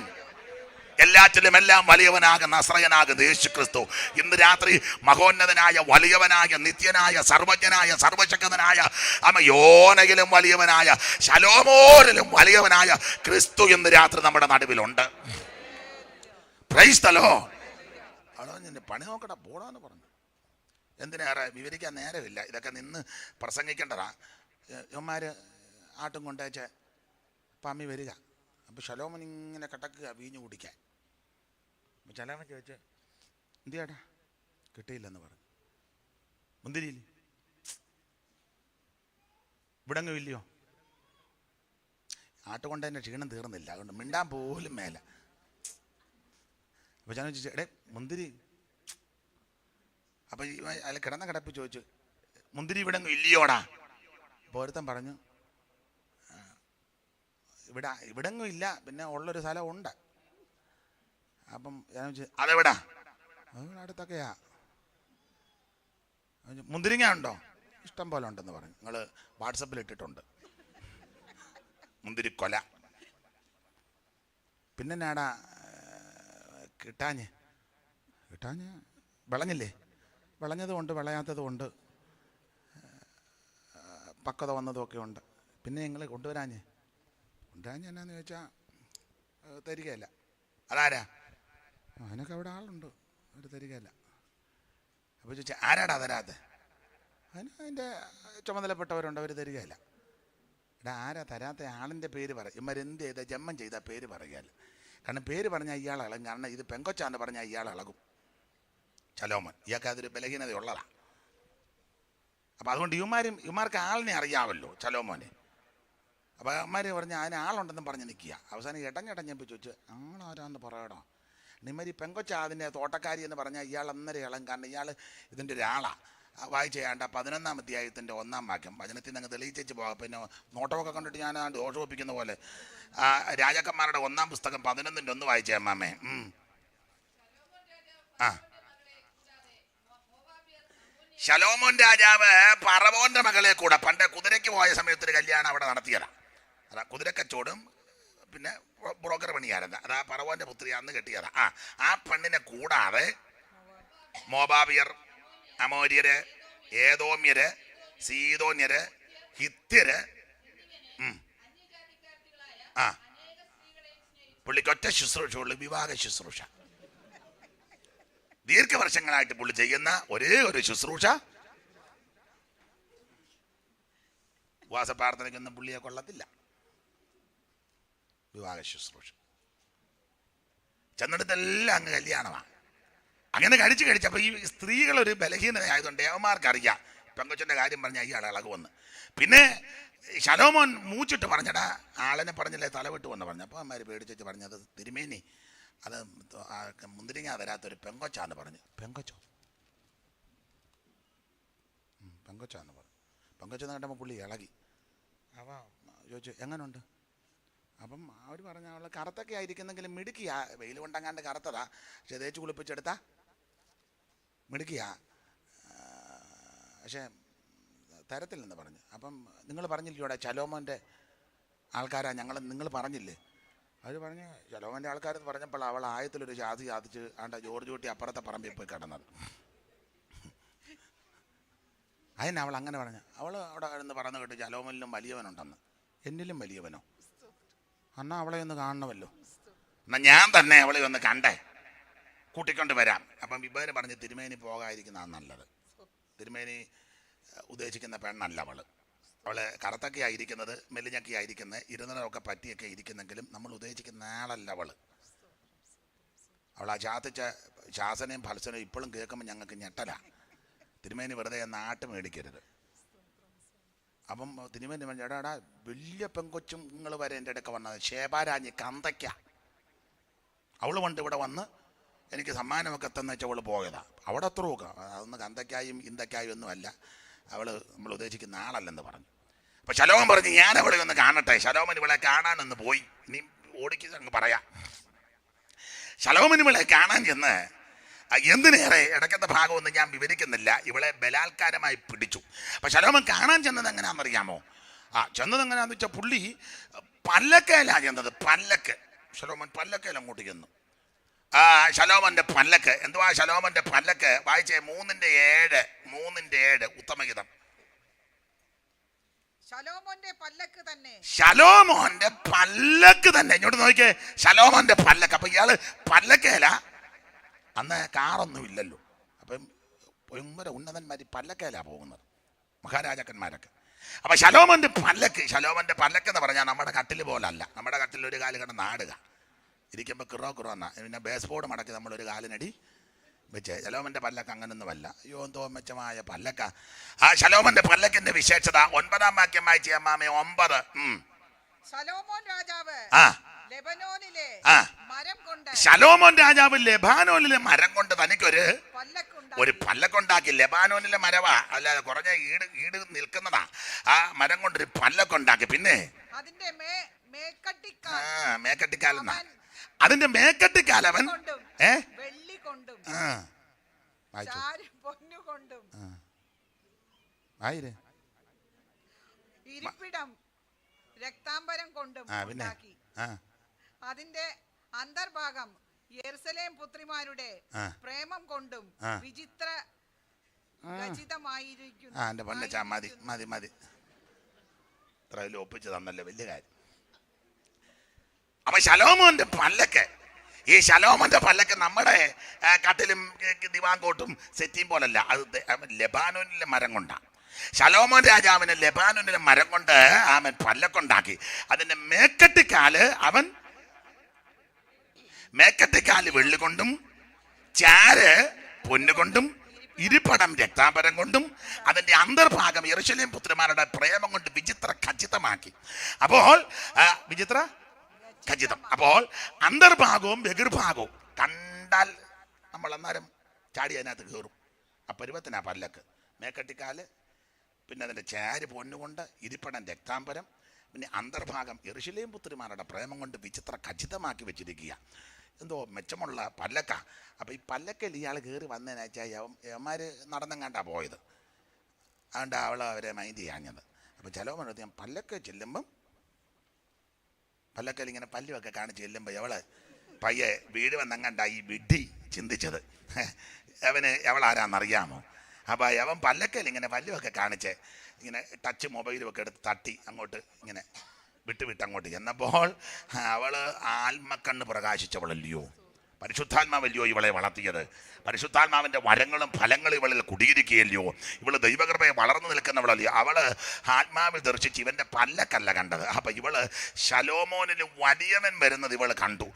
എല്ലാറ്റിലും എല്ലാം വലിയവനാകുന്ന നസ്രയനാകുന്ന യേശു ക്രിസ്തു ഇന്ന് രാത്രി മഹോന്നതനായ വലിയവനായ നിത്യനായ സർവജ്ഞനായ സർവശക്തനായ യോനയിലും വലിയവനായ ശലോമോനിലും വലിയവനായ ക്രിസ്തു ഇന്ന് രാത്രി നമ്മുടെ നടുവിലുണ്ട്. Praise the Lord. നിന്നെ പണി നോക്കട പോടാന്ന് പറഞ്ഞു. എന്തിനേറെ വിവരിക്കാൻ നേരമില്ല. ഇതൊക്കെ നിന്ന് പ്രസംഗിക്കേണ്ടതാ. ഇവന്മാര് ആട്ടും കൊണ്ടേച്ച് പമ്മി വരിക. അപ്പോൾ ശലോമൻ ഇങ്ങനെ കിടക്കുക വീഞ്ഞു കുടിക്കാൻ. അപ്പോൾ ശലോമൻ ചോദിച്ച് എന്ത് ചേട്ടാ കിട്ടിയില്ലെന്ന് പറഞ്ഞു. മുന്തിരിയില്ല ഇവിടെങ്ങും ഇല്ലയോ? ആട്ടുകൊണ്ടതിൻ്റെ ക്ഷീണം തീർന്നില്ല, അതുകൊണ്ട് മിണ്ടാൻ പോലും മേല. അപ്പോൾ ഞാൻ ചോദിച്ചു എടേ മുന്തിരി. അപ്പോൾ അതിൽ കിടന്ന കിടപ്പ് ചോദിച്ചു മുന്തിരി ഇവിടെങ്ങും ഇല്ലയോടാ? അപ്പോൾ ഒരുത്തൻ പറഞ്ഞു ഇവിടെങ്ങും ഇല്ല, പിന്നെ ഉള്ളൊരു സ്ഥലം ഉണ്ട്. അപ്പം ഞാൻ ചോദിച്ചു അതെവിടാ? അതിവിടെ അടുത്തൊക്കെയാ. മുന്തിരിങ്ങ ഉണ്ടോ? ഇഷ്ടം പോലെ ഉണ്ടെന്ന് പറഞ്ഞു. നിങ്ങൾ വാട്സപ്പിൽ ഇട്ടിട്ടുണ്ട് മുന്തിരിക്കൊല. പിന്നെ നാടാ കിട്ടാഞ്ഞ് വിളഞ്ഞില്ലേ? വിളഞ്ഞതും ഉണ്ട്, വിളയാത്തതും ഉണ്ട്, പക്വത വന്നതുമൊക്കെ ഉണ്ട്. പിന്നെ നിങ്ങൾ കൊണ്ടുവരാഞ്ഞ് എന്നാന്ന് ചോദിച്ചാൽ തരികയില്ല. അതാരാ? അതിനൊക്കെ അവിടെ ആളുണ്ട്, അവർ തരികയില്ല. അപ്പോൾ ചോദിച്ചാൽ ആരാടാ തരാതെ? അതിൻ്റെ ചുമതലപ്പെട്ടവരുണ്ട്, അവർ തരികയില്ല. എടാ ആരാ തരാത്ത ആളിൻ്റെ പേര് പറയും. ഇവരെന്ത് ചെയ്താൽ ജന്മം ചെയ്താൽ പേര് പറയുകയല്ല. കാരണം പേര് പറഞ്ഞാൽ ഇയാൾ ഇളകും. കാരണം ഇത് പെങ്കൊച്ചാന്ന് പറഞ്ഞാൽ ഇയാൾ ഇളകും. ശലോമോൻ ഇയാൾക്ക് അതൊരു ബലഹീനതയുള്ളതാണ്. അപ്പം അതുകൊണ്ട് ഇവന്മാർക്ക് ആളിനെ അറിയാമല്ലോ, ശലോമോനെ. അപ്പോൾ അമ്മമാർ പറഞ്ഞാൽ അതിന് ആളുണ്ടെന്നും പറഞ്ഞ് നിൽക്കുക. അവസാനം ഇടഞ്ഞപ്പോൾ ചോദിച്ചു ആളാരാന്ന് പറയണോ? നിമ്മരി പെങ്കൊച്ച അതിൻ്റെ തോട്ടക്കാരി എന്ന് പറഞ്ഞാൽ ഇയാൾ അന്നേരം ഇളം. കാരണം ഇയാൾ ഇതിൻ്റെ ഒരാളാണ്. വായിച്ച് ചെയ്യേണ്ട 11-ാം അധ്യായത്തിൻ്റെ 1-ാം വാക്യം വചനത്തിൽ നിന്ന് തെളിയിച്ചു പോകാം. പിന്നെ നോട്ടമൊക്കെ കണ്ടിട്ട് ഞാൻ ദോഷമൊപ്പിക്കുന്ന പോലെ രാജാക്കന്മാരുടെ 1-ാം പുസ്തകം 11-ന്റെ-1 വായിച്ചേ അമ്മാമ്മേ. ആ ശലോമോൻ രാജാവ് പറവോന്റെ മകളെ കൂടെ പണ്ട് കുതിരയ്ക്ക് പോയ സമയത്തൊരു കല്യാണം അവിടെ നടത്തിയതാണ്. അതാ കുതിരക്കച്ചോടും പിന്നെ ബ്രോക്കർ പണിയായിരുന്നു. അതാ പറവോന്റെ പുത്രി അന്ന് കെട്ടിയതാ. ആ പെണ്ണിനെ കൂടാതെ മോബാബിയർ, അമോര്യര്, ഏദോമ്യര്, സീദോന്യര്, ഹിത്യര്, പുള്ളിക്കൊറ്റ ശുശ്രൂഷയുള്ളൂ, വിവാഹ ശുശ്രൂഷ. ദീർഘവർഷങ്ങളായിട്ട് പുള്ളി ചെയ്യുന്ന ഒരേ ഒരു ശുശ്രൂഷ. ഉപവാസ പ്രാർത്ഥനയ്ക്കൊന്നും പുള്ളിയെ കൊള്ളത്തില്ല, വിവാഹ ശുശ്രൂഷ. ചെന്നിടത്തെല്ലാം അങ്ങ് കല്യാണമാണ്. അങ്ങനെ കഴിച്ചപ്പോൾ ഈ സ്ത്രീകളൊരു ബലഹീനതയായതുകൊണ്ട് ദേവന്മാർക്കറിയാം പെങ്കൊച്ചൻ്റെ കാര്യം പറഞ്ഞാൽ ഇയാൾ ഇളകുവന്ന്. പിന്നെ ശലോമോൻ മൂച്ചിട്ട് പറഞ്ഞടാ ആളിനെ പറഞ്ഞില്ലേ തലവിട്ട് വന്ന് പറഞ്ഞു. അപ്പോൾ അമ്മമാർ പേടിച്ചു പറഞ്ഞത് തിരുമേനി അത് മുന്തിരിങ്ങ തരാത്തൊരു പെങ്കൊച്ചാന്ന് പറഞ്ഞു. പെങ്കൊച്ചാന്ന് പറഞ്ഞു. പെങ്കൊച്ചെന്ന് കേട്ടപ്പോൾ പുള്ളി ഇളകി. അപ്പോൾ ചോദിച്ചു എങ്ങനെയുണ്ട്? അപ്പം അവർ പറഞ്ഞു അവൾ കറുത്തൊക്കെ ആയിരിക്കുന്നെങ്കിലും മിടുക്കിയാ. വെയിൽ കൊണ്ടങ്ങാണ്ട് കറുത്തതാ, പക്ഷെ തേച്ച് കുളിപ്പിച്ചെടുത്താ മിടുക്കിയാ, പക്ഷേ തരത്തില്ലെന്ന് പറഞ്ഞു. അപ്പം നിങ്ങൾ പറഞ്ഞില്ലയോടെ ശലോമോൻ്റെ ആൾക്കാരാ നിങ്ങൾ പറഞ്ഞില്ലേ? അവർ പറഞ്ഞ് ശലോമോൻ്റെ ആൾക്കാരെന്ന് പറഞ്ഞപ്പോൾ അവൾ ആയത്തിലൊരു ജാതി സാധിച്ച് ജോർജ് കുട്ടി അപ്പുറത്തെ പറമ്പിൽ പോയി കിടന്നത്. അതിന് അവൾ അങ്ങനെ പറഞ്ഞു. അവൾ അവിടെ കിടന്ന് പറഞ്ഞു കേട്ട് ശലോമോനിലും വലിയവനുണ്ടെന്ന്. എന്നിലും വലിയവനോ? എന്നാൽ അവളെ ഒന്ന് കാണണമല്ലോ. എന്നാൽ ഞാൻ തന്നെ അവളെ ഒന്ന് കണ്ടേ കൂട്ടിക്കൊണ്ട് വരാം. അപ്പം ഇവര് പറഞ്ഞ് തിരുമേനി പോകാതിരിക്കുന്നതാണ് നല്ലത്. തിരുമേനി ഉദ്ദേശിക്കുന്ന പെണ്ണല്ല അവള് കറുത്തൊക്കെ ആയിരിക്കുന്നത്, മെലിഞ്ഞൊക്കെ ആയിരിക്കുന്നത്, ഇരുന്നതൊക്കെ പറ്റിയൊക്കെ ഇരിക്കുന്നെങ്കിലും നമ്മൾ ഉദ്ദേശിക്കുന്ന ആളല്ല അവൾ ആ ചാത്തിച്ച ശാസനയും ഫലസനയും ഇപ്പോഴും കേൾക്കുമ്പോൾ ഞങ്ങൾക്ക് ഞെട്ടലാ. തിരുമേനി വെറുതെ നാട്ട് മേടിക്കരുത്. അപ്പം തിരുമേനി പറഞ്ഞു എടാ വലിയ പെങ്കൊച്ചും നിങ്ങൾ വരെ എൻ്റെ ഇടയ്ക്ക് വന്നത് ശേബാരാഞ്ഞി കന്തയ്ക്ക. അവൾ കൊണ്ട് ഇവിടെ വന്ന് എനിക്ക് സമ്മാനമൊക്കെ തന്നു വെച്ചാൽ അവൾ പോയതാ. അവിടെ അത്ര നോക്കുക അതൊന്ന് കന്തയ്ക്കായും ഇന്തൊക്കായും ഒന്നും അല്ല, അവൾ നമ്മൾ ഉദ്ദേശിക്കുന്ന ആളല്ലെന്ന് പറഞ്ഞു. അപ്പം ശലോമൻ പറഞ്ഞു ഞാൻ അവളെ ഒന്ന് കാണട്ടെ. ശലോമൻ ഇവളെ കാണാനൊന്ന് പോയി. ഇനി ഓടിക്കുക അങ്ങ് പറയാം. ശലോമൻ ഇവളെ കാണാൻ ചെന്ന് എന്തിനേറെ ഇടയ്ക്കത്തെ ഭാഗമൊന്നും ഞാൻ വിവരിക്കുന്നില്ല. ഇവളെ ബലാത്കാരമായി പിടിച്ചു. അപ്പം ശലോമൻ കാണാൻ ചെന്നത് എങ്ങനെയാണെന്നറിയാമോ? ചെന്നത് എങ്ങനെയാന്ന് വെച്ചാൽ പുള്ളി പല്ലക്കയിലാണ് ചെന്നത്. ശലോമൻ പല്ലക്കയിൽ അങ്ങോട്ട് ചെന്നു. ശലോമന്റെ പല്ലക്ക് എന്തുവാ? ശലോമന്റെ പല്ലക്ക് വായിച്ചേ 3:7 ഉത്തമഗീതം. ശലോമോന്റെ പല്ലക്ക് തന്നെ. ഇങ്ങോട്ട് നോക്കിയേ, ശലോമോന്റെ പല്ലക്ക്. അപ്പൊ ഇയാള് പല്ലക്കേല. അന്ന് കാറൊന്നും ഇല്ലല്ലോ. അപ്പം ഭയങ്കര ഉന്നതന്മാർ പല്ലക്കേലാ പോകുന്നത്, മഹാരാജാക്കന്മാരൊക്കെ. അപ്പൊ ശലോമോന്റെ പല്ലക്ക് എന്ന് പറഞ്ഞാൽ നമ്മുടെ കട്ടിൽ പോലല്ല. നമ്മുടെ കട്ടിൽ ഒരു കാല് കിടന്ന് നാടുക ഇരിക്കുമ്പോൾ കുറോ എന്നാ പിന്നെ ബേസ് ബോർഡ് മടക്കി നമ്മളൊരു കാലിനടി വെച്ച്. ശലോമന്റെ പല്ലക്ക് അങ്ങനൊന്നുമല്ല. അയ്യോ എന്തോ മെച്ചമായ പല്ലക്ക. ആ ശലോമന്റെ പല്ലക്കിന്റെ വിശേഷത 9-ാം വാക്യം വായിച്ച അമ്മാമേ. 9. ശലോമോൻ രാജാവ് ലെബാനോനിലെ മരം കൊണ്ട് തനിക്കൊരു പല്ലക്കുണ്ടാക്കി. ലെബാനോനിലെ മരവാ, അല്ലാതെ കുറഞ്ഞ ഈട് നിൽക്കുന്നതാ. ആ മരം കൊണ്ടൊരു പല്ലക്കുണ്ടാക്കി. പിന്നെ അതിന്റെ മേക്കട്ടിക്കാലെന്ന അതിന്റെ മേക്കട്ടിക്കാൽ അവൻ വെള്ളി കൊണ്ടും വായിച്ചു പൊന്നു കൊണ്ടും ആയിരേ ഇരിപ്പിടം രക്താംബരം കൊണ്ടും ഉണ്ടാക്കി. അതിന്റെ അന്തർഭാഗം യെരുശലേം പുത്രിമാരുടെ പ്രേമം കൊണ്ടും വിചിത്ര രചിതമായിരിക്കുന്നു. മതി മതി മതി ഇത്രയും ഒപ്പിച്ച് തന്നല്ലോ, വലിയ കാര്യം. അപ്പൊ ശലോമോന്റെ പല്ലക്ക്, ഈ ശലോമോന്റെ പല്ലക്ക് നമ്മുടെ കട്ടിലും ദിവാങ്കോട്ടും സെറ്റിയും പോലല്ല, അത് ലെബാനോനിലെ മരം കൊണ്ടാണ്. ശലോമോൻ രാജാവിന് ലെബാനോനിലെ മരം കൊണ്ട് അവൻ പല്ലക്കുണ്ടാക്കി. അതിന്റെ മേക്കട്ടിക്കാല് വെള്ളി കൊണ്ടും ചാര് പൊന്നുകൊണ്ടും ഇരിപ്പടം രക്താംബരം കൊണ്ടും അതിന്റെ അന്തർഭാഗം യെരുശലേം പുത്രിമാരുടെ പ്രേമം കൊണ്ട് വിചിത്ര ഖചിതമാക്കി. അപ്പോൾ വിചിത്ര ഖചിതം. അപ്പോൾ അന്തർഭാഗവും ബഹിർഭാഗവും കണ്ടാൽ നമ്മൾ അന്നേരം ചാടി അതിനകത്ത് കയറും. ആ പരുവത്തിനാ പല്ലക്ക്. മേക്കട്ടിക്കാല്, പിന്നെ അതിന്റെ ചാര് പൊന്നുകൊണ്ട്, ഇരിപ്പടം രക്താംബരം, പിന്നെ അന്തർഭാഗം യെരുശലേം പുത്രിമാരുടെ പ്രേമം കൊണ്ട് വിചിത്ര ഖചിതമാക്കി വെച്ചിരിക്കുക. എന്തോ മെച്ചമുള്ള പല്ലക്ക. അപ്പം ഈ പല്ലക്കൽ ഇയാൾ കയറി വന്നതിന് വെച്ചാൽ യവന്മാര് നടന്നെങ്ങാണ്ടാ പോയത്. അതുകൊണ്ട് അവരെ മൈൻഡ് ചെയ്യാഞ്ഞത്. അപ്പം ചിലവന്മാർ ഞാൻ പല്ലക്ക ചെല്ലുമ്പം പല്ലക്കൽ ഇങ്ങനെ പല്ലുമൊക്കെ കാണിച്ച് ചെല്ലുമ്പോൾ എവള് പയ്യെ വീട് വന്നെങ്ങാണ്ടാ ഈ വിഡ്ഢി ചിന്തിച്ചത്. എവളാരാന്നറിയാമോ? അപ്പം അവൻ പല്ലക്കൽ ഇങ്ങനെ പല്ലുമൊക്കെ കാണിച്ച് ഇങ്ങനെ ടച്ച് മൊബൈലും ഒക്കെ എടുത്ത് തട്ടി അങ്ങോട്ട് ഇങ്ങനെ വിട്ട് അങ്ങോട്ട് ചെന്നപ്പോൾ അവള് ആത്മക്കണ്ണ് പ്രകാശിച്ചവളല്ലയോ, പരിശുദ്ധാത്മാവല്ലയോ ഇവളെ വളർത്തിയത്. പരിശുദ്ധാത്മാവിൻ്റെ വരങ്ങളും ഫലങ്ങളും ഇവളിൽ കുടിയിരിക്കുകയല്ലയോ. ഇവള് ദൈവകൃപയെ വളർന്നു നിൽക്കുന്നവളല്ലയോ. അവള് ആത്മാവിൽ ദർശിച്ച് ഇവന്റെ പല്ലക്കല്ല കണ്ടത്. അപ്പൊ ഇവള് ശലോമോനിൽ വലിയവൻ വരുന്നത് ഇവള് കണ്ടു.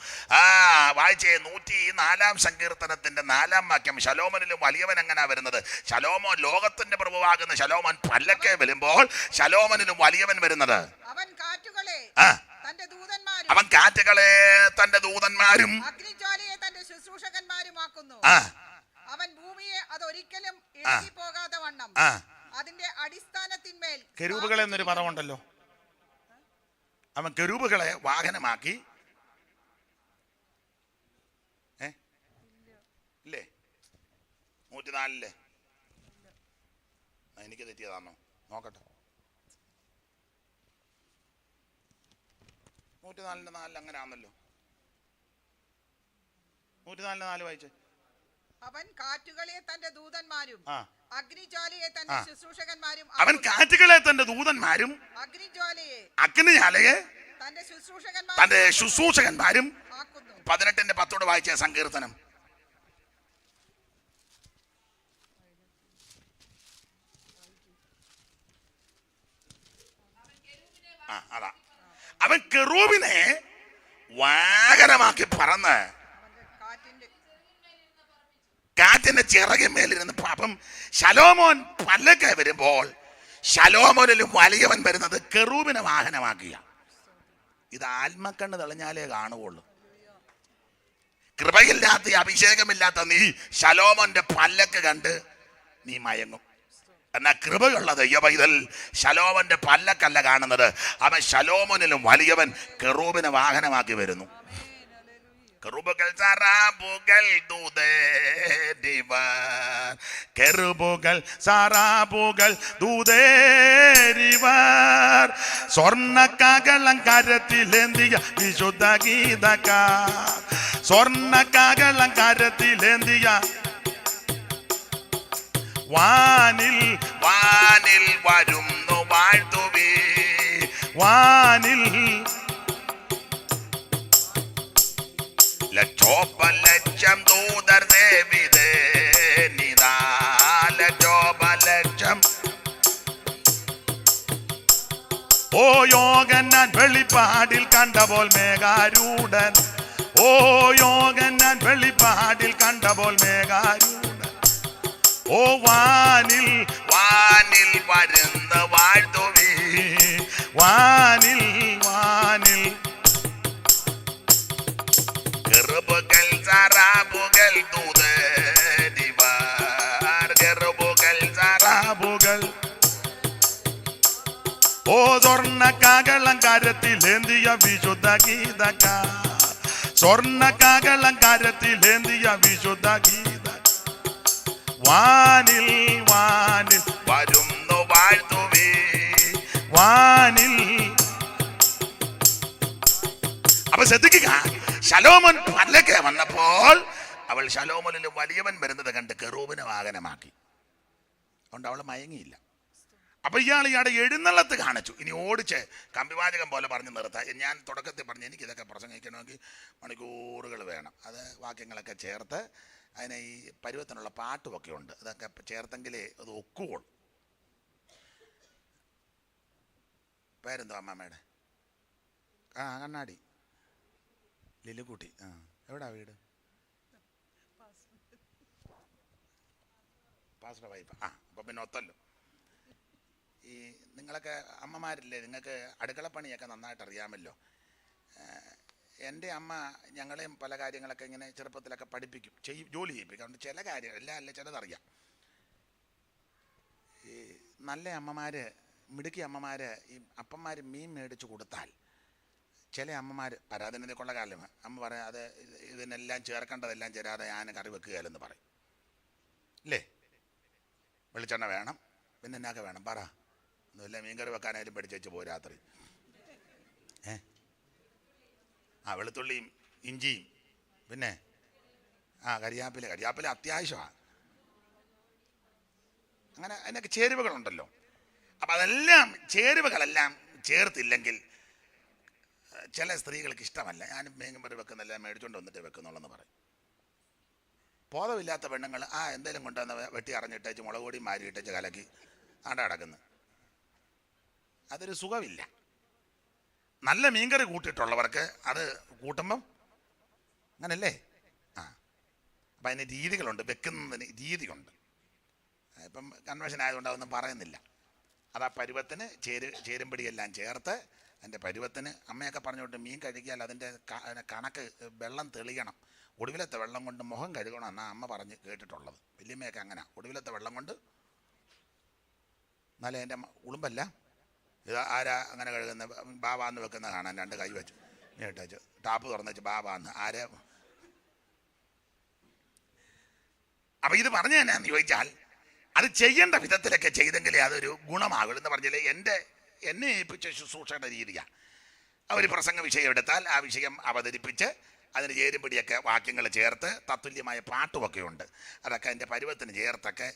വായിച്ചേ 104 സങ്കീർത്തനത്തിന്റെ 4 വാക്യം. ശലോമോനിൽ വലിയവൻ എങ്ങനെയാ വരുന്നത്? ശലോമോൻ ലോകത്തിന്റെ പ്രഭുവാകുന്ന ശലോമോൻ പല്ലക്കെ വരുമ്പോൾ ശലോമോനിലും വലിയവൻ വരുന്നത് അവൻ കാറ്റുകളെ തന്റെ ദൂതന്മാരും തന്റെ ശുശ്രൂഷകന്മാരുമാക്കുന്നു. അവൻ ഭൂമിയെ അതൊരിക്കലും ഇളകി പോകാതെ വണ്ണം അതിന്റെ അടിസ്ഥാനത്തിന്മേൽ കെരൂബുകളെ എന്നൊരു പദമുണ്ടല്ലോ. അവൻ കെരൂബുകളെ വാഹനമാക്കി. ഇല്ലേ 104 എനിക്ക് തെറ്റിയതാണോ? നോക്കട്ടെ. 104 അങ്ങനെ ആണല്ലോ. 104 വായിച്ചേ. അവൻ കാറ്റുകളെ തന്റെ ദൂതന്മാരും അഗ്നിജ്വാലയെ തന്റെ ശുശ്രൂഷകന്മാരും അവൻ കാറ്റുകളെ തന്റെ ദൂതന്മാരും അഗ്നിജ്വാലയെ തന്റെ ശുശ്രൂഷകന്മാരും 18:10 വായിച്ച സങ്കീർത്തനം. അതാ അവൻ കെറൂബിനെ വാഹനമാക്കി പറന്ന് കാറ്റിന്റെ ചിറകിന്മേലിരുന്ന്. അപ്പം ശലോമോൻ പല്ലക്ക വരുമ്പോൾ ശലോമോനിലും വലിയവൻ വരുന്നത് കെറൂബിനെ വാഹനമാക്കിയ. ഇത് ആത്മക്കണ്ണ് തെളിഞ്ഞാലേ കാണുകയുള്ളൂ. കൃപയില്ലാത്ത അഭിഷേകമില്ലാത്ത നീ ശലോമോന്റെ പല്ലക്ക കണ്ട് നീ മയങ്ങും. എന്നാ കൃപയുള്ള ദൈവപൈതൽ ശലോമോന്റെ പല്ലക്കല്ല കാണുന്നത്. അവൻ ശലോമോനിലും വലിയവൻ കെറൂബിനെ വാഹനമാക്കി വരുന്നു. കെറൂബുകൾ സറാബുകൾ ദൂതേരിവർ, കെറൂബുകൾ സറാബുകൾ ദൂതേരിവർ, സ്വർണ്ണക്കാകളം കരത്തിലേന്തിയ വിശുദ്ധ ഗീതക്കാർ, സ്വർണ്ണക്കാകളം കരത്തിലേന്തിയ വാനിൽ വാനിൽ വരുന്നു വാഴ്ത്തുവേ, വാനിൽ ലക്ഷോപലക്ഷം ദൂതർ ദേവിതേ നിതാ, ലക്ഷോപലക്ഷം. ഓ യോഗന്നാൻ വെളിപ്പാടിൽ കണ്ടപ്പോൾ മേഘാരൂഢൻ, ഓ യോഗന്നാൻ വെളിപ്പാടിൽ കണ്ടപ്പോൾ മേഘാരൂഢൻ. ഓ വാനിൽ വാനിൽ വരുന്ന വാഴ്ത്തുവേ, വാനിൽ വാനിൽ കെറൂബുകൾ സറാബുകൾ ദൂതരിവർ, കെറൂബുകൾ സറാബുകൾ. ഓ ഓ സ്വർണ്ണ കാകളങ്കാരത്തിലേന്തിയ വിശുദ്ധ ഗീതക, സ്വർണ്ണ കാകളങ്കാരത്തിലേന്തിയ വിശുദ്ധ ഗീത. വാനിൽ വാനിൽ വരുന്നു വാഴ്ത്തുവേ. വാനിൽ. അപ്പൊ ശ്രദ്ധിക്കുക, ശലോമോൻ പല്ലക്ക് വന്നപ്പോൾ അവൾ ശലോമോനിൽ വലിയവൻ വരുന്നത് കണ്ട് കെറൂബിനെ വാഹനമാക്കി. അതുകൊണ്ട് അവൾ മയങ്ങിയില്ല. അപ്പൊ ഇയാളുടെ എഴുന്നള്ളത്ത് കാണിച്ചു. ഇനി ഓടിച്ച് കമ്പിവാചകം പോലെ പറഞ്ഞു നിർത്താം. ഞാൻ തുടക്കത്തിൽ പറഞ്ഞു എനിക്കിതൊക്കെ പ്രസംഗിക്കണമെങ്കിൽ മണിക്കൂറുകൾ വേണം. അത് വാക്യങ്ങളൊക്കെ ചേർത്ത് അതിന് ഈ പരുവത്തിനുള്ള പാട്ടുമൊക്കെ ഉണ്ട്. അതൊക്കെ ചേർത്തെങ്കിലേ അത് ഒക്കുള്ളൂ. പേരെന്തോ അമ്മമ്മയുടെ? കണ്ണാടി ലില്ലിക്കുട്ടി. എവിടാ വീട്? Pastor wife. അപ്പൊ പിന്നെ ഒത്തല്ലോ. ഈ നിങ്ങളൊക്കെ അമ്മമാരില്ലേ, നിങ്ങൾക്ക് അടുക്കളപ്പണിയൊക്കെ നന്നായിട്ട് അറിയാമല്ലോ. എൻ്റെ അമ്മ ഞങ്ങളെയും പല കാര്യങ്ങളൊക്കെ ഇങ്ങനെ ചെറുപ്പത്തിലൊക്കെ പഠിപ്പിക്കും, ജോലി ചെയ്യിപ്പിക്കും. അതുകൊണ്ട് ചില കാര്യം എല്ലാം അല്ല ചിലതറിയാം. ഈ നല്ല അമ്മമാർ, മിടുക്കി അമ്മമാർ, ഈ അപ്പന്മാർ മീൻ മേടിച്ച് കൊടുത്താൽ ചില അമ്മമാർ പരാതിനൊക്കെയുള്ള കാലം അമ്മ പറയാം, അത് ഇതിനെല്ലാം ചേർക്കേണ്ടതെല്ലാം ചേരാതെ ഞാൻ കറി വെക്കുകയല്ലെന്ന് പറയും. ഇല്ലേ? വെളിച്ചെണ്ണ വേണം, പിന്നെ എന്നാക്കെ വേണം പറ. ഒന്നുമില്ല, മീൻകറി വെക്കാനായാലും പഠിച്ചു പോകും രാത്രി. വെളുത്തുള്ളിയും ഇഞ്ചിയും പിന്നെ കരിയാപ്പില അത്യാവശ്യമാണ്. അങ്ങനെ അതിനൊക്കെ ചേരുവകളുണ്ടല്ലോ. അപ്പം അതെല്ലാം ചേരുവകളെല്ലാം ചേർത്തില്ലെങ്കിൽ ചില സ്ത്രീകൾക്ക് ഇഷ്ടമല്ല. ഞാനും മീൻകറി വെക്കുന്നില്ല, മേടിച്ചുകൊണ്ട് വന്നിട്ട് വെക്കുന്നുള്ളെന്ന് പറയും. ബോധമില്ലാത്ത പെണ്ണുങ്ങൾ എന്തെങ്കിലും കൊണ്ടുവന്ന് വെട്ടി അറിഞ്ഞിട്ടേച്ച് മുളക് പൊടി മാരിയിട്ടേച്ച് കലക്കി കിടക്കുന്നു. അതൊരു സുഖമില്ല. നല്ല മീൻകറി കൂട്ടിയിട്ടുള്ളവർക്ക് അത് കൂട്ടുമ്പം അങ്ങനല്ലേ? അപ്പം അതിന് രീതികളുണ്ട്, വെക്കുന്നതിന് രീതിയുണ്ട്. ഇപ്പം കൺവെൻഷൻ ആയതുകൊണ്ട് അതൊന്നും പറയുന്നില്ല. അത് ആ പരുവത്തിന് ചേരുമ്പടിയെല്ലാം ചേർത്ത് അതിൻ്റെ പരുവത്തിന് അമ്മയൊക്കെ പറഞ്ഞുകൊണ്ട് മീൻ കഴുകിയാൽ അതിൻ്റെ കണക്ക് വെള്ളം തെളിയണം. ഒടുവിലത്തെ വെള്ളം കൊണ്ട് മുഖം കഴുകണം എന്നാണ് അമ്മ പറഞ്ഞ് കേട്ടിട്ടുള്ളത്. വല്യമ്മയൊക്കെ അങ്ങനെ ഒടുവിലത്തെ വെള്ളം കൊണ്ട്. എന്നാലും എൻ്റെ ഉളുമ്പല്ല. ഇത് ആരാ അങ്ങനെ കഴുകുന്ന? ബാബാന്ന് വെക്കുന്ന കാണാൻ രണ്ട് കൈ വെച്ചു നീട്ടേച്ച് ടാപ്പ് തുറന്നു വെച്ച് ബാബാന്ന് ആരെ. അപ്പം ഇത് പറഞ്ഞു തന്നെയാന്ന് ചോദിച്ചാൽ അത് ചെയ്യേണ്ട വിധത്തിലൊക്കെ ചെയ്തെങ്കിലേ അതൊരു ഗുണമാകുള്ളൂ എന്ന് പറഞ്ഞാൽ എന്നെ ഏൽപ്പിച്ച ശുശ്രൂഷയുടെ രീതിയാണ്. അവർ പ്രസംഗ വിഷയം എടുത്താൽ ആ വിഷയം അവതരിപ്പിച്ച് അതിന് ചേരുമ്പടിയൊക്കെ വാക്യങ്ങൾ ചേർത്ത് തത്തുല്യമായ പാട്ടുമൊക്കെ ഉണ്ട്. അതൊക്കെ അതിൻ്റെ പരുവത്തിന് ചേർത്തൊക്കെ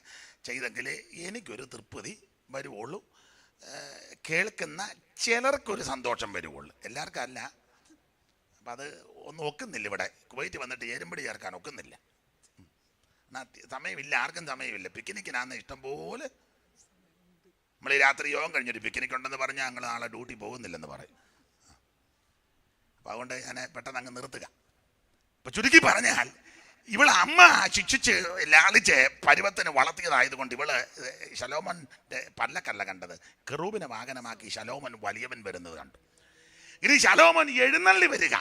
ചെയ്തെങ്കിലേ എനിക്കൊരു തൃപ്തി വരുവുള്ളൂ. കേൾക്കുന്ന ചിലർക്കൊരു സന്തോഷം വരുവുള്ളൂ, എല്ലാവർക്കും അല്ല. അപ്പം അത് ഒന്നും ഒക്കുന്നില്ല. ഇവിടെ കുവൈറ്റ് വന്നിട്ട് ചേരുമ്പടി ചേർക്കാൻ ഒക്കുന്നില്ല. സമയമില്ല, ആർക്കും സമയമില്ല. പിക്നിക്കിനാന്ന് ഇഷ്ടം പോലെ. നമ്മൾ ഈ രാത്രി യോഗം കഴിഞ്ഞൊരു പിക്നിക് ഉണ്ടെന്ന് പറഞ്ഞാൽ ഞങ്ങൾ നാളെ ഡ്യൂട്ടി പോകുന്നില്ലെന്ന് പറയും. അപ്പം അതുകൊണ്ട് ഞാൻ പെട്ടെന്ന് അങ്ങ് നിർത്തുക. അപ്പം ചുരുക്കി പറഞ്ഞാൽ ഇവൾ അമ്മ ശിക്ഷിച്ച് ലാളിച്ച് പരുവത്തിന് വളർത്തിയതായതുകൊണ്ട് ഇവള് ശലോമോൻ്റെ പല്ലക്കല്ല കണ്ടത്, കെറൂബിനെ വാഹനമാക്കി ശലോമോൻ വലിയവൻ വരുന്നത് കണ്ടു. ഇനി ശലോമോൻ എഴുന്നള്ളി വരിക.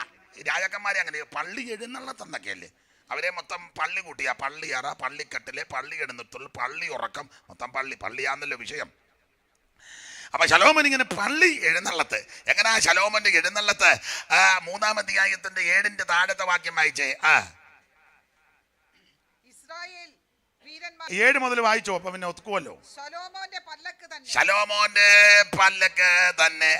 രാജാക്കന്മാരെ അങ്ങനെ പള്ളി എഴുന്നള്ളത്തെന്നൊക്കെയല്ലേ, അവരെ മൊത്തം പള്ളി കൂട്ടിയ പള്ളിയറ, പള്ളിക്കെട്ടിലെ, പള്ളി എഴുന്നത്തുള്ളു, പള്ളി ഉറക്കം, മൊത്തം പള്ളിയാന്നല്ലോ വിഷയം. അപ്പൊ ശലോമോൻ ഇങ്ങനെ പള്ളി എഴുന്നള്ളത്ത്. എങ്ങനെയാ ശലോമോന്റെ എഴുന്നള്ളത്ത്? 3-ാം അധ്യായത്തിന്റെ 7-ന്റെ താഴത്തെ വാക്യം വായിച്ചേ. 7 മുതൽ വായിച്ചോ, അപ്പൊ പിന്നെ ഒത്തുക്കുമല്ലോ. ശലോമോന്റെ പല്ലക്ക് തന്നെ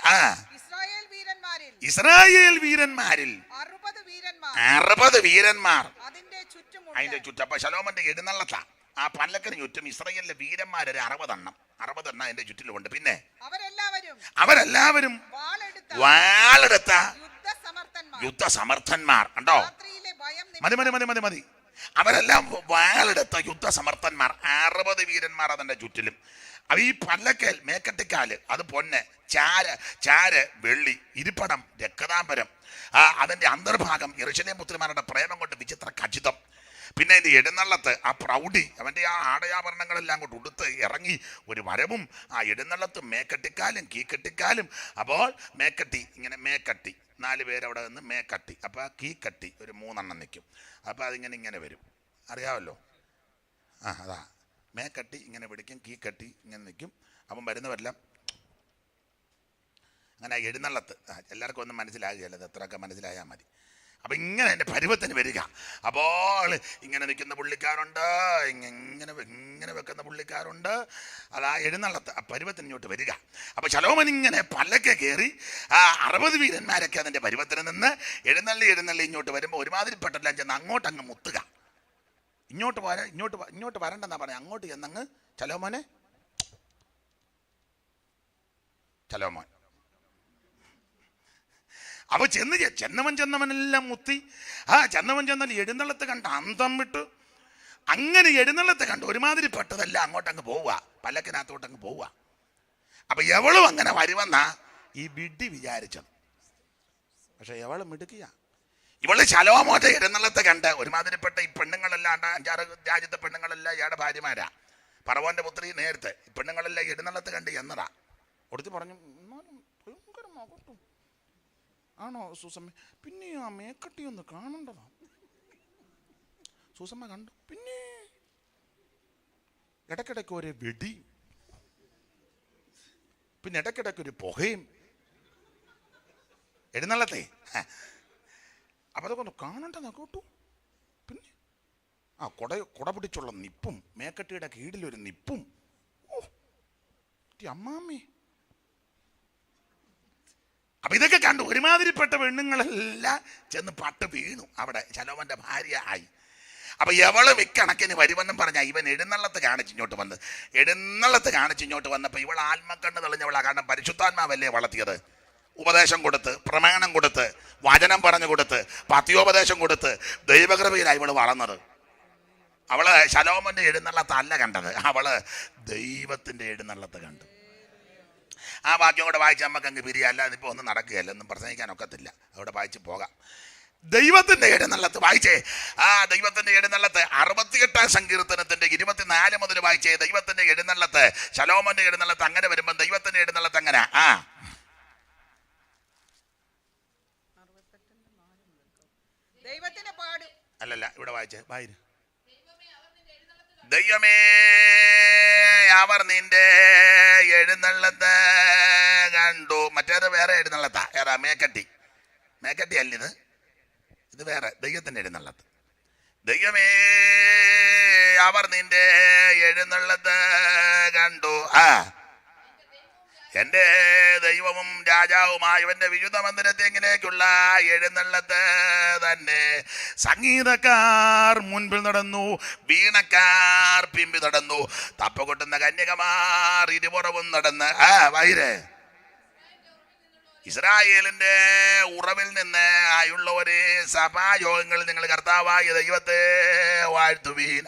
ഇസ്രായേൽ വീരന്മാരിൽ 60 വീരന്മാർ അതിന്റെ ചുറ്റും. അപ്പൊ ശലോമോന്റെ എഴുന്നള്ളത്താ. ആ പല്ലക്കിന് ചുറ്റും ഇസ്രായേലിലെ വീരന്മാരൊരു 60 എണ്ണം അതിന്റെ ചുറ്റിലുമുണ്ട്. പിന്നെ അവരെല്ലാവരും വാളെടുത്ത യുദ്ധസമർത്ഥന്മാർ. കണ്ടോ? മതി. അവരെല്ലാം വാളെടുത്ത യുദ്ധസമർത്ഥന്മാർ 60 വീരന്മാർ അതിന്റെ ചുറ്റിലും. അവ ഈ പല്ലക്കേൽ മേക്കട്ടിക്കാല് അത് പൊന്ന്, ചാര് വെള്ളി, ഇരിപ്പടം രക്തതാംബരം, അതിന്റെ അന്തർഭാഗം യെരൂശലേം പുത്രിമാരുടെ പ്രേമം കൊണ്ട് വിചിത്ര ഖചിതം. പിന്നെ ഇത് എഴുന്നള്ളത്ത്, ആ പ്രൗഢി, അവൻ്റെ ആ ആടയാഭരണങ്ങളെല്ലാം കൊണ്ട് ഉടുത്ത് ഇറങ്ങി ഒരു വരവും. ആ എഴുന്നള്ളത്ത് മേക്കട്ടിക്കാലും കീക്കട്ടിക്കാലും. അപ്പോൾ മേക്കട്ടി 4 പേരവിടെ നിന്ന് മേക്കട്ടി. അപ്പോൾ കീക്കട്ടി ഒരു 3 എണ്ണം നിൽക്കും. അപ്പോൾ അതിങ്ങനെ വരും, അറിയാമല്ലോ. അതാ മേക്കട്ടി ഇങ്ങനെ പിടിക്കും, കീക്കട്ടി ഇങ്ങനെ നിൽക്കും. അപ്പം വരുന്നവരെല്ലാം അങ്ങനെ എഴുന്നള്ളത്ത്. എല്ലാവർക്കും ഒന്നും മനസ്സിലാകുകയല്ല, അത് എത്രയൊക്കെ മനസ്സിലായാൽ മതി. അപ്പം ഇങ്ങനെ എൻ്റെ പരുവത്തിന് വരിക. അപ്പോൾ ഇങ്ങനെ നിൽക്കുന്ന പുള്ളിക്കാരുണ്ട്, ഇങ്ങനെ ഇങ്ങനെ വെക്കുന്ന പുള്ളിക്കാരുണ്ട്. അതാ എഴുന്നള്ളത്ത്, ആ പരുവത്തിന് ഇങ്ങോട്ട് വരിക. അപ്പോൾ ശലോമൻ ഇങ്ങനെ പല്ലക്കെ കയറി ആ 60 വീരന്മാരൊക്കെ അതിൻ്റെ പരുവത്തിന് നിന്ന് എഴുന്നള്ളി ഇങ്ങോട്ട് വരുമ്പോൾ ഒരുമാതിരിപ്പെട്ടെല്ലാം ചെന്ന് അങ്ങോട്ടങ്ങ് മുത്തുക. ഇങ്ങോട്ട് വരണ്ടെന്നാ പറഞ്ഞത്. അങ്ങോട്ട് ചെന്നങ്ങ് ശലോമോൻ അപ്പോൾ ചെന്നവനെല്ലാം മുത്തി. ചെന്നാൽ എഴുന്നള്ളത്ത് കണ്ട് അന്തം വിട്ടു. അങ്ങനെ എഴുന്നള്ളത്ത് കണ്ട് ഒരുമാതിരിപ്പെട്ടതെല്ലാം അങ്ങോട്ടങ്ങ് പോവുക, പല്ലക്കിനകത്തോട്ടങ്ങ് പോവുക. അപ്പൊ എവളും അങ്ങനെ വരുമെന്നാ ഈ വിഡ്ഢി വിചാരിച്ചത്. പക്ഷെ എവള് മിടുക്കിയ. ഇവള് ശലോമോന്റെ എഴുന്നള്ളത്ത് കണ്ട് ഒരുമാതിരിപ്പെട്ട ഈ പെണ്ണുങ്ങളെല്ലാം 5-6 രാജ്യത്തെ പെണ്ണുങ്ങളെല്ലാം ഇയാളുടെ ഭാര്യമാരാ. പറവോന്റെ പുത്രി നേരത്തെ ഈ പെണ്ണുങ്ങളെല്ലാം എഴുന്നള്ളത്ത് കണ്ട് എന്നതാ. കൊടുത്ത് പറഞ്ഞു, ഭയങ്കര മകട്ടും ആണോ സൂസമ്മ? പിന്നെ ആ മേക്കട്ടി ഒന്ന് കാണേണ്ടതാ. സൂസമ്മ കണ്ടു. പിന്നെ ഇടയ്ക്കിടയ്ക്ക് ഒരു വെടി, പിന്നെ ഇടയ്ക്കിടയ്ക്ക് ഒരു പുകയും എഴുന്നള്ളത്തെ. അപ്പൊ അതൊക്കെ ഒന്ന് കാണേണ്ടതാ കേട്ടു. പിന്നെ ആ കുട പിടിച്ചുള്ള നിപ്പും, മേക്കട്ടിയുടെ കീഴിലൊരു നിപ്പും. ഓ അമ്മാമ്മേ. അപ്പൊ ഇതൊക്കെ കണ്ടു ഒരുമാതിരിപ്പെട്ട പെണ്ണുങ്ങളെല്ലാം ചെന്ന് പട്ട് വീണു. അവിടെ ശലോമോന്റെ ഭാര്യ ആയി. അപ്പൊ എവളും ഇക്കണക്കിന് വരുമെന്നും പറഞ്ഞ ഇവൻ എഴുന്നള്ളത്ത് കാണിച്ചിങ്ങോട്ട് വന്നപ്പോ ഇവൾ ആത്മക്കണ്ണ് തെളിഞ്ഞവളാ. കാരണം പരിശുദ്ധാത്മാവല്ലേ വളർത്തിയത്. ഉപദേശം കൊടുത്ത്, പ്രമാണം കൊടുത്ത്, വചനം പറഞ്ഞു കൊടുത്ത്, പത്യോപദേശം കൊടുത്ത് ദൈവകൃപയിലാണ് ഇവള് വളർന്നത്. അവള് ശലോമോന്റെ എഴുന്നള്ളത്തല്ല കണ്ടത്, അവള് ദൈവത്തിന്റെ എഴുന്നള്ളത്ത് കണ്ടു. ആ വാക്യം കൂടെ വായിച്ച് നമുക്ക് അങ്ങ് പിരിയല്ല. അതിപ്പോൾ ഒന്നും നടക്കുകയല്ല, ഒന്നും പ്രസംഗിക്കാനൊക്കത്തില്ല. അവിടെ വായിച്ച് പോകാം. ദൈവത്തിന്റെ എഴുന്നള്ളത്ത് വായിച്ചേ. ആ ദൈവത്തിന്റെ എഴുന്നള്ളത്ത് 68-ാം സങ്കീർത്തനത്തിന്റെ 24 മുതൽ വായിച്ചേ. ദൈവത്തിന്റെ എഴുന്നള്ളത്ത്, ശലോമോന്റെ എഴുന്നള്ളത്ത് അങ്ങനെ വരുമ്പോൾ ദൈവത്തിന്റെ എഴുന്നള്ളത്ത് അങ്ങനെ അല്ലല്ല, ഇവിടെ വായിച്ചേ. വായിര്. ദൈവമേ അവർ നിന്റെ എഴുന്നള്ളത്ത് കണ്ടു. മറ്റേത് വേറെ എഴുന്നള്ളത്താ. ഏതാ? മേക്കട്ടി അല്ലിത്, ഇത് വേറെ ദൈവത്തിന്റെ എഴുന്നള്ളത്ത്. ദൈവമേ അവർ നിന്റെ എഴുന്നള്ളത്ത് കണ്ടു. എന്റെ ദൈവവും രാജാവുമായവന്റെ വിശുദ്ധ മന്ദിരത്തെങ്കിലേക്കുള്ള എഴുന്നള്ളത്ത് തന്നെ. സംഗീതക്കാർ മുൻപിൽ നടന്നു, വീണക്കാർ പിമ്പി നടന്നു, തപ്പകൊട്ടുന്ന കന്യകമാർ ഇരുപുറവും നടന്ന്. വൈര്. ഇസ്രായേലിന്റെ ഉറവിൽ നിന്ന് ആയുള്ളവരെ സഭായോഗങ്ങളിൽ നിങ്ങൾ കർത്താവായ ദൈവത്തെ വാഴ്ത്തുവീൻ.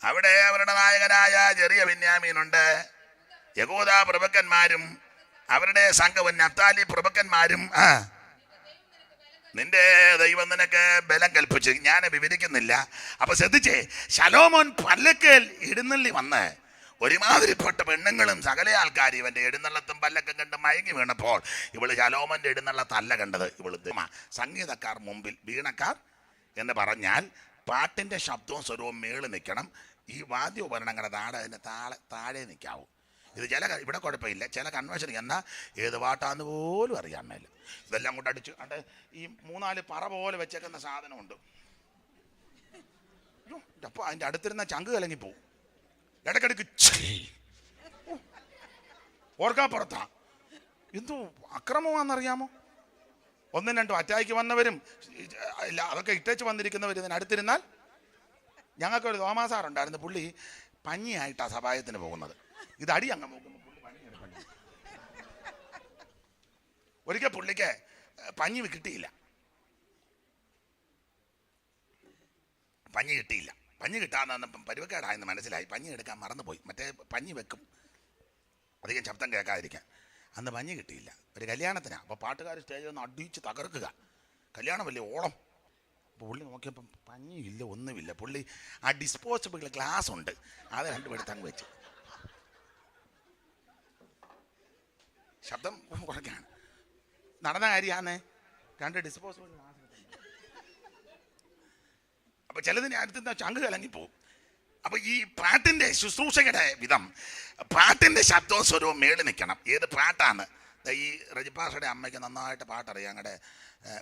അവിടെ അവരുടെ നായകനായ ചെറിയ ബെന്യാമീനുണ്ട്. യഹൂദ പ്രഭുക്കന്മാരും അവരുടെ സംഘവും നഫ്താലി പ്രഭുക്കന്മാരും. നിന്റെ ദൈവം നിനക്ക് ബലം കൽപ്പിച്ചു. ഞാൻ വിവരിക്കുന്നില്ല. അപ്പൊ ശ്രദ്ധിച്ചേ, ശലോമോൻ പല്ലക്കേൽ എഴുന്നള്ളി വന്ന് ഒരുമാതിരിപ്പെട്ട പെണ്ണുങ്ങളും സകല ആൾക്കാരും ഇവന്റെ എഴുന്നള്ളത്തും പല്ലക്കം കണ്ട് മയങ്ങി വീണപ്പോൾ ഇവള് ശലോമോന്റെ എഴുന്നള്ളത്തല്ല കണ്ടത്. ഇവള് സംഗീതക്കാർ മുമ്പിൽ, വീണക്കാർ എന്ന് പറഞ്ഞാൽ പാട്ടിന്റെ ശബ്ദവും സ്വരവും മേളിൽ നിൽക്കണം. ഈ വാദ്യോപകരണങ്ങളുടെ അതിന് താഴെ നിൽക്കാവൂ. ഇത് ഇവിടെ കുഴപ്പമില്ല. ചില കൺവെൻഷൻ എന്നാൽ ഏത് പാട്ടാന്ന് പോലും അറിയാൻ മേല. ഇതെല്ലാം കൊണ്ട് അടിച്ച് ഈ 3-4 പറ പോലെ വെച്ചേക്കുന്ന സാധനമുണ്ട്. അപ്പോൾ അതിൻ്റെ അടുത്തിരുന്ന ചങ്ക് കലങ്ങിപ്പോവും. ഇടയ്ക്കിടയ്ക്ക് ഓർക്കാപ്പുറത്താ. എന്തോ അക്രമമാണെന്നറിയാമോ? 1-2 അറ്റാക്ക് വന്നവരും ഇല്ല, അതൊക്കെ ഇട്ടേച്ച് വന്നിരിക്കുന്നവർ ഇതിനടുത്തിരുന്നാൽ. ഞങ്ങൾക്കൊരു തോമാസാറുണ്ടായിരുന്നു. പുള്ളി പഞ്ഞിയായിട്ടാണ് സഭായത്തിന് പോകുന്നത്. ഇത് അടി അങ്ങ് നോക്കുമ്പോൾ പുള്ളി പഞ്ഞി എടുക്കണം. ഒരിക്കൽ പുള്ളിക്ക് പഞ്ഞി കിട്ടിയില്ല. പഞ്ഞി കിട്ടാന്ന് പറഞ്ഞപ്പം പരുവക്കേടായെന്ന് മനസ്സിലായി. പഞ്ഞി എടുക്കാൻ മറന്നുപോയി. മറ്റേ പഞ്ഞി വെക്കും അധികം ശബ്ദം കേൾക്കാതിരിക്കാൻ. അന്ന് പഞ്ഞി കിട്ടിയില്ല. ഒരു കല്യാണത്തിനാണ്. അപ്പോൾ പാട്ടുകാർ സ്റ്റേജിൽ ഒന്ന് അടിച്ച് തകർക്കുക. കല്യാണം വലിയ ഓളം. അപ്പോൾ പുള്ളി നോക്കിയപ്പം പഞ്ഞിയില്ല, ഒന്നുമില്ല. പുള്ളി ആ ഡിസ്പോസിബിൾ ഗ്ലാസ് ഉണ്ട്, അത് 2 എടുത്തങ്ങ് വെച്ച്. ശബ്ദം കുറയ്ക്കാണ്. നടന്ന കാര്യമാണ്. 2 ഡിസ്പോസിബിൾ ഗ്ലാസ്. അപ്പോൾ ചിലതിന് അടുത്ത് ചങ്ക് കലങ്ങിപ്പോവും. അപ്പൊ ഈ പാട്ടിന്റെ ശുശ്രൂഷകയുടെ വിധം, പാട്ടിന്റെ ശബ്ദവും സ്വരവും മേളിൽ നിൽക്കണം. ഏത് പാട്ടാണ്? ഈ റജിപ്പാഷയുടെ അമ്മയ്ക്ക് നന്നായിട്ട് പാട്ടറിയാം. ഞങ്ങളുടെ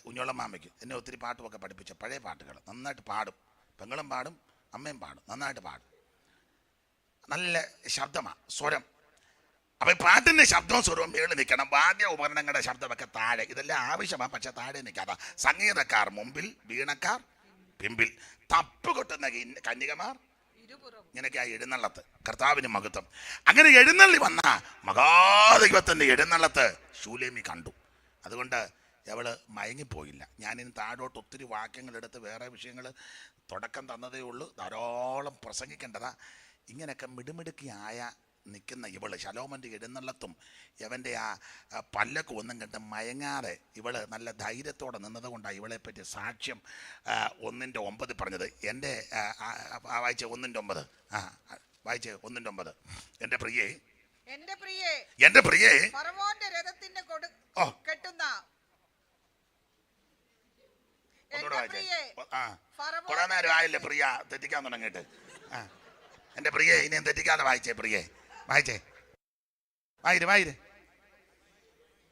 ഉഞ്ഞോളമ്മാമ്മയ്ക്ക് എന്നെ ഒത്തിരി പാട്ടുമൊക്കെ പഠിപ്പിച്ച പഴയ പാട്ടുകൾ നന്നായിട്ട് പാടും. പെങ്ങളും പാടും, അമ്മയും പാടും, നന്നായിട്ട് പാടും. നല്ല ശബ്ദമാണ്, സ്വരം. അപ്പൊ ഈ പാട്ടിന്റെ ശബ്ദവും സ്വരവും മേളിൽ നിൽക്കണം. വാദ്യ ഉപകരണങ്ങളുടെ ശബ്ദമൊക്കെ താഴെ. ഇതെല്ലാം ആവശ്യമാണ്, പക്ഷെ താഴെ നിൽക്കാതെ. സംഗീതക്കാർ മുമ്പിൽ, വീണക്കാർ പിമ്പിൽ, തപ്പ് കൊട്ടുന്ന കന്യകമാർ ഇങ്ങനെയൊക്കെ ആ എഴുന്നള്ളത്ത്. കർത്താവിന് മഹത്വം. അങ്ങനെ എഴുന്നള്ളി വന്ന മഹാദൈവത്തിന്റെ എഴുന്നള്ളത്ത് ശൂലേമി കണ്ടു. അതുകൊണ്ട് അവള് മയങ്ങിപ്പോയില്ല. ഞാനിന്ന് താഴോട്ട് ഒത്തിരി വാക്യങ്ങളെടുത്ത് വേറെ വിഷയങ്ങൾ തുടക്കം തന്നതേ ഉള്ളൂ. ധാരാളം പ്രസംഗിക്കേണ്ടതാ. ഇങ്ങനെയൊക്കെ മിടുമിടുക്കിയായ നിൽക്കുന്ന ഇവള് ശലോമോന്റെ എഴുന്നള്ളത്തും ഇവൻ്റെ ആ പല്ലക്കും ഒന്നും കണ്ട് മയങ്ങാതെ ഇവള് നല്ല ധൈര്യത്തോടെ നിന്നത് കൊണ്ടാണ് ഇവളെ പറ്റി സാക്ഷ്യം 1:9 പറഞ്ഞത്. എൻ്റെ വായിച്ച 1:9. വായിച്ച് 1:9. എൻ്റെ പ്രിയേ, എൻ്റെ പ്രിയേ, ഫറവോന്റെ രഥത്തിന് കെട്ടുന്ന ഒന്നുകൂടെ വായിച്ചേ. കുറെ നേരം ആയില്ലേ പ്രിയ തെറ്റിക്കാൻ തുടങ്ങിയിട്ട്. എൻ്റെ പ്രിയേ, ഇനിയും തെറ്റിക്കാതെ വായിച്ചേ. പ്രിയേ വായിച്ചേ, വായിര്.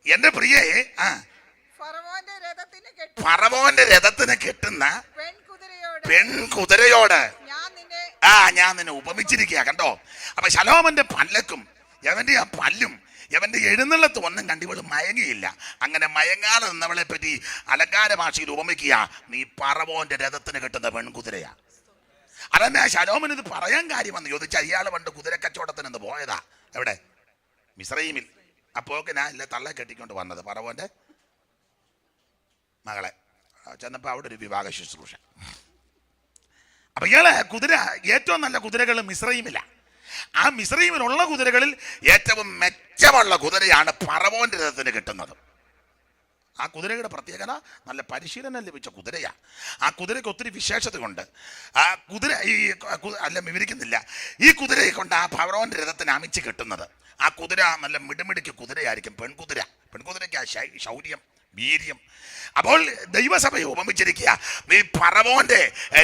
എൻ്റെ പ്രിയേ, ഫറവോന്റെ രഥത്തിന് കെട്ടുന്ന പെൺകുതിരയോട് ഞാൻ നിന്നെ ഉപമിച്ചിരിക്കുക. കണ്ടോ? അപ്പൊ ശലോമോന്റെ പല്ലക്കും യവന്റെ ആ പല്ലും യവന്റെ എഴുന്നള്ളത്തും ഒന്നും കണ്ടിവള് മയങ്ങിയില്ല. അങ്ങനെ മയങ്ങാതെ നിന്നവളെ പറ്റി അലങ്കാര ഭാഷയിൽ ഉപമിക്കുക, നീ ഫറവോന്റെ രഥത്തിന് കെട്ടുന്ന പെൺകുതിരയാ. അതന്നെ ശലോമോൻ ഇത് പറയാൻ കാര്യമെന്ന് ചോദിച്ചാൽ, ഇയാൾ പണ്ട് കുതിരക്കച്ചവടത്തിന് എന്ന് പോയതാ. എവിടെ? മിസ്രയീമിൽ. അപ്പോക്ക് ഞാൻ ഇല്ല തള്ളെ കെട്ടിക്കൊണ്ട് വന്നത് ഫറവോന്റെ മകളെ. ചെന്നപ്പോൾ അവിടെ ഒരു വിവാഹ ശുശ്രൂഷ. അപ്പൊ ഇയാള് കുതിര, ഏറ്റവും നല്ല കുതിരകൾ മിസ്രയീമില. ആ മിസ്രയീമിലുള്ള കുതിരകളിൽ ഏറ്റവും മെച്ചമുള്ള കുതിരയാണ് ഫറവോന്റെ രഥത്തിന് കിട്ടുന്നത്. ആ കുതിരയുടെ പ്രത്യേകത നല്ല പരിശീലനം ലഭിച്ച കുതിരയാണ്. ആ കുതിരയ്ക്ക് ഒത്തിരി വിശേഷതയുണ്ട്. ആ കുതിര അല്ല വിവരിക്കുന്നില്ല. ഈ കുതിരയെ കൊണ്ട് ആ ഫറവോന്റെ രഥത്തിന് അമിച്ച് കെട്ടുന്നത്. ആ കുതിര നല്ല മിടുമിടുക്ക് കുതിരയായിരിക്കും. പെൺകുതിരയ്ക്ക് ആ ശൗര്യം, വീര്യം. അപ്പോൾ ദൈവസഭയെ ഉപമിച്ചിരിക്കുക, നീ ഫറവോന്റെ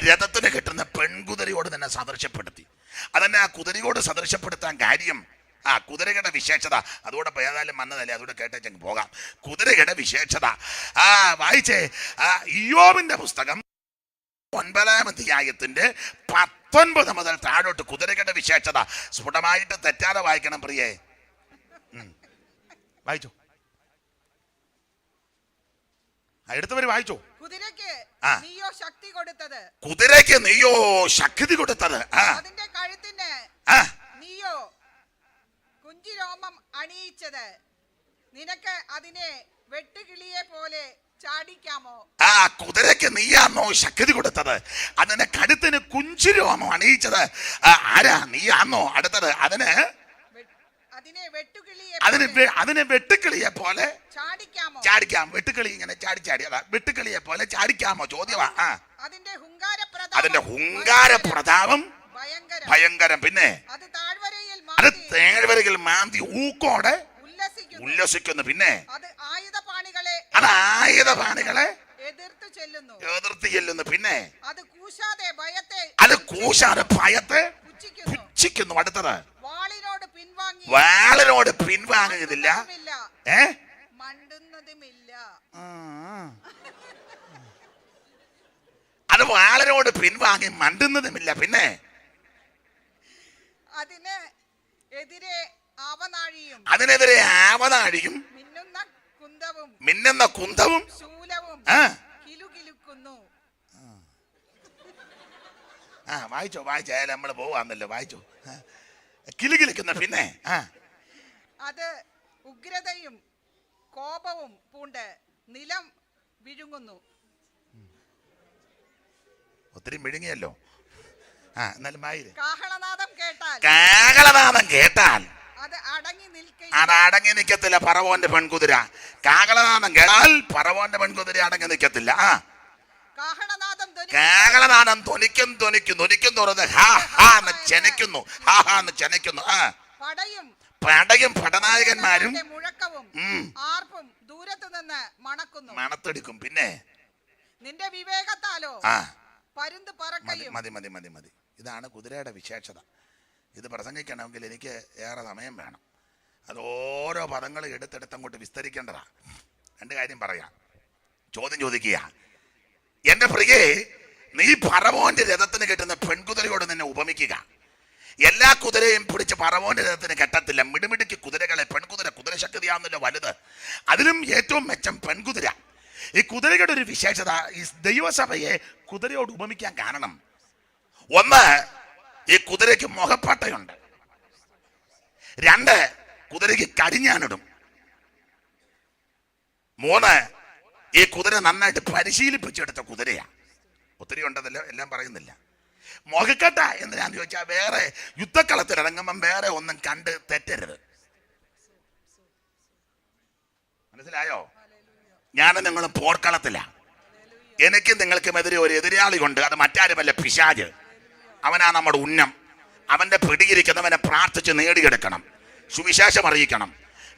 രഥത്തിന് കെട്ടുന്ന പെൺകുതിരയോട് തന്നെ സദൃശ്യപ്പെടുത്തി. അതന്നെ ആ കുതിരയോട് സദൃശ്യപ്പെടുത്താൻ കാര്യം ആ കുതിരയുടെ വിശേഷത. അതുകൂടെ ഏതായാലും വന്നതല്ലേ, അതുകൂടെ കേട്ടേച്ചങ്ങ് പോകാം. കുതിരയുടെ വിശേഷത വായിച്ചേ. ഇയ്യോബിന്റെ പുസ്തകം 9-ാം അധ്യായത്തിന്റെ 19 മുതൽ താഴോട്ട് കുതിരയുടെ വിശേഷത സ്ഫുടമായിട്ട് തെറ്റാതെ വായിക്കണം പ്രിയേ. വായിച്ചോ, എടുത്തവര് വായിച്ചോ. കുതിരയ്ക്ക് നീയോ ശക്തി കൊടുത്തത്, അതിന്റെ കഴുത്തിന് നീയോ കുഞ്ചിരോമം അണിയിച്ചത്, നിനക്ക് അതിനെ വെട്ടുകിളിയെ പോലെ ചാടിക്കാമോ? ആ കുതിരയ്ക്ക് നീയാണോ ശക്തി കൊടുത്തത്? അതിന്റെ കഴുത്തിന് കുഞ്ചിരോമം അണിയിച്ചത് ആരാ? നീയാണോ? അടുത്തത് അതിനെ വെട്ടുകിളിയെ പോലെ ചാടിക്കാം. വെട്ടുകിളി ഇങ്ങനെ ചാടി അതാ വെട്ടുകിളിയെ പോലെ ചാടിക്കാമോ? ചോദ്യമാ. അതിന്റെ ഹുങ്കാര പ്രതാപം ഭയങ്കരം. പിന്നെ അത് താഴ്വരയിൽ മാന്തി ഊക്കോടെ ഉല്ലസിക്കുന്നു. പിന്നെ അത് ആയുധപാണികളെ എതിർത്ത് ചെല്ലുന്നു. പിന്നെ അത് കൂശാതെ ഭയത്തെ പുച്ഛിക്കുന്നു. അടുത്തത് വാളിനോട് പിൻവാങ്ങുന്നില്ല, അത് വാളിനോട് പിൻവാങ്ങി മണ്ടുന്നതുമില്ല. പിന്നെ അതിനെതിരെ ആവനാഴിയും മിന്നുന്ന കുന്തവും വായിച്ചായാലും നമ്മള് പോവാന്നല്ലോ. വായിച്ചോ. കിലുകിലുക്കുന്ന. പിന്നെ അത് ഉഗ്രതയും കോപവും പൂണ്ട് നിലം വിഴുങ്ങുന്നു. ഒത്തിരി വിഴുങ്ങിയല്ലോ. എന്നാലും കാഹളനാദം കേട്ടാൽ അത് അടങ്ങി നിൽക്കത്തില്ല. ഫറവോന്റെ പെൺകുതിര കാഹളനാദം കേട്ടാൽ ഫറവോന്റെ പെൺകുതിര അടങ്ങി നിൽക്കത്തില്ല. കാഹളനാദം തൊനിക്കും തുറന്ന് ചെനയ്ക്കുന്നു. പടയും പടനായകന്മാരും മണത്തെടുക്കും. പിന്നെ നിന്റെ വിവേകത്താലോ പരുന്ത് പറക്കയും. മതി. ഇതാണ് കുതിരയുടെ വിശേഷത. ഇത് പ്രസംഗിക്കണമെങ്കിൽ എനിക്ക് ഏറെ സമയം വേണം. അത് ഓരോ പദങ്ങൾ എടുത്തെടുത്ത് അങ്ങോട്ട് വിസ്തരിക്കേണ്ടതാ. രണ്ട് കാര്യം പറയാം. ചോദ്യം ചോദിക്കുക, എൻ്റെ പ്രിയേ, നീ ഫറവോന്റെ രഥത്തിന് കെട്ടുന്ന പെൺകുതിരയോട് നിന്നെ ഉപമിക്കുക. എല്ലാ കുതിരയും പിടിച്ച് ഫറവോന്റെ രഥത്തിന് കെട്ടത്തില്ല. മിടുമിടുക്കി കുതിരകളെ പെൺകുതിര, കുതിരശക്തിയാവുന്നില്ല വലുത്. അതിലും ഏറ്റവും മെച്ചം പെൺകുതിര. ഈ കുതിരയുടെ ഒരു വിശേഷത, ഈ ദൈവസഭയെ കുതിരയോട് ഉപമിക്കാൻ കാരണം, ഒന്ന്, ഈ കുതിരയ്ക്ക് മുഖപ്പട്ടയുണ്ട്. രണ്ട്, കുതിരയ്ക്ക് കടിഞ്ഞാനിടും. മൂന്ന്, ഈ കുതിര നന്നായിട്ട് പരിശീലിപ്പിച്ചെടുത്ത കുതിരയാ. ഒത്തിരി ഉണ്ടതല്ലോ, എല്ലാം പറയുന്നില്ല. മുഖക്കെട്ട എന്തിനാന്ന് ചോദിച്ചാൽ, വേറെ യുദ്ധക്കളത്തിൽ ഇറങ്ങുമ്പം വേറെ ഒന്നും കണ്ട് തെറ്റരുത്. മനസ്സിലായോ? ഞാനും നിങ്ങൾ പോർക്കളത്തിലാ. എനിക്കും നിങ്ങൾക്കും എതിരെ ഒരു എതിരാളി കൊണ്ട്. അത് മറ്റാരുമല്ല, പിശാച്. അവനാ നമ്മുടെ ഉന്നം. അവന്റെ പിടിയിരിക്കുന്നവനെ പ്രാർത്ഥിച്ച് നേടിയെടുക്കണം. സുവിശേഷം അറിയിക്കണം,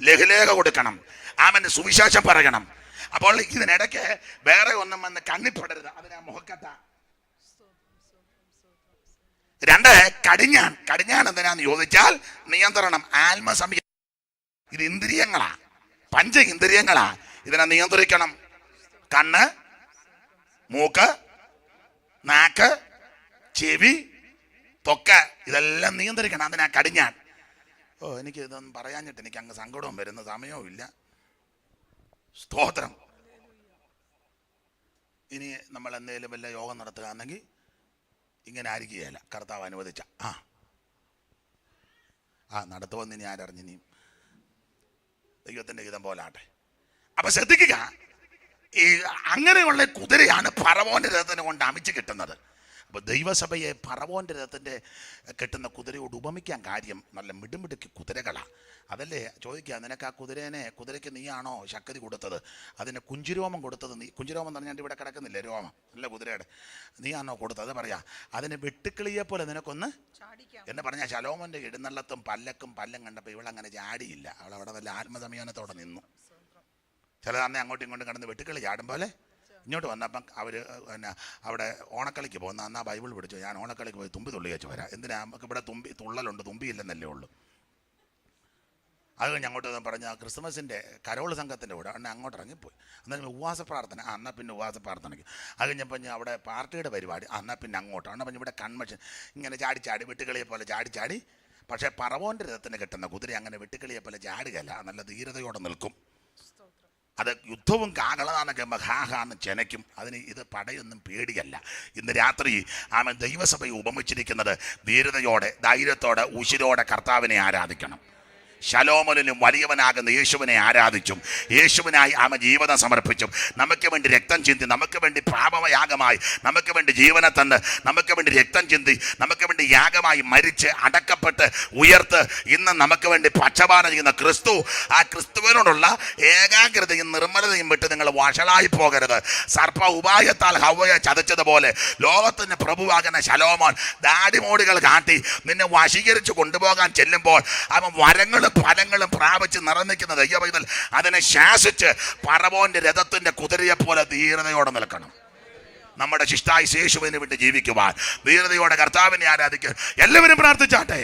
ലഘുലേഖ കൊടുക്കണം, അവന് സുവിശേഷം പറയണം. അപ്പോൾ ഇതിനിടയ്ക്ക് വേറെ ഒന്നും വന്ന് കണ്ണിപ്പെടരുത്. അതിനാ മുഖക്കട്ട. രണ്ട്, കടിഞ്ഞാൻ. കടിഞ്ഞാൻ എന്തിനാന്ന് ചോദിച്ചാൽ നിയന്ത്രണം, ആത്മസംയമനം. ഇത് ഇന്ദ്രിയങ്ങളാ, പഞ്ച ഇന്ദ്രിയങ്ങളാ. ഇതിനെ നിയന്ത്രിക്കണം. കണ്ണ്, മൂക്ക്, നാക്ക്, ചെവി, ത്വക്ക്, ഇതെല്ലാം നിയന്ത്രിക്കണം. അതിനാ കടിഞ്ഞാൻ. എനിക്ക് ഇതൊന്നും പറയാഞ്ഞിട്ട് എനിക്ക് അങ്ങ് സങ്കടവും വരുന്ന സമയവും ഇല്ല. സ്തോത്രം. ഇനി നമ്മൾ എന്തെങ്കിലും വല്ല യോഗം നടത്തുകയാണെങ്കിൽ ഇങ്ങനെ ആയിരിക്കുകയല്ല, കർത്താവ് അനുവദിച്ച. നടത്തുമെന്ന് ഇനി ആരറിഞ്ഞിനിയും ദൈവത്തിൻ്റെ ഗീതം പോലാട്ടെ. അപ്പൊ ശ്രദ്ധിക്കുക, ഈ അങ്ങനെയുള്ള കുതിരയാണ് ഫറവോന്റെ രഥത്തിന് കൊണ്ട് അമിച്ച് കിട്ടുന്നത്. അപ്പോൾ ദൈവസഭയെ ഫറവോന്റെ രഥത്തിൻ്റെ കെട്ടുന്ന കുതിരയോട് ഉപമിക്കാൻ കാര്യം, നല്ല മിടുമിടുക്കി കുതിരകളാണ്. അതല്ലേ ചോദിക്കുക, നിനക്ക് ആ കുതിരയ്ക്ക് നീയാണോ ശക്തി കൊടുത്തത്? അതിന് കുഞ്ചുരോമം കൊടുത്തത് നീ? കുഞ്ചുരോമം എന്ന് പറഞ്ഞാൽ ഇവിടെ കിടക്കുന്നില്ലേ രോമം, അല്ല കുതിരയുടെ, നീയാണോ കൊടുത്തത്? അത് പറയാ, അതിന് വെട്ടുക്കിളിയെ പോലെ നിനക്കൊന്ന് എന്ന് പറഞ്ഞാൽ ശലോമോന്റെ ഇടുന്നള്ളത്തും പല്ലും കണ്ടപ്പോൾ ഇവളങ്ങനെ ചാടിയില്ല. അവളവിടെ വല്ല ആത്മസംയമനത്തോടെ നിന്നു. ചില തന്നെ അങ്ങോട്ടും ഇങ്ങോട്ടും കിടന്ന് വെട്ടുക്കിളി ചാടും പോലെ ഇങ്ങോട്ട് വന്നപ്പം അവർ പിന്നെ അവിടെ ഓണക്കളിക്ക് പോകുന്ന അന്നാ ബൈബിൾ പിടിച്ചു. ഞാൻ ഓണക്കളിക്ക് പോയി തുമ്പി തുള്ളി വെച്ച് വരാം. എന്തിനാ, നമുക്ക് ഇവിടെ തുള്ളലുണ്ട്, തുമ്പിയില്ലെന്നല്ലേ ഉള്ളൂ. അത് കഴിഞ്ഞ് അങ്ങോട്ട് പറഞ്ഞ ക്രിസ്മസിൻ്റെ കരോൾ സംഘത്തിൻ്റെ കൂടെ അന്ന് അങ്ങോട്ട് ഇറങ്ങിപ്പോയി. അന്നേരം ഉപവാസ പ്രാർത്ഥന, എന്നാൽ പിന്നെ ഉപവാസ പ്രാർത്ഥനയ്ക്ക്. അത് കഴിഞ്ഞപ്പോൾ ഞാൻ അവിടെ പാർട്ടിയുടെ പരിപാടി, എന്നാൽ പിന്നെ അങ്ങോട്ട്. അന്ന് പറഞ്ഞ് ഇവിടെ കൺവെൻഷൻ, ഇങ്ങനെ ചാടി വെട്ടുകളിയെ പോലെ ചാടി. പക്ഷേ പറവോൻ്റെ രഥത്തിന് കിട്ടുന്ന കുതിര അങ്ങനെ വെട്ടുകളിയെ പോലെ ചാടുകയല്ല, നല്ല ധീരതയോടെ നിൽക്കും. അത് യുദ്ധവും കാകളാന്നൊക്കെ മഹാഹാന്ന് ചെനയ്ക്കും. അതിന് ഇത് പടയൊന്നും പേടിയല്ല. ഇന്ന് രാത്രി ആമൻ ദൈവസഭയെ ഉപമിച്ചിരിക്കുന്നത് ധീരതയോടെ, ധൈര്യത്തോടെ, ഉശിരോടെ കർത്താവിനെ ആരാധിക്കണം. ശലോമോനിലും വലിയവനാകുന്ന യേശുവിനെ ആരാധിച്ചും യേശുവിനായി ആമ ജീവിതം സമർപ്പിച്ചും നമുക്ക് വേണ്ടി രക്തം ചിന്തി, നമുക്ക് വേണ്ടി പാപയാഗമായി, നമുക്ക് വേണ്ടി ജീവനെ തന്ന്, നമുക്ക് വേണ്ടി രക്തം ചിന്തി, നമുക്ക് വേണ്ടി യാഗമായി മരിച്ച് അടക്കപ്പെട്ട് ഉയർത്ത് ഇന്ന് നമുക്ക് വേണ്ടി പക്ഷപാതം ചെയ്യുന്ന ക്രിസ്തു, ആ ക്രിസ്തുവിനോടുള്ള ഏകാഗ്രതയും നിർമ്മലതയും വിട്ട് നിങ്ങൾ വഷളായി പോകരുത്. സർപ്പ ഉപായത്താൽ ഹവ്വയെ ചതച്ചതുപോലെ ലോകത്തിന് പ്രഭുവാകുന്ന ശലോമോൻ ദാടിമോടികൾ കാട്ടി നിന്നെ വശീകരിച്ച് കൊണ്ടുപോകാൻ ചെല്ലുമ്പോൾ അവൻ വരങ്ങളും ഫലങ്ങളും പ്രാപിച്ച് നിറഞ്ഞിരിക്കുന്ന ദൈവപൈതൽ അതിനെ ശാസിച്ച് പറവോന്റെ രഥത്തിന്റെ കുതിരയെ പോലെ ധീരതയോടെ നിൽക്കണം. നമ്മുടെ ശിഷ്ടായി യേശുവിനെ വിട്ട് ജീവിക്കുവാൻ ധീരതയോടെ കർത്താവിനെ ആരാധിക്കുക. എല്ലാവരും പ്രാർത്ഥിച്ചാട്ടെ.